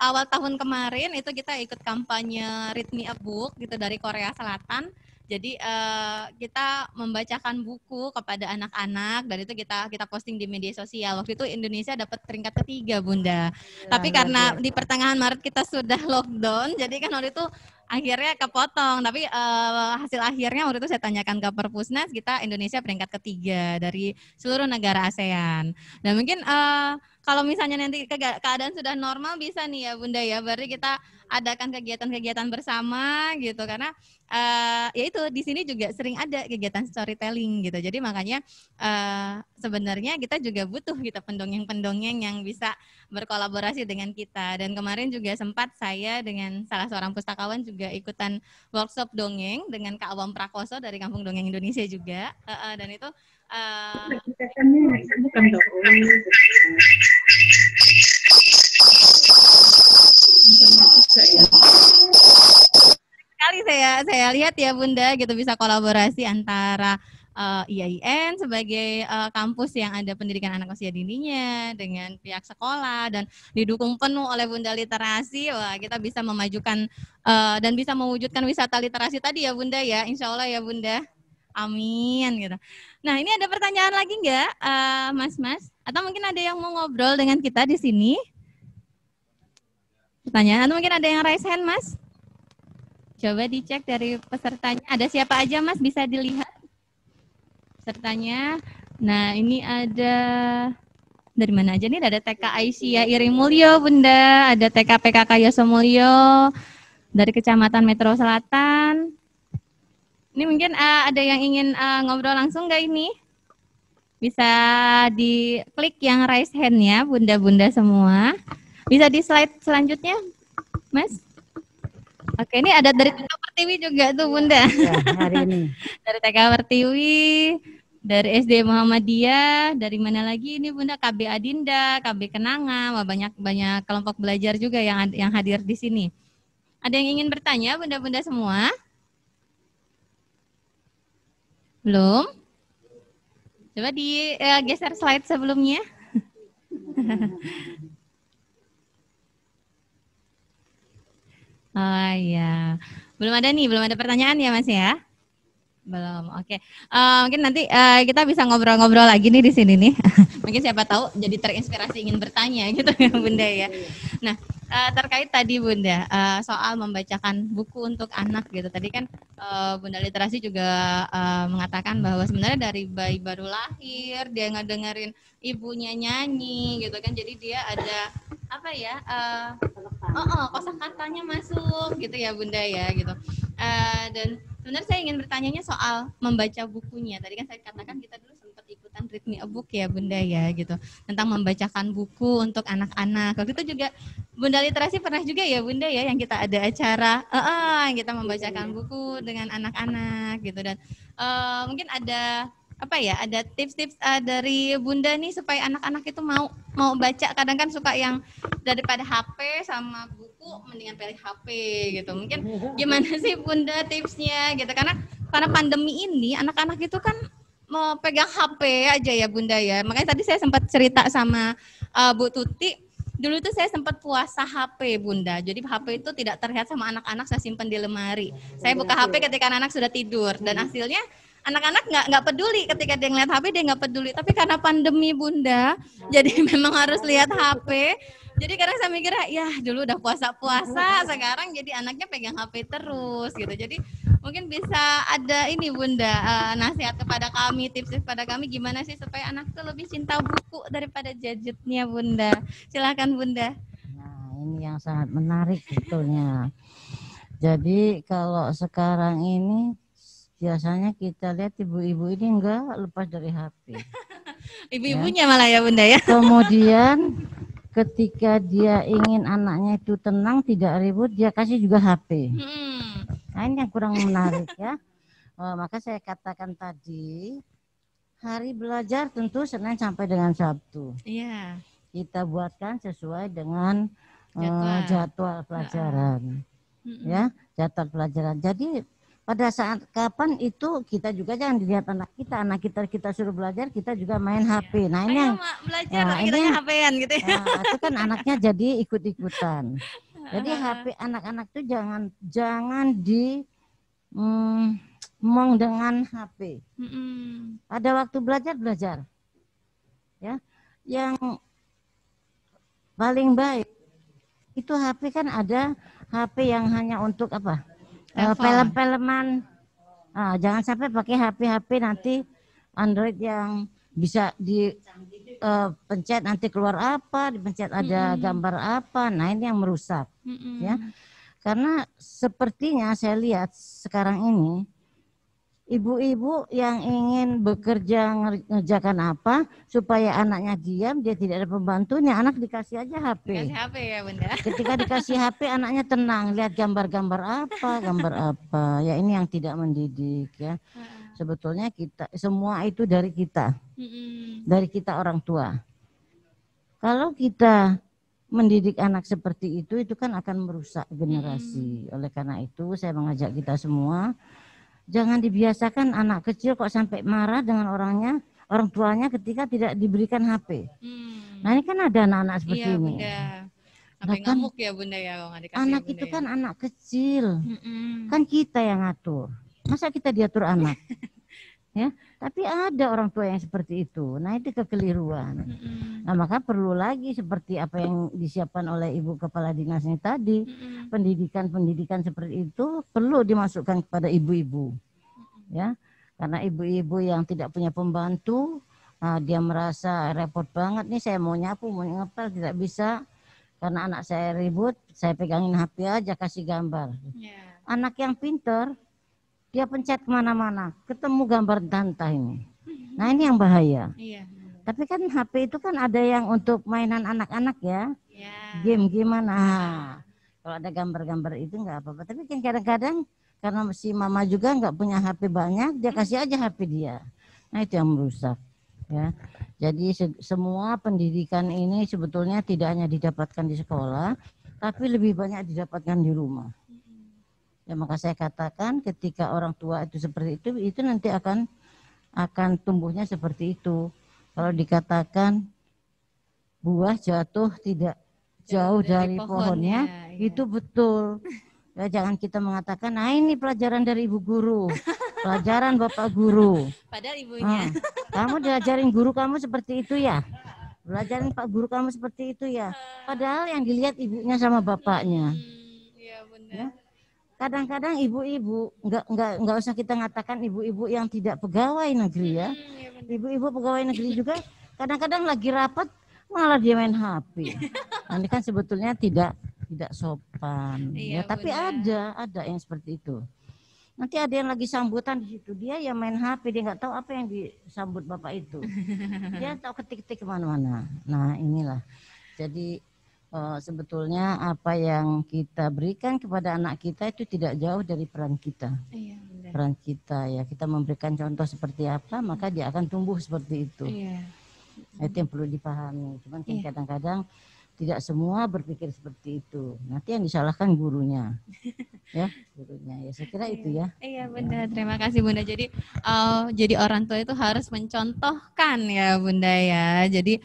awal tahun kemarin itu kita ikut kampanye Read Me a Book gitu dari Korea Selatan. Jadi kita membacakan buku kepada anak-anak, dan itu kita posting di media sosial. Waktu itu Indonesia dapat peringkat ketiga Bunda. Tapi karena di pertengahan Maret kita sudah lockdown, jadi kan waktu itu akhirnya kepotong. Tapi hasil akhirnya waktu itu saya tanyakan ke Perpusnas, kita Indonesia peringkat ketiga dari seluruh negara ASEAN. Dan mungkin kalau misalnya nanti keadaan sudah normal bisa nih ya Bunda ya, berarti kita adakan kegiatan-kegiatan bersama gitu, karena ya itu di sini juga sering ada kegiatan storytelling gitu. Jadi makanya sebenarnya kita juga butuh gitu pendongeng-pendongeng yang bisa berkolaborasi dengan kita. Dan kemarin juga sempat saya dengan salah seorang pustakawan juga ikutan workshop dongeng dengan Kak Awam Prakoso dari Kampung Dongeng Indonesia juga, dan itu sekali saya lihat ya Bunda gitu, bisa kolaborasi antara IAIN sebagai kampus yang ada pendidikan anak usia dininya dengan pihak sekolah, dan didukung penuh oleh Bunda Literasi. Wah, kita bisa memajukan dan bisa mewujudkan wisata literasi tadi ya Bunda ya, insya Allah ya Bunda. Amin gitu. Nah, ini ada pertanyaan lagi nggak, Mas? Atau mungkin ada yang mau ngobrol dengan kita di sini? Pertanyaan, atau mungkin ada yang raise hand, Mas? Coba dicek dari pesertanya. Ada siapa aja, Mas? Bisa dilihat pesertanya. Nah, ini ada dari mana aja nih? Ada TK Aisyah Iri Mulyo, Bunda. Ada TK PKK Yosomulyo dari Kecamatan Metro Selatan. Ini mungkin ada yang ingin ngobrol langsung nggak ini? Bisa diklik yang raise hand ya, Bunda-Bunda semua. Bisa di slide selanjutnya, Mas? Oke, ini ada dari TK Pertiwi juga tuh, Bunda. Ya, hari ini. Dari TK Pertiwi, dari SD Muhammadiyah, dari mana lagi ini Bunda? KB Adinda, KB Kenanga, banyak kelompok belajar juga yang hadir di sini. Ada yang ingin bertanya, Bunda-Bunda semua? Belum? Coba digeser slide sebelumnya. Oh iya, belum ada pertanyaan ya Mas ya? Belum, oke. Mungkin nanti kita bisa ngobrol-ngobrol lagi nih di sini nih. Mungkin siapa tahu jadi terinspirasi ingin bertanya gitu ya Bunda ya. Nah, terkait tadi Bunda soal membacakan buku untuk anak gitu. Tadi kan Bunda Literasi juga mengatakan bahwa sebenarnya dari bayi baru lahir dia ngedengerin ibunya nyanyi gitu kan. Jadi dia ada apa ya? Kosakatanya masuk gitu ya Bunda ya gitu. Dan sebenarnya saya ingin bertanya soal membaca bukunya. Tadi kan saya katakan kita dulu sempat ikut kan read me a book ya Bunda ya gitu, tentang membacakan buku untuk anak-anak. Waktu itu juga Bunda Literasi pernah juga ya Bunda ya, yang kita ada acara yang kita membacakan buku dengan anak-anak gitu. Dan mungkin ada apa ya, ada tips-tips dari Bunda nih supaya anak-anak itu mau baca. Kadang kan suka yang daripada HP sama buku mendingan pilih HP gitu. Mungkin gimana sih Bunda tipsnya gitu, karena pandemi ini anak-anak itu kan mau pegang HP aja ya Bunda ya. Makanya tadi saya sempat cerita sama Bu Tuti, dulu tuh saya sempat puasa HP Bunda. Jadi HP itu tidak terlihat sama anak-anak, saya simpan di lemari. Saya buka HP ketika anak-anak sudah tidur, dan hasilnya anak-anak nggak peduli ketika dia ngeliat HP, dia nggak peduli. Tapi karena pandemi Bunda, jadi memang harus lihat HP. Jadi kadang saya mikir ya dulu udah puasa-puasa, sekarang jadi anaknya pegang HP terus gitu. Jadi mungkin bisa ada ini Bunda, nasihat kepada kami, tips kepada kami gimana sih supaya anak tuh lebih cinta buku daripada gadgetnya Bunda. Silakan Bunda. Nah, ini yang sangat menarik sebetulnya. Jadi kalau sekarang ini biasanya kita lihat ibu-ibu ini enggak lepas dari HP. Ibu-ibunya ya, malah ya Bunda ya. Kemudian ketika dia ingin anaknya itu tenang, tidak ribut, dia kasih juga HP. Nah ini yang kurang menarik ya. Maka saya katakan tadi, hari belajar tentu Senin sampai dengan Sabtu. Iya. Kita buatkan sesuai dengan jadwal pelajaran. Ya, jadwal pelajaran. Jadi pada saat kapan itu kita juga jangan dilihat anak kita suruh belajar, kita juga main HP. Nah ini yang belajar kita HP-an gitu ya. Itu kan anaknya jadi ikut-ikutan. Jadi HP anak-anak itu jangan mong dengan HP. Pada waktu belajar. Ya, yang paling baik itu HP kan ada HP yang hanya untuk apa? Film-filman. Jangan sampai pakai HP nanti Android yang bisa dipencet nanti keluar apa, dipencet ada gambar apa. Nah ini yang merusak, ya. Karena sepertinya saya lihat sekarang ini ibu-ibu yang ingin bekerja ngerjakan apa supaya anaknya diam, dia tidak ada pembantunya, anak dikasih aja HP. Dikasih HP ya Bunda. Ketika dikasih HP anaknya tenang, lihat gambar-gambar apa. Ya ini yang tidak mendidik ya. Sebetulnya kita semua itu dari kita. Dari kita orang tua. Kalau kita mendidik anak seperti itu kan akan merusak generasi. Oleh karena itu saya mengajak kita semua, jangan dibiasakan anak kecil kok sampai marah dengan orang tuanya ketika tidak diberikan HP. Nah ini kan ada anak-anak seperti ini. Bunda. Sampai ngamuk ya Bunda ya kalau nggak dikasih. Anak ya, itu Bunda, kan anak kecil, kan kita yang ngatur. Masa kita diatur anak? Ya, tapi ada orang tua yang seperti itu. Nah itu kekeliruan. Nah maka perlu lagi seperti apa yang disiapkan oleh Ibu Kepala Dinasnya tadi, pendidikan seperti itu perlu dimasukkan kepada ibu-ibu, ya. Karena ibu-ibu yang tidak punya pembantu, dia merasa repot banget nih, saya mau nyapu, mau ngepel tidak bisa karena anak saya ribut, saya pegangin HP aja kasih gambar. Anak yang pinter, dia pencet kemana-mana, ketemu gambar tantah ini. Nah ini yang bahaya. Tapi kan HP itu kan ada yang untuk mainan anak-anak ya. Game gimana? Kalau ada gambar-gambar itu nggak apa-apa. Tapi kan kadang-kadang karena si mama juga nggak punya HP banyak, dia kasih aja HP dia. Nah itu yang merusak. Ya. Jadi semua pendidikan ini sebetulnya tidak hanya didapatkan di sekolah, tapi lebih banyak didapatkan di rumah. Ya maka saya katakan ketika orang tua itu seperti itu nanti akan tumbuhnya seperti itu. Kalau dikatakan buah jatuh tidak jauh dari pohonnya, itu betul. Ya jangan kita mengatakan, nah ini pelajaran dari ibu guru, pelajaran bapak guru. Padahal ibunya. Kamu diajarin guru kamu seperti itu ya, belajarin pak guru kamu seperti itu ya. Padahal yang dilihat ibunya sama bapaknya. Iya benar. Ya. Kadang-kadang ibu-ibu nggak usah kita ngatakan ibu-ibu yang tidak pegawai negeri ya. Ibu-ibu pegawai negeri juga kadang-kadang lagi rapat malah dia main HP. Nah, ini kan sebetulnya tidak sopan. Ya, tapi ada yang seperti itu. Nanti ada yang lagi sambutan di situ, dia yang main HP, dia nggak tahu apa yang disambut bapak itu. Dia tahu ketik-ketik kemana-mana. Nah inilah, jadi sebetulnya apa yang kita berikan kepada anak kita itu tidak jauh dari peran kita. Iya, peran kita ya, kita memberikan contoh seperti apa, maka dia akan tumbuh seperti itu. Iya. Itu yang perlu dipahami. Cuman kadang-kadang tidak semua berpikir seperti itu. Nanti yang disalahkan gurunya. Ya, gurunya. Ya, saya kira itu ya. Iya, Bunda. Terima kasih, Bunda. Jadi orang tua itu harus mencontohkan ya, Bunda ya. Jadi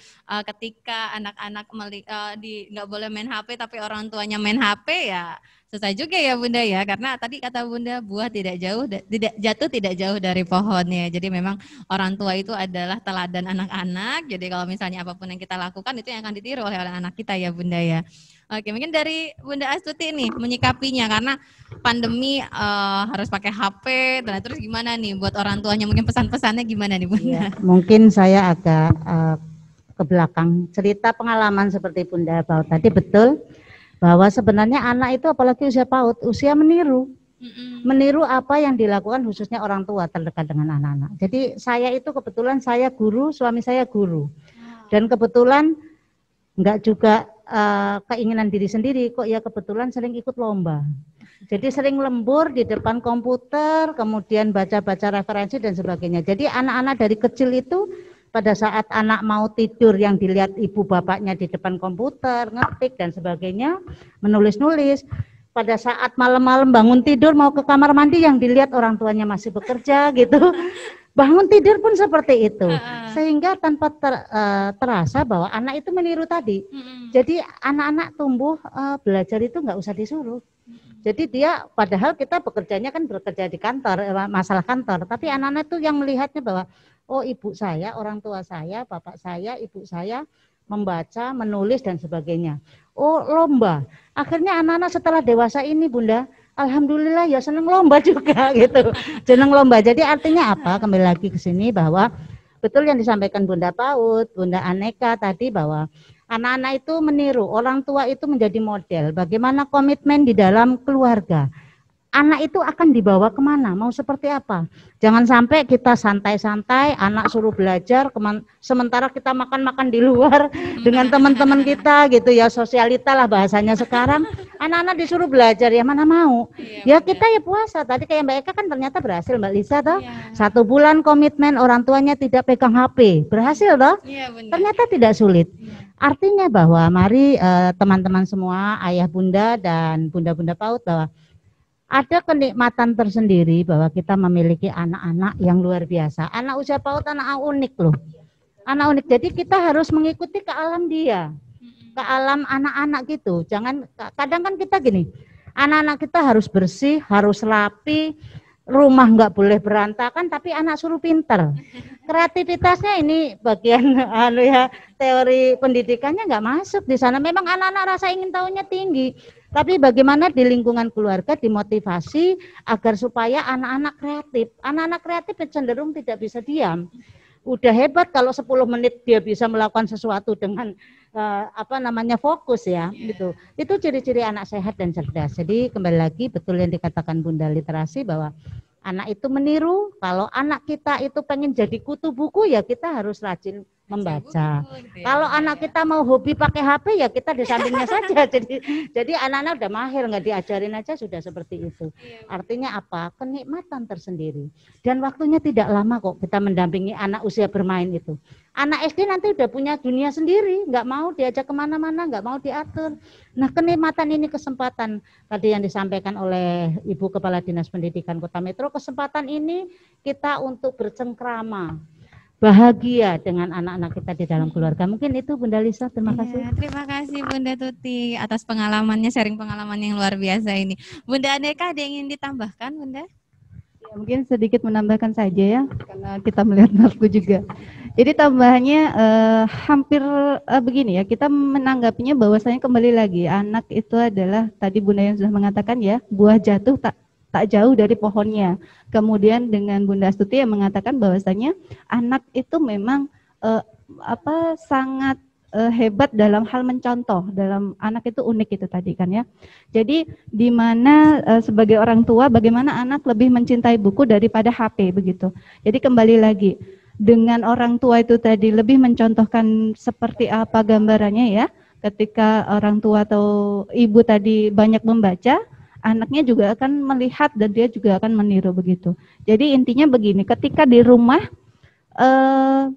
ketika anak-anak nggak boleh main HP tapi orang tuanya main HP ya, selesai juga ya, Bunda ya. Karena tadi kata Bunda, buah tidak jauh dari pohonnya. Jadi memang orang tua itu adalah teladan anak-anak. Jadi kalau misalnya apapun yang kita lakukan itu yang akan ditiru oleh anak kita ya, Bunda ya. Oke, mungkin dari Bunda Astuti nih menyikapinya karena pandemi harus pakai HP, dan terus gimana nih buat orang tuanya, mungkin pesan-pesannya gimana nih, Bunda? Ya, mungkin saya agak ke belakang cerita pengalaman seperti Bunda Baut tadi, betul bahwa sebenarnya anak itu apalagi usia PAUD, usia meniru. Meniru apa yang dilakukan khususnya orang tua terdekat dengan anak-anak. Jadi saya itu kebetulan saya guru, suami saya guru. Dan kebetulan enggak juga keinginan diri sendiri, kok ya kebetulan sering ikut lomba. Jadi sering lembur di depan komputer, kemudian baca-baca referensi dan sebagainya. Jadi anak-anak dari kecil itu pada saat anak mau tidur yang dilihat ibu bapaknya di depan komputer, ngetik dan sebagainya, menulis-nulis. Pada saat malam-malam bangun tidur mau ke kamar mandi yang dilihat orang tuanya masih bekerja gitu. Bangun tidur pun seperti itu. Sehingga tanpa terasa bahwa anak itu meniru tadi. Jadi anak-anak tumbuh belajar itu nggak usah disuruh. Jadi dia padahal kita bekerjanya kan bekerja di kantor, masalah kantor. Tapi anak-anak itu yang melihatnya bahwa oh ibu saya, orang tua saya, bapak saya, ibu saya membaca, menulis dan sebagainya. Oh lomba. Akhirnya anak-anak setelah dewasa ini Bunda, alhamdulillah ya seneng lomba juga gitu. Seneng lomba. Jadi artinya apa? Kembali lagi ke sini bahwa betul yang disampaikan Bunda Paut, Bunda Aneka tadi bahwa anak-anak itu meniru, orang tua itu menjadi model. Bagaimana komitmen di dalam keluarga. Anak itu akan dibawa kemana, mau seperti apa. Jangan sampai kita santai-santai, anak suruh belajar, sementara kita makan-makan di luar dengan teman-teman kita gitu ya, sosialita lah bahasanya sekarang. Anak-anak disuruh belajar, ya mana mau. Ya kita ya puasa, tadi kayak Mbak Eka kan ternyata berhasil Mbak Lisa toh. 1 bulan komitmen orang tuanya tidak pegang HP, berhasil toh. Ternyata tidak sulit. Artinya bahwa mari teman-teman semua, ayah bunda dan bunda-bunda PAUD bahwa ada kenikmatan tersendiri bahwa kita memiliki anak-anak yang luar biasa. Anak usia PAUD anak unik loh. Anak unik. Jadi kita harus mengikuti ke alam dia. Ke alam anak-anak gitu. Jangan, kadang kan kita gini, anak-anak kita harus bersih, harus rapi, rumah nggak boleh berantakan, tapi anak suruh pinter. Kreativitasnya ini bagian teori pendidikannya nggak masuk di sana. Memang anak-anak rasa ingin tahunya tinggi. Tapi bagaimana di lingkungan keluarga dimotivasi agar supaya anak-anak kreatif. Anak-anak kreatif cenderung tidak bisa diam. Udah hebat kalau 10 menit dia bisa melakukan sesuatu dengan fokus ya gitu. Itu ciri-ciri anak sehat dan cerdas. Jadi kembali lagi betul yang dikatakan Bunda Literasi bahwa anak itu meniru. Kalau anak kita itu pengen jadi kutu buku ya kita harus rajin membaca. Kalau anak kita mau hobi pakai HP ya kita di sampingnya saja. Jadi anak-anak udah mahir, nggak diajarin aja sudah seperti itu. Artinya apa? Kenikmatan tersendiri. Dan waktunya tidak lama kok kita mendampingi anak usia bermain itu. Anak SD nanti udah punya dunia sendiri, nggak mau diajak kemana-mana, nggak mau diatur. Nah kenikmatan ini kesempatan tadi yang disampaikan oleh Ibu Kepala Dinas Pendidikan Kota Metro, kesempatan ini kita untuk bercengkrama. Bahagia dengan anak-anak kita di dalam keluarga. Mungkin itu Bunda Lisa, terima kasih. Terima kasih Bunda Tuti atas pengalamannya, sharing pengalaman yang luar biasa ini. Bunda Aneka ada yang ingin ditambahkan Bunda? Ya, mungkin sedikit menambahkan saja ya, karena kita melihat waktu juga. Jadi tambahannya hampir begini ya, kita menanggapinya bahwasanya kembali lagi anak itu adalah tadi Bunda yang sudah mengatakan ya, buah jatuh tak jauh dari pohonnya. Kemudian dengan Bunda Astuti yang mengatakan bahwasanya anak itu memang sangat hebat dalam hal mencontoh, dalam anak itu unik itu tadi kan ya. Jadi di mana sebagai orang tua bagaimana anak lebih mencintai buku daripada HP begitu. Jadi kembali lagi dengan orang tua itu tadi lebih mencontohkan seperti apa gambarannya ya. Ketika orang tua atau ibu tadi banyak membaca, anaknya juga akan melihat dan dia juga akan meniru begitu. Jadi intinya begini, ketika di rumah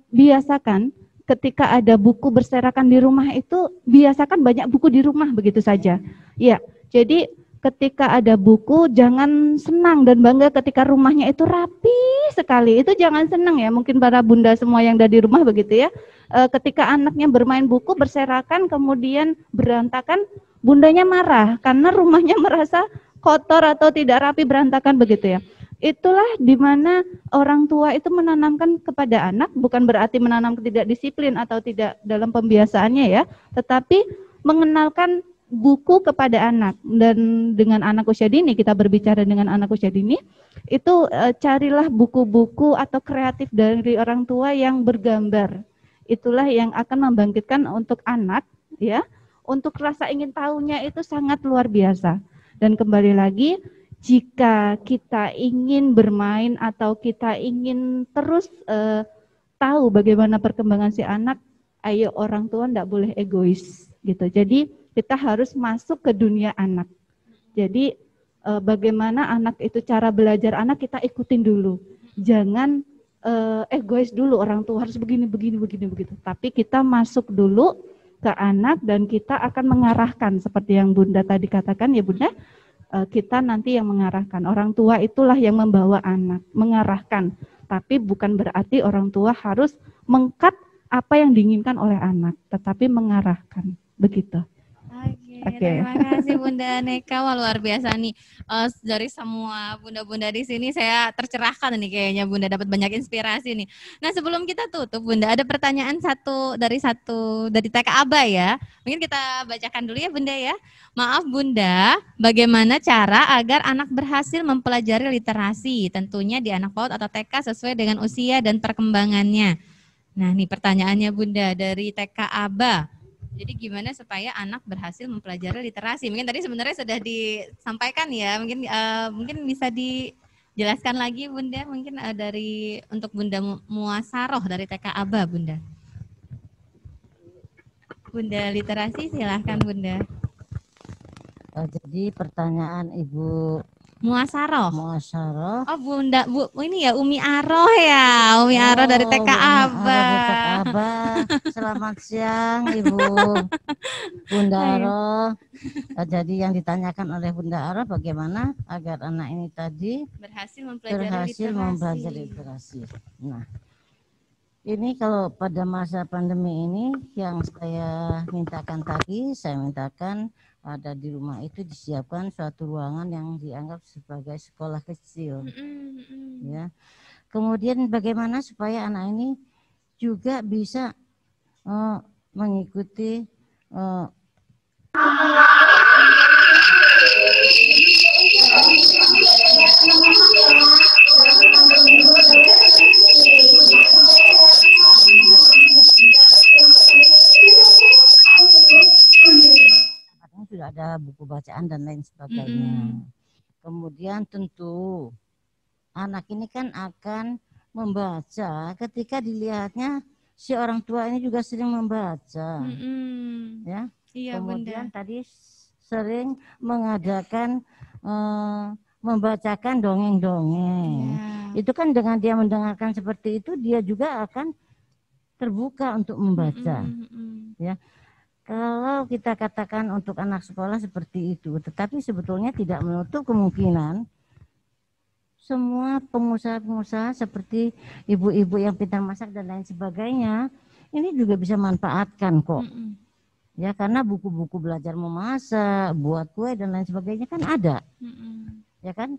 biasakan ketika ada buku berserakan di rumah itu biasakan banyak buku di rumah begitu saja. Ya, jadi ketika ada buku jangan senang dan bangga ketika rumahnya itu rapi sekali. Itu jangan senang ya. Mungkin para bunda semua yang ada di rumah begitu ya. Ketika anaknya bermain buku berserakan kemudian berantakan, bundanya marah karena rumahnya merasa kotor atau tidak rapi berantakan begitu ya. Itulah dimana orang tua itu menanamkan kepada anak, bukan berarti menanam ketidakdisiplin atau tidak dalam pembiasaannya ya, tetapi mengenalkan buku kepada anak. Dan dengan anak usia dini, kita berbicara dengan anak usia dini, itu carilah buku-buku atau kreatif dari orang tua yang bergambar. Itulah yang akan membangkitkan untuk anak ya, untuk rasa ingin tahunya itu sangat luar biasa. Dan kembali lagi, jika kita ingin bermain atau kita ingin terus tahu bagaimana perkembangan si anak, ayo orang tua tidak boleh egois gitu. Jadi kita harus masuk ke dunia anak. Jadi bagaimana anak itu cara belajar anak kita ikutin dulu. Jangan egois dulu orang tua harus begini begitu. Tapi kita masuk dulu ke anak dan kita akan mengarahkan seperti yang Bunda tadi katakan ya Bunda. Kita nanti yang mengarahkan. Orang tua itulah yang membawa anak, mengarahkan. Tapi bukan berarti orang tua harus mengkat apa yang diinginkan oleh anak, tetapi mengarahkan. Begitu. Oke. Terima kasih Bunda Neka, wah luar biasa nih. Dari semua bunda-bunda di sini saya tercerahkan nih kayaknya Bunda dapat banyak inspirasi nih. Nah sebelum kita tutup Bunda ada pertanyaan dari TK Aba ya. Mungkin kita bacakan dulu ya Bunda ya. Maaf Bunda, bagaimana cara agar anak berhasil mempelajari literasi? Tentunya di anak PAUD atau TK sesuai dengan usia dan perkembangannya. Nah nih pertanyaannya Bunda dari TK Aba. Jadi gimana supaya anak berhasil mempelajari literasi? Mungkin tadi sebenarnya sudah disampaikan ya. Mungkin bisa dijelaskan lagi Bunda. Mungkin untuk Bunda Muasaroh dari TK Aba Bunda. Bunda literasi silahkan Bunda. Jadi pertanyaan Ibu Muasaroh. Oh Bunda, ini ya Umi Aroh ya. Umi Aroh dari TK Aba. Selamat siang Ibu Bunda Aroh. Jadi yang ditanyakan oleh Bunda Aroh bagaimana agar anak ini tadi berhasil mempelajari literasi. Nah, ini kalau pada masa pandemi ini yang saya mintakan tadi, saya mintakan ada di rumah itu disiapkan suatu ruangan yang dianggap sebagai sekolah kecil, ya. Kemudian bagaimana supaya anak ini juga bisa mengikuti sudah ada buku bacaan dan lain sebagainya. Kemudian tentu anak ini kan akan membaca ketika dilihatnya si orang tua ini juga sering membaca, ya. Iya, kemudian Bunda. Tadi sering mengadakan membacakan dongeng-dongeng. Ya. Itu kan dengan dia mendengarkan seperti itu dia juga akan terbuka untuk membaca, ya. Kalau kita katakan untuk anak sekolah seperti itu, tetapi sebetulnya tidak menutup kemungkinan semua pengusaha-pengusaha seperti ibu-ibu yang pintar masak dan lain sebagainya, ini juga bisa manfaatkan kok. Ya, karena buku-buku belajar memasak, buat kue dan lain sebagainya kan ada. Ya kan?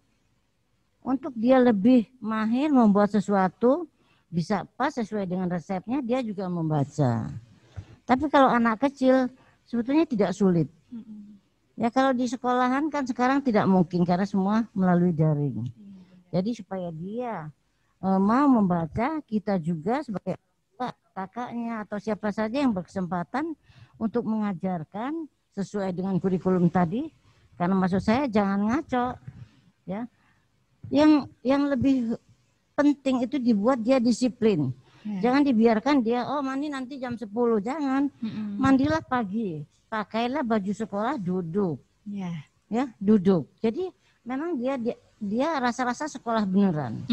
Untuk dia lebih mahir membuat sesuatu, bisa pas sesuai dengan resepnya, dia juga membaca. Tapi kalau anak kecil sebetulnya tidak sulit. Ya kalau di sekolahan kan sekarang tidak mungkin karena semua melalui daring. Jadi supaya dia mau membaca, kita juga sebagai kakaknya atau siapa saja yang berkesempatan untuk mengajarkan sesuai dengan kurikulum tadi. Karena maksud saya jangan ngaco, ya. Yang lebih penting itu dibuat dia disiplin. Jangan dibiarkan dia mandi nanti jam 10, jangan. Mandilah pagi, pakailah baju sekolah, duduk. Ya, duduk. Jadi memang dia rasa-rasa sekolah beneran.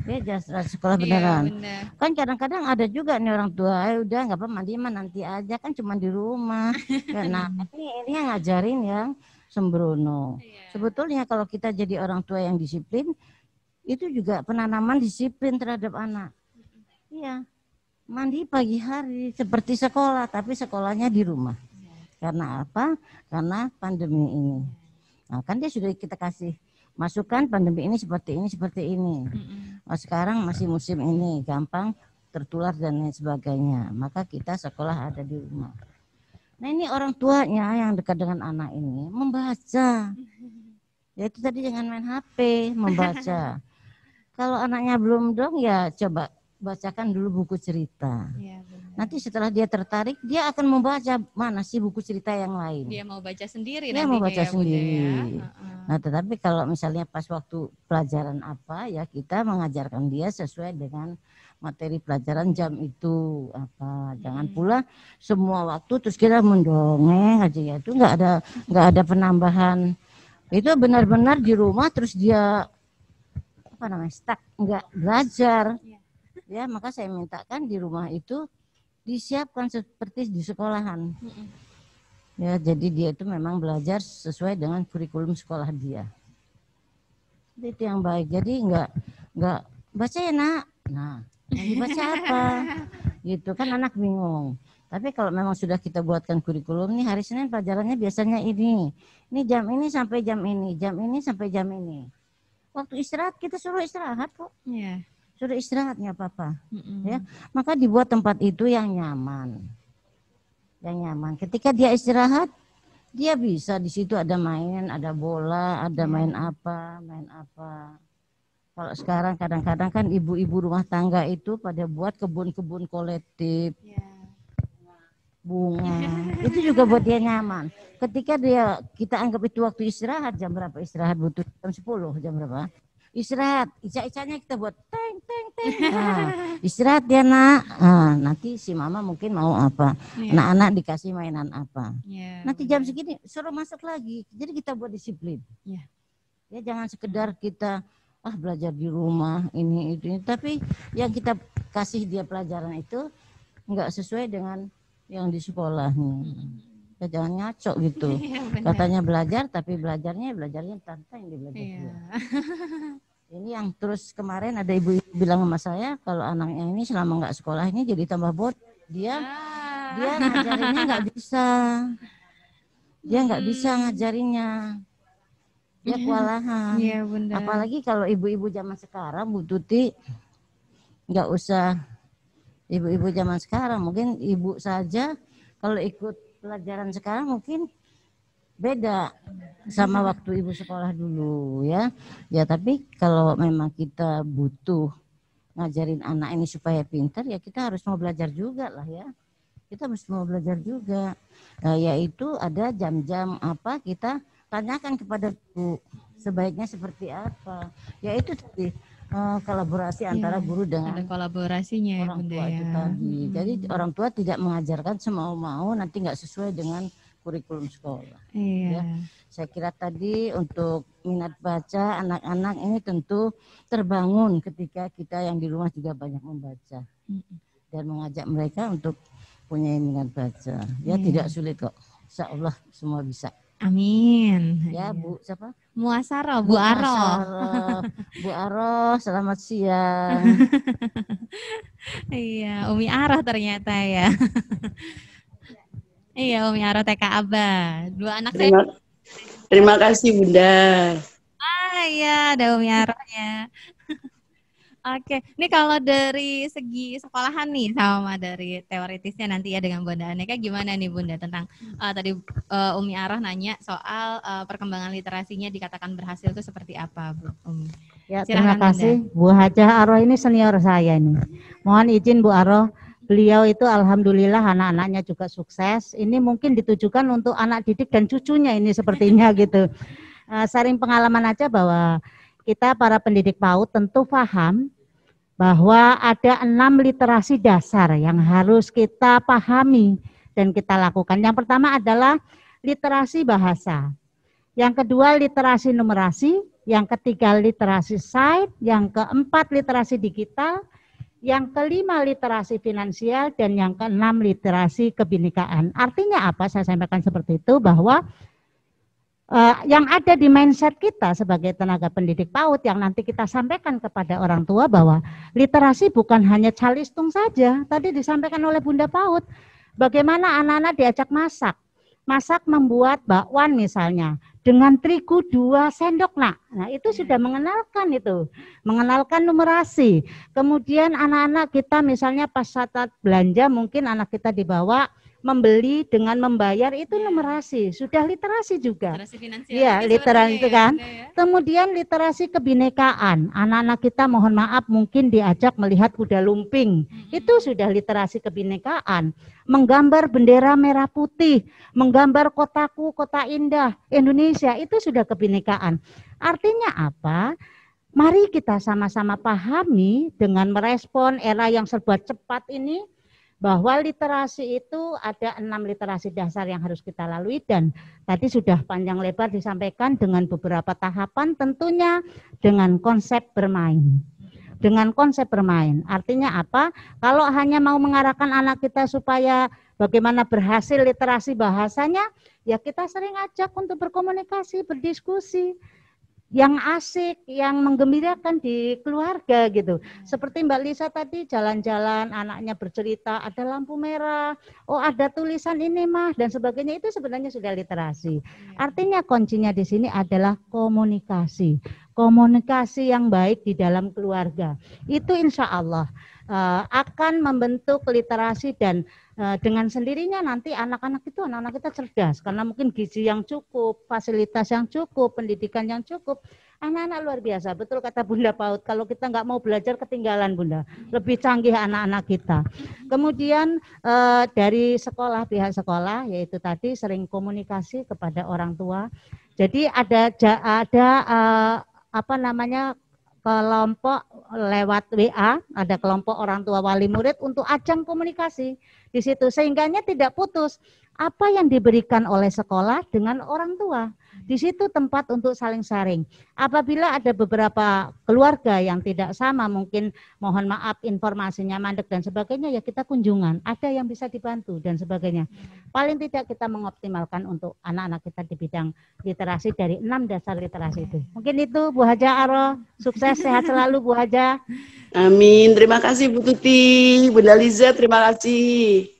Dia sekolah beneran. Kan kadang-kadang ada juga nih orang tua, udah nggak apa mandi mah nanti aja, kan cuma di rumah. Nah, ini yang ngajarin yang sembrono. Sebetulnya kalau kita jadi orang tua yang disiplin, itu juga penanaman disiplin terhadap anak. Iya, mandi pagi hari seperti sekolah, tapi sekolahnya di rumah. Karena apa? Karena pandemi ini. Nah, kan dia sudah kita kasih masukan pandemi ini seperti ini, seperti ini. Sekarang masih musim ini, gampang tertular dan lain sebagainya. Maka kita sekolah ada di rumah. Nah, ini orang tuanya yang dekat dengan anak ini membaca. Ya itu tadi jangan main HP, membaca. Kalau anaknya belum dong, ya coba bacakan dulu buku cerita. Nanti setelah dia tertarik, dia akan membaca mana sih buku cerita yang lain. Dia mau baca sendiri. Dia mau baca sendiri. Nah, tetapi kalau misalnya pas waktu pelajaran apa, ya kita mengajarkan dia sesuai dengan materi pelajaran jam itu apa. Jangan pula semua waktu terus kita mendongeng aja, ya itu nggak ada penambahan. Itu benar-benar di rumah terus dia stuck, nggak belajar. Ya, maka saya mintakan di rumah itu disiapkan seperti di sekolahan. Ya, jadi dia itu memang belajar sesuai dengan kurikulum sekolah dia. Itu yang baik. Jadi enggak baca ya nak. Nah, yang dibaca apa? Gitu kan anak bingung. Tapi kalau memang sudah kita buatkan kurikulum nih, hari Senin pelajarannya biasanya ini. Ini jam ini sampai jam ini, jam ini sampai jam ini. Waktu istirahat kita suruh istirahat kok. Iya. Sudah istirahat nggak apa-apa, ya. Maka dibuat tempat itu yang nyaman, Ketika dia istirahat, dia bisa di situ ada main, ada bola, ada main apa. Kalau sekarang kadang-kadang kan ibu-ibu rumah tangga itu pada buat kebun-kebun kolektif, bunga, itu juga buat dia nyaman. Ketika kita anggap itu waktu istirahat, jam berapa istirahat butuh? Jam 10, jam berapa? Istirahat, ica-icanya kita buat teng. Nah, istirahat dia nak. Nah, nanti si mama mungkin mau apa? Anak-anak dikasih mainan apa? Nanti jam segini suruh masuk lagi. Jadi kita buat disiplin. Ya jangan sekedar kita belajar di rumah ini itu. Tapi yang kita kasih dia pelajaran itu enggak sesuai dengan yang di sekolahnya. Ya jangan ngaco gitu. Katanya belajar tapi belajarnya tanpa yang dibelajar. Ini yang terus kemarin ada ibu bilang sama saya kalau anaknya ini selama nggak sekolah ini jadi tambah bodoh. Dia ngajarinnya nggak bisa. Dia nggak bisa ngajarinya. Dia kewalahan. Apalagi kalau ibu-ibu zaman sekarang, Bu Tuti, nggak usah ibu-ibu zaman sekarang, mungkin ibu saja kalau ikut pelajaran sekarang mungkin beda sama waktu ibu sekolah dulu ya. Ya tapi kalau memang kita butuh ngajarin anak ini supaya pintar, ya kita harus mau belajar juga lah ya. Kita harus mau belajar juga. Yaitu ada jam-jam apa kita tanyakan kepada guru sebaiknya seperti apa. Yaitu tadi kolaborasi antara guru dengan kolaborasinya orang tua itu tadi. Jadi orang tua tidak mengajarkan semau-mau, nanti nggak sesuai dengan kurikulum sekolah. Ya. Saya kira tadi untuk minat baca anak-anak ini tentu terbangun ketika kita yang di rumah juga banyak membaca dan mengajak mereka untuk punya minat baca. Ya tidak sulit kok. Insya Allah semua bisa. Amin. Ya Bu siapa? Muasaro, Bu Aro. Bu Aro, selamat siang. Iya, Umi Aro ternyata ya. Iya, Umi Aro TK Aba. Dua anak saya. Terima kasih Bunda. Iya, ada Umi Aronya. Oke, ini kalau dari segi sekolahan nih sama dari teoritisnya nanti ya dengan Bunda Aneka gimana nih Bunda tentang tadi Umi Aroh nanya soal perkembangan literasinya dikatakan berhasil itu seperti apa Bu Umi? Ya, terima kasih Bunda. Bu Hajah Aroh ini senior saya ini. Mohon izin Bu Aroh, beliau itu alhamdulillah anak-anaknya juga sukses. Ini mungkin ditujukan untuk anak didik dan cucunya ini sepertinya gitu. Sharing pengalaman aja bahwa kita para pendidik PAUD tentu paham bahwa ada 6 literasi dasar yang harus kita pahami dan kita lakukan. Yang pertama adalah literasi bahasa. Yang kedua literasi numerasi, yang ketiga literasi sight, yang keempat literasi digital, yang kelima literasi finansial, dan yang keenam literasi kebinekaan. Artinya apa? Saya sampaikan seperti itu bahwa yang ada di mindset kita sebagai tenaga pendidik PAUD yang nanti kita sampaikan kepada orang tua bahwa literasi bukan hanya calistung saja. Tadi disampaikan oleh Bunda PAUD, bagaimana anak-anak diajak masak. Masak membuat bakwan misalnya dengan terigu 2 sendok nak. Nah itu sudah mengenalkan numerasi. Kemudian anak-anak kita misalnya pas saat belanja mungkin anak kita dibawa membeli dengan membayar itu numerasi, sudah literasi juga. Literasi finansial. Iya, literasi itu kan. Ya. Kemudian literasi kebinekaan. Anak-anak kita mohon maaf mungkin diajak melihat kuda lumping. Itu sudah literasi kebinekaan. Menggambar bendera merah putih, menggambar kotaku, kota indah Indonesia, itu sudah kebinekaan. Artinya apa? Mari kita sama-sama pahami dengan merespon era yang serba cepat ini, bahwa literasi itu ada 6 literasi dasar yang harus kita lalui dan tadi sudah panjang lebar disampaikan dengan beberapa tahapan tentunya dengan konsep bermain. Dengan konsep bermain, artinya apa? Kalau hanya mau mengarahkan anak kita supaya bagaimana berhasil literasi bahasanya, ya kita sering ajak untuk berkomunikasi, berdiskusi. Yang asik, yang menggembirakan di keluarga gitu. Seperti Mbak Lisa tadi jalan-jalan, anaknya bercerita, ada lampu merah, oh ada tulisan ini mah, dan sebagainya, itu sebenarnya sudah literasi. Artinya kuncinya di sini adalah komunikasi. Komunikasi yang baik di dalam keluarga. Itu insya Allah akan membentuk literasi dan dengan sendirinya nanti anak-anak kita cerdas karena mungkin gizi yang cukup, fasilitas yang cukup, pendidikan yang cukup. Anak-anak luar biasa, betul kata Bunda PAUD, kalau kita nggak mau belajar ketinggalan Bunda, lebih canggih anak-anak kita. Kemudian dari sekolah, pihak sekolah yaitu tadi sering komunikasi kepada orang tua. Jadi ada kelompok lewat WA, ada kelompok orang tua wali murid untuk ajang komunikasi di situ sehingganya tidak putus apa yang diberikan oleh sekolah dengan orang tua. Di situ tempat untuk saling sharing. Apabila ada beberapa keluarga yang tidak sama, mungkin mohon maaf informasinya mandek dan sebagainya, ya kita kunjungan. Ada yang bisa dibantu dan sebagainya. Paling tidak kita mengoptimalkan untuk anak-anak kita di bidang literasi dari 6 dasar literasi itu. Mungkin itu Bu Haja Aro. Sukses, sehat selalu Bu Haja. Amin. Terima kasih Bu Tuti. Bunda Liza, terima kasih.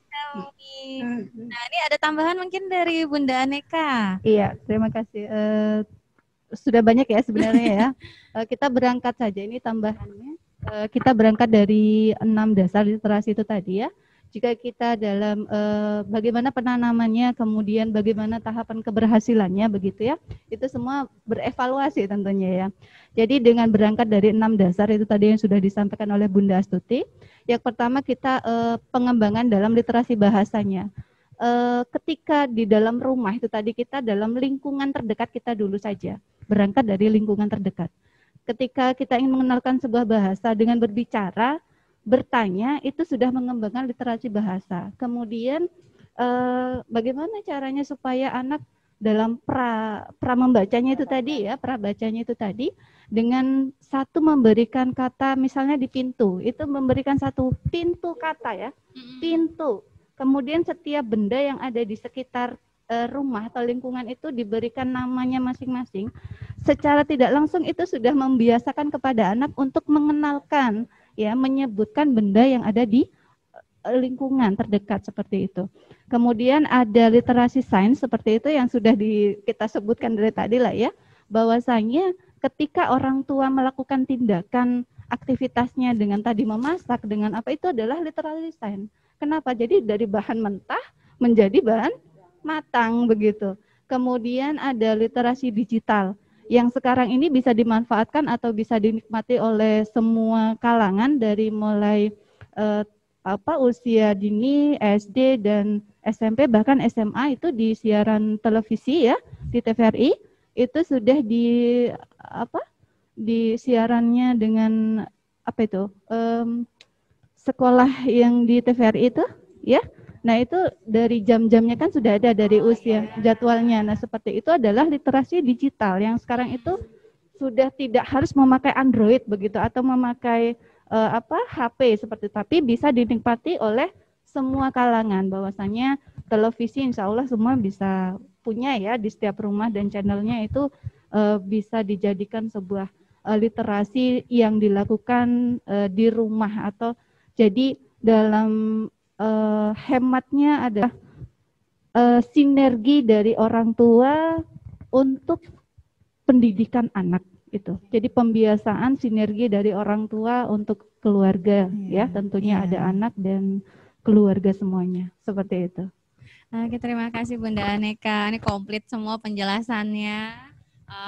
Nah, ini ada tambahan mungkin dari Bunda Aneka. Iya, terima kasih. Sudah banyak ya sebenarnya ya. Kita berangkat saja, ini tambahannya. Kita berangkat dari 6 dasar literasi itu tadi ya. Jika kita dalam bagaimana penanamannya, kemudian bagaimana tahapan keberhasilannya begitu ya. Itu semua berevaluasi tentunya ya. Jadi dengan berangkat dari 6 dasar itu tadi yang sudah disampaikan oleh Bunda Astuti. Yang pertama kita pengembangan dalam literasi bahasanya. Ketika di dalam rumah itu tadi kita dalam lingkungan terdekat kita dulu saja. Berangkat dari lingkungan terdekat. Ketika kita ingin mengenalkan sebuah bahasa dengan berbicara, bertanya, itu sudah mengembangkan literasi bahasa. Kemudian bagaimana caranya supaya anak dalam pra membacanya itu tadi ya, pra bacanya itu tadi dengan satu memberikan kata misalnya di pintu, itu memberikan satu pintu kata ya, pintu. Kemudian setiap benda yang ada di sekitar rumah atau lingkungan itu diberikan namanya masing-masing. Secara tidak langsung itu sudah membiasakan kepada anak untuk mengenalkan ya, menyebutkan benda yang ada di lingkungan terdekat seperti itu. Kemudian ada literasi sains seperti itu yang sudah kita sebutkan dari tadi lah ya, bahwasanya ketika orang tua melakukan tindakan aktivitasnya dengan tadi memasak dengan apa, itu adalah literasi sains. Kenapa? Jadi dari bahan mentah menjadi bahan matang begitu. Kemudian ada literasi digital yang sekarang ini bisa dimanfaatkan atau bisa dinikmati oleh semua kalangan dari mulai usia dini, SD dan SMP bahkan SMA itu di siaran televisi ya di TVRI itu sudah di siarannya dengan sekolah yang di TVRI itu ya. Nah itu dari jam-jamnya kan sudah ada dari usia jadwalnya. Nah seperti itu adalah literasi digital yang sekarang itu sudah tidak harus memakai Android begitu atau memakai HP seperti itu, tapi bisa dinikmati oleh semua kalangan. Bahwasanya televisi insya Allah semua bisa punya ya di setiap rumah dan channelnya itu bisa dijadikan sebuah literasi yang dilakukan di rumah atau jadi dalam hematnya adalah sinergi dari orang tua untuk pendidikan anak itu. Jadi pembiasaan sinergi dari orang tua untuk keluarga ya tentunya ada anak dan keluarga semuanya seperti itu. Oke, terima kasih Bunda Aneka. Ini komplit semua penjelasannya.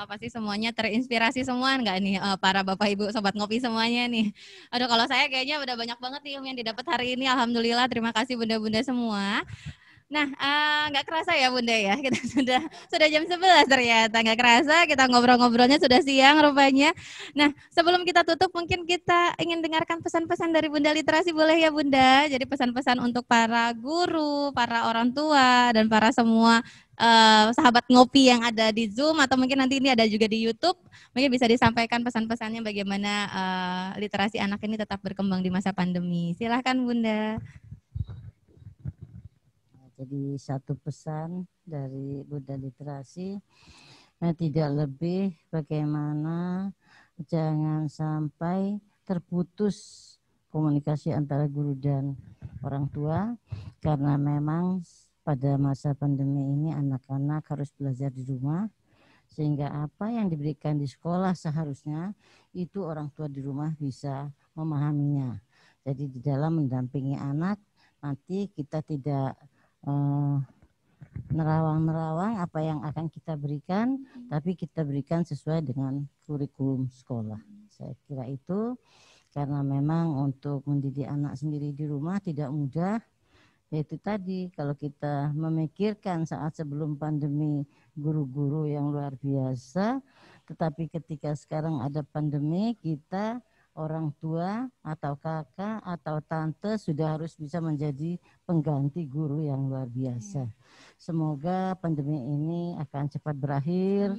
Pasti semuanya terinspirasi semua nggak nih para Bapak Ibu Sobat Ngopi semuanya nih. Aduh kalau saya kayaknya udah banyak banget nih yang didapat hari ini. Alhamdulillah terima kasih Bunda-Bunda semua. Nah, nggak kerasa ya Bunda ya, kita sudah jam 11 ternyata, nggak kerasa kita ngobrol-ngobrolnya sudah siang rupanya. Nah, sebelum kita tutup mungkin kita ingin dengarkan pesan-pesan dari Bunda Literasi, boleh ya Bunda? Jadi pesan-pesan untuk para guru, para orang tua, dan para semua sahabat ngopi yang ada di Zoom, atau mungkin nanti ini ada juga di YouTube, mungkin bisa disampaikan pesan-pesannya bagaimana literasi anak ini tetap berkembang di masa pandemi. Silahkan Bunda. Jadi satu pesan dari Bunda Literasi, tidak lebih bagaimana jangan sampai terputus komunikasi antara guru dan orang tua, karena memang pada masa pandemi ini anak-anak harus belajar di rumah, sehingga apa yang diberikan di sekolah seharusnya itu orang tua di rumah bisa memahaminya. Jadi di dalam mendampingi anak nanti kita tidak nerawang-nerawang apa yang akan kita berikan, tapi kita berikan sesuai dengan kurikulum sekolah. Saya kira itu, karena memang untuk mendidik anak sendiri di rumah tidak mudah. Yaitu tadi, kalau kita memikirkan saat sebelum pandemi guru-guru yang luar biasa, tetapi ketika sekarang ada pandemi, kita orang tua atau kakak atau tante sudah harus bisa menjadi pengganti guru yang luar biasa. Semoga pandemi ini akan cepat berakhir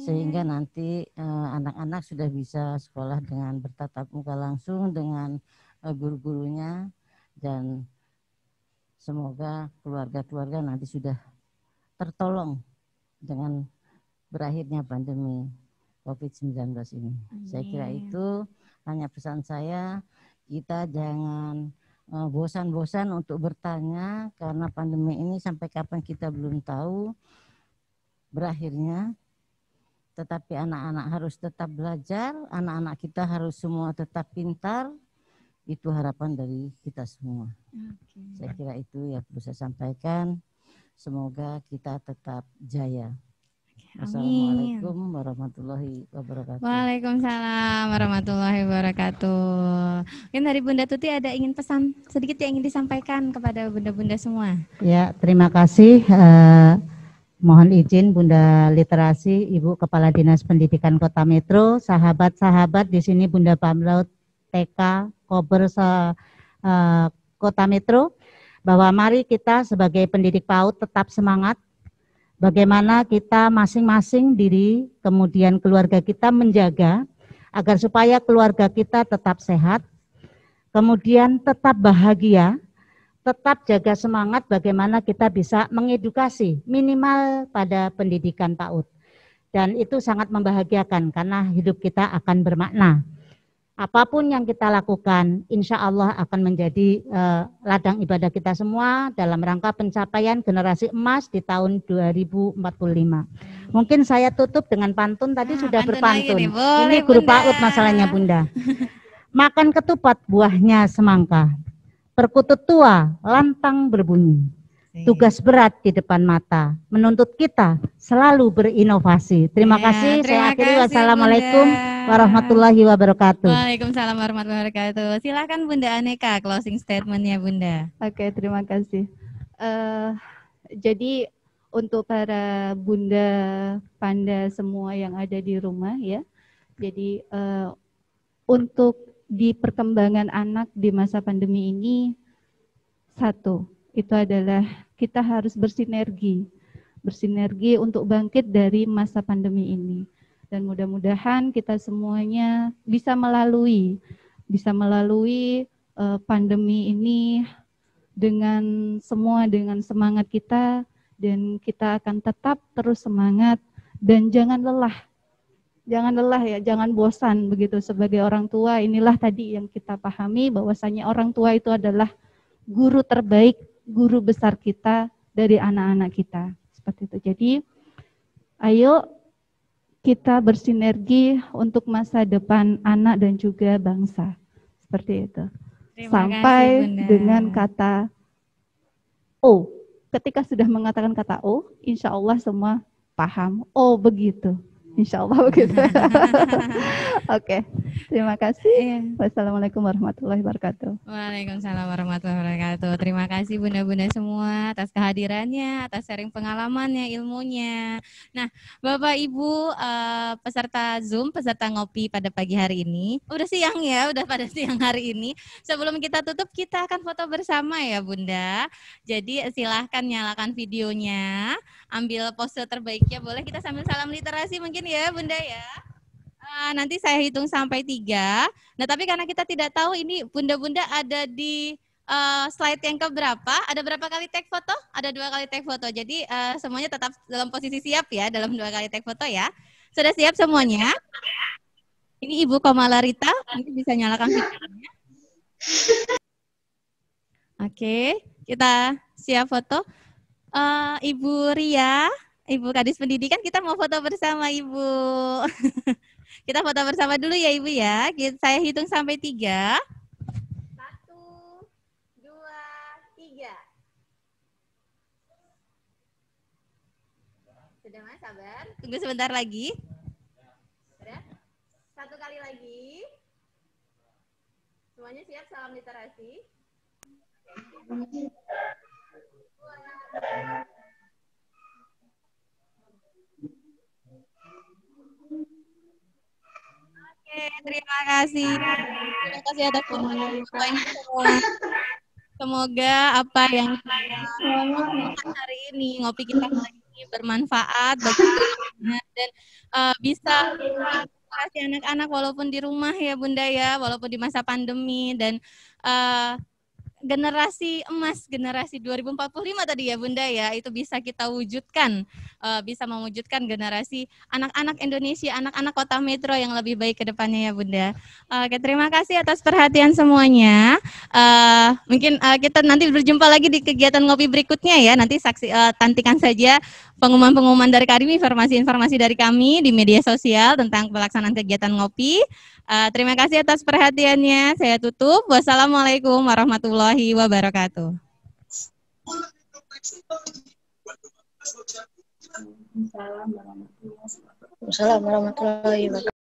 sehingga nanti anak-anak sudah bisa sekolah dengan bertatap muka langsung dengan guru-gurunya, dan semoga keluarga-keluarga nanti sudah tertolong dengan berakhirnya pandemi COVID-19 ini. Saya kira itu hanya pesan saya, kita jangan bosan-bosan untuk bertanya, karena pandemi ini sampai kapan kita belum tahu berakhirnya. Tetapi anak-anak harus tetap belajar, anak-anak kita harus semua tetap pintar, itu harapan dari kita semua. Saya kira itu yang perlu saya sampaikan, semoga kita tetap jaya. Assalamualaikum warahmatullahi wabarakatuh. Waalaikumsalam warahmatullahi wabarakatuh. Mungkin dari Bunda Tuti ada ingin pesan sedikit yang ingin disampaikan kepada bunda-bunda semua. Ya, terima kasih. Mohon izin Bunda Literasi, Ibu Kepala Dinas Pendidikan Kota Metro, sahabat-sahabat di sini Bunda Pamlaut TK Kober Kota Metro, bahwa mari kita sebagai pendidik PAUD tetap semangat. Bagaimana kita masing-masing diri, kemudian keluarga kita menjaga agar supaya keluarga kita tetap sehat, kemudian tetap bahagia, tetap jaga semangat bagaimana kita bisa mengedukasi minimal pada pendidikan PAUD. Dan itu sangat membahagiakan karena hidup kita akan bermakna. Apapun yang kita lakukan, insya Allah akan menjadi ladang ibadah kita semua dalam rangka pencapaian generasi emas di tahun 2045. Mungkin saya tutup dengan pantun, tadi sudah berpantun. Ini guru PAUD masalahnya Bunda. Makan ketupat buahnya semangka, perkutut tua lantang berbunyi. Tugas berat di depan mata, menuntut kita selalu berinovasi. Terima kasih, saya akhiri. Wassalamualaikum warahmatullahi wabarakatuh. Waalaikumsalam warahmatullahi wabarakatuh. Silakan Bunda Aneka closing statement-nya Bunda. Oke, terima kasih. Jadi untuk para bunda panda semua yang ada di rumah ya, jadi untuk di perkembangan anak di masa pandemi ini, satu, itu adalah kita harus bersinergi untuk bangkit dari masa pandemi ini. Dan mudah-mudahan kita semuanya bisa melalui pandemi ini dengan semangat kita, dan kita akan tetap terus semangat dan jangan lelah ya, jangan bosan begitu. Sebagai orang tua, inilah tadi yang kita pahami bahwasanya orang tua itu adalah guru terbaik, guru besar kita dari anak-anak kita. Seperti itu. Jadi ayo kita bersinergi untuk masa depan anak dan juga bangsa. Seperti itu. Sampai dengan kata O. Ketika sudah mengatakan kata O, insya Allah semua paham. Oh begitu. Insya Allah begitu. Oke, terima kasih. Wassalamualaikum warahmatullahi wabarakatuh. Waalaikumsalam warahmatullahi wabarakatuh. Terima kasih bunda-bunda semua atas kehadirannya, atas sharing pengalamannya, ilmunya. Nah, Bapak Ibu peserta Zoom, peserta ngopi pada pagi hari ini. Udah siang ya, udah pada siang hari ini. Sebelum kita tutup, kita akan foto bersama ya Bunda. Jadi silahkan nyalakan videonya, ambil pose terbaiknya. Boleh kita sambil salam literasi mungkin ya Bunda ya. Nanti saya hitung sampai 3. Nah tapi karena kita tidak tahu ini bunda-bunda ada di slide yang keberapa, ada berapa kali take foto? Ada 2 kali take foto. Jadi semuanya tetap dalam posisi siap ya, dalam 2 kali take foto ya. Sudah siap semuanya? Ini Ibu Komala Rita, nanti bisa nyalakan videonya. Oke, kita siap foto. Ibu Ria, Ibu Kadis Pendidikan, kita mau foto bersama Ibu. Kita foto bersama dulu ya Ibu ya. Saya hitung sampai 3. 1, 2, 3. Sudah Mas, sabar. Tunggu sebentar lagi. Sudah? 1 kali lagi. Semuanya siap, salam literasi. Oke, terima kasih. Terima kasih atas poin-poinnya semua. Semoga apa yang kita hari ini, ngopi kita hari ini bermanfaat bagi kita dan bisa menginspirasi anak-anak walaupun di rumah ya Bunda ya, walaupun di masa pandemi, dan generasi emas, generasi 2045 tadi ya Bunda ya, itu bisa kita wujudkan, bisa mewujudkan generasi anak-anak Indonesia, anak-anak kota metro yang lebih baik ke depannya ya Bunda. Oke, terima kasih atas perhatian semuanya. Mungkin kita nanti berjumpa lagi di kegiatan ngopi berikutnya ya, nanti tantikan saja pengumuman-pengumuman dari kami, informasi-informasi dari kami di media sosial tentang pelaksanaan kegiatan ngopi. Terima kasih atas perhatiannya. Saya tutup. Wassalamualaikum warahmatullahi wabarakatuh. Waalaikumsalam warahmatullahi wabarakatuh.